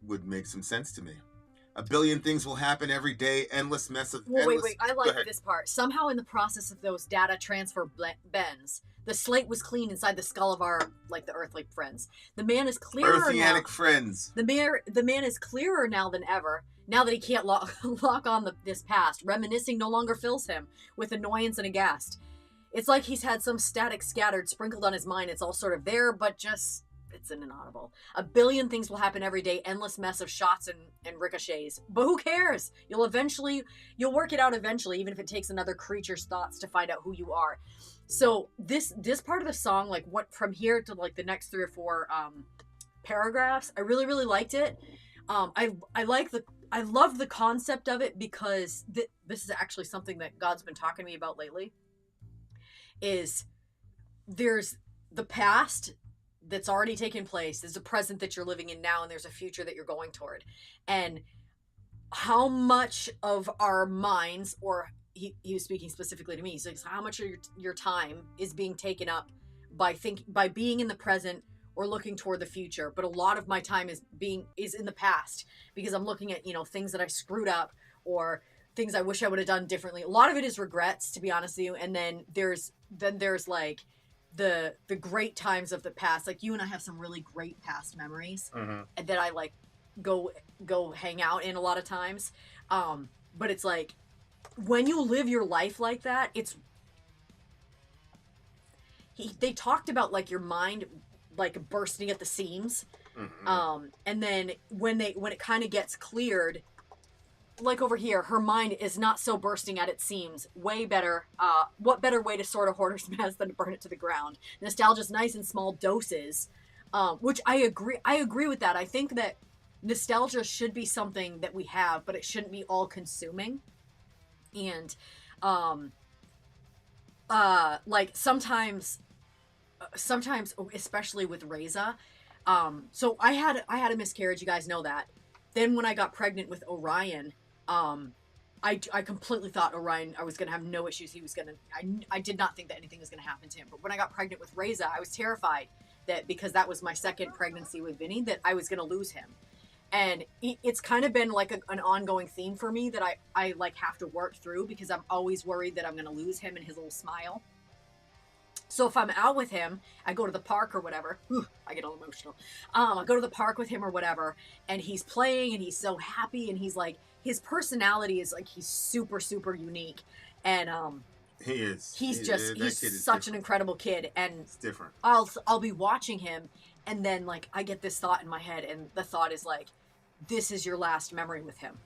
would make some sense to me. A billion things will happen every day. Endless mess of. Well, wait. I like this part. Somehow, in the process of those data transfer bends, the slate was clean inside the skull of our the earthly friends. The man is clearer Earthianic now. friends. The man is clearer now than ever. Now that he can't lock on this past, reminiscing no longer fills him with annoyance and aghast. It's like he's had some static scattered, sprinkled on his mind. It's all sort of there, but just it's an inaudible. A billion things will happen every day, endless mess of shots and ricochets. But who cares? You'll work it out eventually, even if it takes another creature's thoughts to find out who you are. So this part of the song, like what from here to like the next 3 or 4 paragraphs, I really, really liked it. I love the concept of it because this is actually something that God's been talking to me about lately. Is there's the past that's already taken place, there's a present that you're living in now, and there's a future that you're going toward. And how much of our minds, or he was speaking specifically to me, so how much of your time is being taken up by being in the present or looking toward the future. But a lot of my time is in the past because I'm looking at, things that I screwed up or things I wish I would have done differently. A lot of it is regrets, to be honest with you. And then there's like the great times of the past. Like you and I have some really great past memories that I like go hang out in a lot of times. But it's like when you live your life like that, they talked about like your mind like bursting at the seams. And then when it kind of gets cleared, like over here, her mind is not so bursting at its seams. Way better. What better way to sort a hoarder's mess than to burn it to the ground? Nostalgia's nice in small doses, which I agree with that. I think that nostalgia should be something that we have, but it shouldn't be all consuming. And like sometimes, especially with Reza, so I had a miscarriage. You guys know that. Then when I got pregnant with Orion, I completely thought Orion, I was going to have no issues. I did not think that anything was going to happen to him. But when I got pregnant with Reza, I was terrified that because that was my second pregnancy with Vinny, that I was going to lose him. And it's kind of been like an ongoing theme for me that I like have to work through because I'm always worried that I'm going to lose him and his little smile. So if I'm out with him, I go to the park or whatever. I get all emotional. I go to the park with him or whatever, and he's playing and he's so happy and he's like, his personality is like, he's super, super unique. And he is. He's such an incredible kid. And it's different. I'll be watching him, and then like I get this thought in my head, and the thought is like, this is your last memory with him.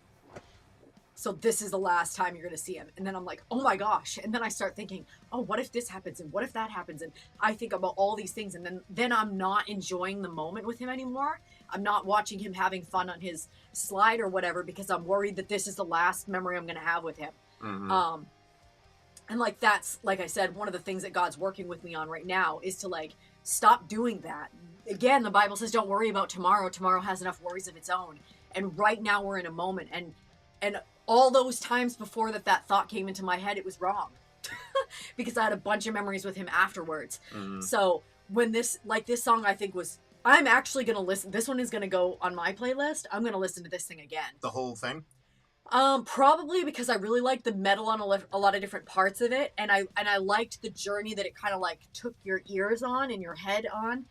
So this is the last time you're going to see him. And then I'm like, oh my gosh. And then I start thinking, oh, what if this happens? And what if that happens? And I think about all these things. And then I'm not enjoying the moment with him anymore. I'm not watching him having fun on his slide or whatever, because I'm worried that this is the last memory I'm going to have with him. And like, that's, like I said, one of the things that God's working with me on right now is to like, stop doing that. Again, the Bible says, don't worry about tomorrow. Tomorrow has enough worries of its own. And right now we're in a moment. And all those times before that thought came into my head, it was wrong. Because I had a bunch of memories with him afterwards. So when this song, I think I'm actually going to listen. This one is going to go on my playlist. I'm going to listen to this thing again. The whole thing? Probably because I really liked the metal on a lot of different parts of it. And I liked the journey that it kind of like took your ears on and your head on.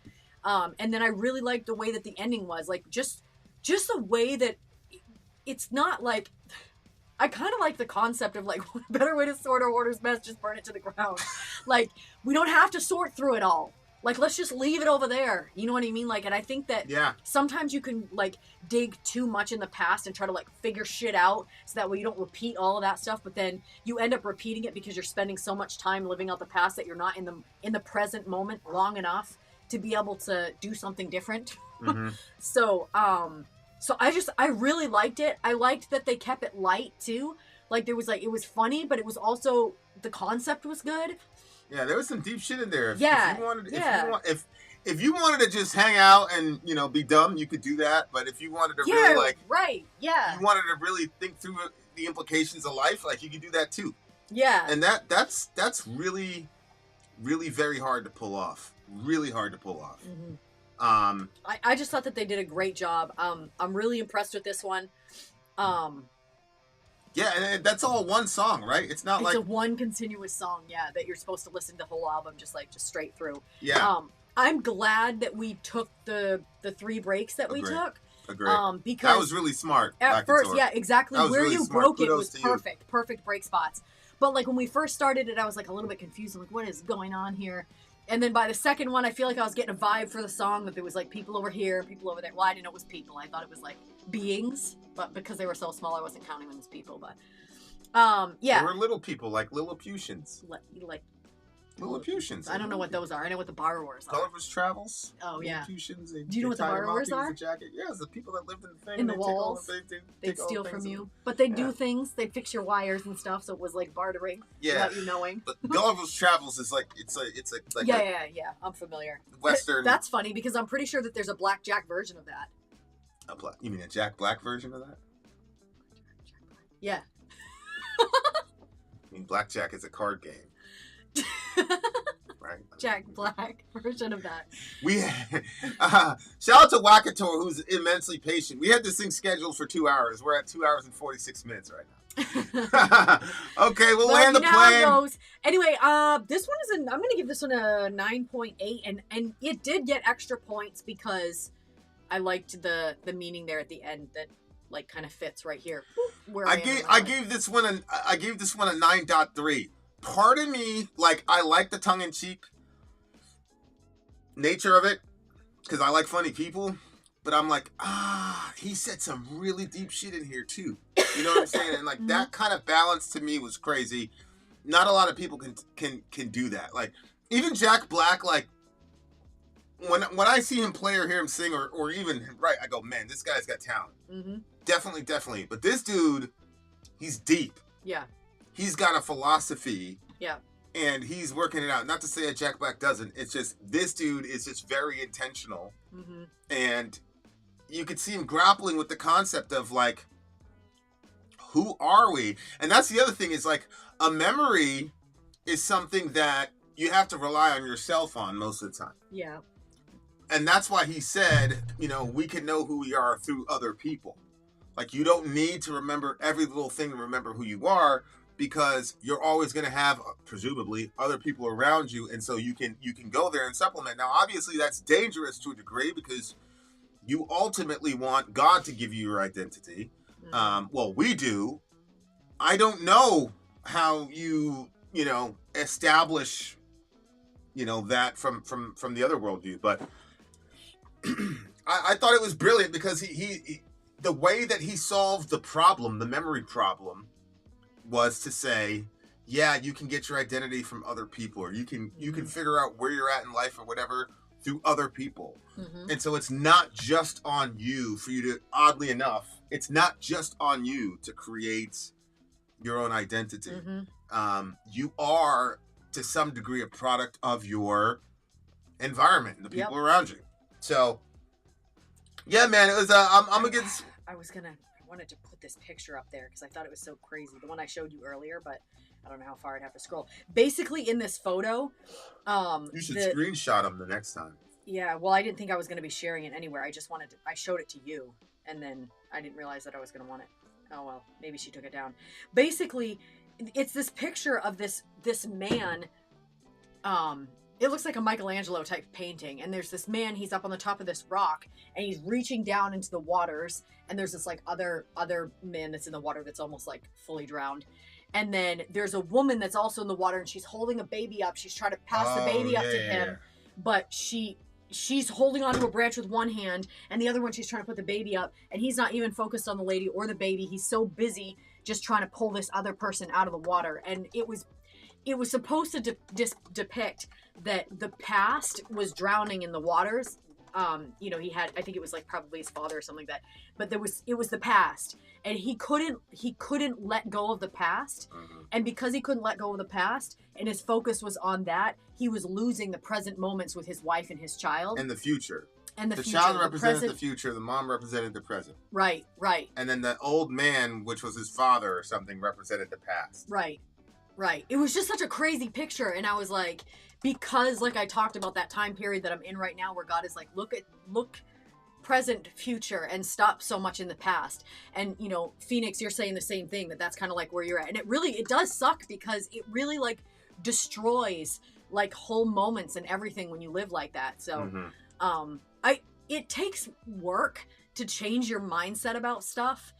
And then I really liked the way that the ending was. Like just the way that it's not like, I kind of like the concept of like, what better way to sort a hoarder's mess, just burn it to the ground. Like, we don't have to sort through it all. Like, let's just leave it over there. You know what I mean? Like, and I think that sometimes you can like dig too much in the past and try to like figure shit out so that way you don't repeat all of that stuff. But then you end up repeating it because you're spending so much time living out the past that you're not in the present moment long enough to be able to do something different. So I really liked it. I liked that they kept it light too. Like it was funny, but it was also, the concept was good. Yeah, there was some deep shit in there. If you wanted to just hang out and, be dumb, you could do that. But if you wanted to really you wanted to really think through the implications of life, like you could do that too. Yeah. And that's really, really very hard to pull off. Really hard to pull off. I just thought that they did a great job. I'm really impressed with this one. Yeah, and that's all one song, right? It's not like... It's a one continuous song, that you're supposed to listen to the whole album just straight through. Yeah. I'm glad that we took the 3 breaks that we took. Agreed. Because that was really smart. At first, Thewackytor. exactly. Where really you smart. broke Kudos it was perfect. Perfect break spots. But like when we first started it, I was like a little bit confused. I'm like, what is going on here? And then by the second one, I feel like I was getting a vibe for the song that there was like people over here, people over there. Well, I didn't know it was people. I thought it was like beings, but because they were so small, I wasn't counting them as people. But yeah, They were little people, like Lilliputians. like Lilliputians. I don't know what those are. I know what the borrowers are. Gulliver's Travels. Oh, yeah. Lilliputians. Do you know what the borrowers are? Yeah, it's the people that lived in the thing. In the They take all walls. They'd They'd steal from you, but they'd do Yeah. things. They'd fix your wires and stuff, so it was like bartering Yeah. without you knowing. But Gulliver's Travels is like it's like Yeah. I'm familiar. Western. That's funny because I'm pretty sure that there's a blackjack version of that. You mean a Jack Black version of that? Yeah. I mean, blackjack is a card game. Right. Jack Black version of that. We shout out to Thewackytor, who's immensely patient. We had this thing scheduled for 2 hours. We're at 2 hours and 46 minutes right now. Okay, we'll land the you know how it plane. goes. Anyway, this one is I'm going to give this one a 9.8, and it did get extra points because I liked the meaning there at the end that like kind of fits right here. Where I gave this one a 9.3. Part of me, like, I like the tongue-in-cheek nature of it because I like funny people, but I'm like, he said some really deep shit in here too. You know what I'm saying? And like that kind of balance to me was crazy. Not a lot of people can do that. Like even Jack Black, like when I see him play or hear him sing or even write, I go, man, this guy's got talent. Mm-hmm. Definitely. But this dude, he's deep. Yeah. He's got a philosophy. Yeah. And he's working it out. Not to say that Jack Black doesn't. It's just this dude is just very intentional. Mm-hmm. And you could see him grappling with the concept of like, who are we? And that's the other thing is like a memory is something that you have to rely on yourself on most of the time. Yeah. And that's why he said, we can know who we are through other people. Like you don't need to remember every little thing to remember who you are, because you're always going to have, presumably, other people around you, and so you can go there and supplement. Now, obviously, that's dangerous to a degree because you ultimately want God to give you your identity. Well, we do. I don't know how you establish, that from the other worldview, but I thought it was brilliant because he the way that he solved the problem, the memory problem, was to say, yeah, you can get your identity from other people, or you can figure out where you're at in life or whatever through other people. Mm-hmm. And so it's not just on you for you to, oddly enough, it's not just on you to create your own identity. Mm-hmm. You are, to some degree, a product of your environment and the people around you. So, yeah, man, it was, I'm gonna get this. I wanted to put this picture up there because I thought it was so crazy. The one I showed you earlier, but I don't know how far I'd have to scroll. Basically, in this photo, you should screenshot them the next time. Yeah, well, I didn't think I was going to be sharing it anywhere. I showed it to you, and then I didn't realize that I was going to want it. Oh, well, maybe she took it down. Basically, it's this picture of this man. It looks like a Michelangelo type painting, and there's this man, he's up on the top of this rock, and he's reaching down into the waters, and there's this like other man that's in the water that's almost like fully drowned. And then there's a woman that's also in the water, and she's holding a baby up. She's trying to pass the baby up to him, but she's holding onto a branch with one hand, and the other one she's trying to put the baby up, and he's not even focused on the lady or the baby. He's so busy just trying to pull this other person out of the water. And it was supposed to depict that the past was drowning in the waters. He had, I think it was like probably his father or something like that, but it was the past, and he couldn't let go of the past. Mm-hmm. And because he couldn't let go of the past and his focus was on that, he was losing the present moments with his wife and his child. And the future. And the future. Child represented the future, the mom represented the present. Right. And then the old man, which was his father or something, represented the past. Right. It was just such a crazy picture, and I was like, because like I talked about that time period that I'm in right now where God is like, look present, future, and stop so much in the past. And Phoenix, you're saying the same thing, that's kind of like where you're at. And it does suck because it really like destroys like whole moments and everything when you live like that. So it takes work to change your mindset about stuff,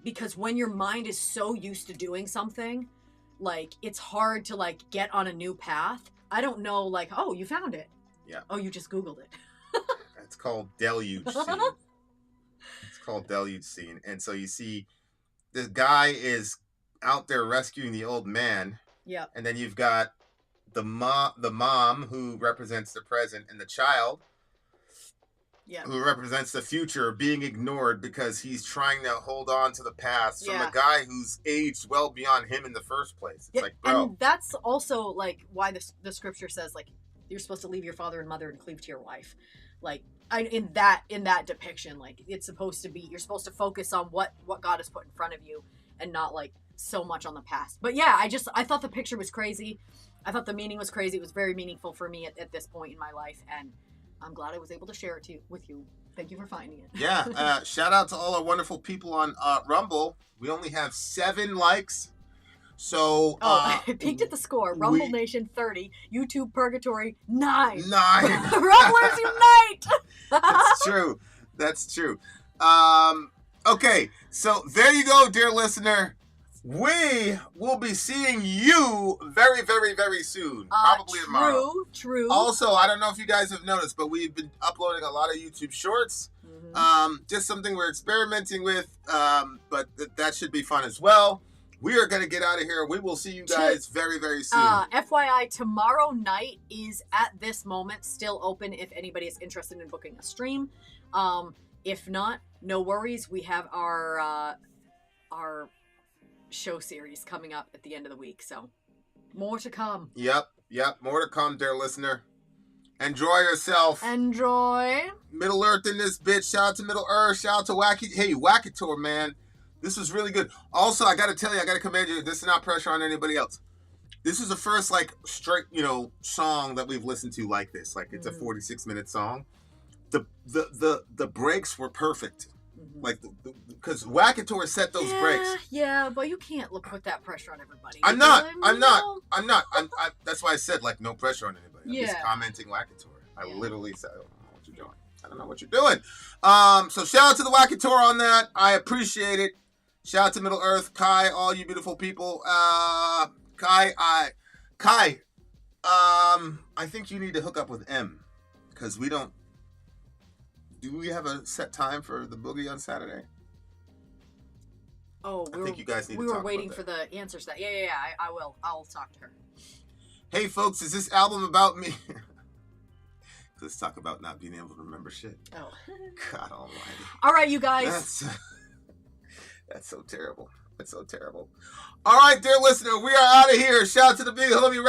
because when your mind is so used to doing something, like it's hard to like get on a new path. I don't know, like, oh, you found it. Yeah. Oh, you just Googled it. It's called Deluge Scene. It's called Deluge Scene. And so you see this guy is out there rescuing the old man. Yeah. And then you've got the mom who represents the present, and the child who represents the future being ignored because he's trying to hold on to the past from a guy who's aged well beyond him in the first place. It's like, bro. And that's also like why the scripture says like you're supposed to leave your father and mother and cleave to your wife. Like in that depiction, like it's supposed to be, you're supposed to focus on what God has put in front of you and not like so much on the past. But yeah, I thought the picture was crazy. I thought the meaning was crazy. It was very meaningful for me at this point in my life, and I'm glad I was able to share it with you. Thank you for finding it. Yeah, shout out to all our wonderful people on Rumble. We only have 7 likes. So I peeked at the score. Rumble Nation 30, YouTube Purgatory 9. Rumblers unite! That's true. Okay, so there you go, dear listener. We will be seeing you very, very, very soon. Probably tomorrow. True. Also, I don't know if you guys have noticed, but we've been uploading a lot of YouTube shorts. Mm-hmm. Just something we're experimenting with, but that should be fun as well. We are going to get out of here. We will see you guys very, very soon. FYI, tomorrow night is at this moment still open if anybody is interested in booking a stream. If not, no worries. We have our show series coming up at the end of the week, so more to come. Yep, more to come, dear listener. Enjoy yourself. Enjoy. Middle Earth in this bitch. Shout out to Middle Earth. Shout out to Thewackytor, man. This was really good. Also, I gotta tell you, I gotta commend you. This is not pressure on anybody else. This is the first like straight, song that we've listened to like this. Like it's a 46-minute song. The breaks were perfect. Like, because Thewackytor set those breaks. Yeah, but you can't put that pressure on everybody. I'm not. That's why I said, like, no pressure on anybody. I'm just commenting Thewackytor. I literally said, I don't know what you're doing. I don't know what you're doing. So shout out to the Thewackytor on that. I appreciate it. Shout out to Middle Earth, Kai, all you beautiful people. Kai, I think you need to hook up with M, because we don't. Do we have a set time for the boogie on Saturday? Oh, I think you guys need to talk about that. We were waiting for the answers. I will. I'll talk to her. Hey, folks, is this album about me? Let's talk about not being able to remember shit. Oh. God almighty. All right, you guys. That's so terrible. That's so terrible. All right, dear listener, we are out of here. Shout out to the big homie.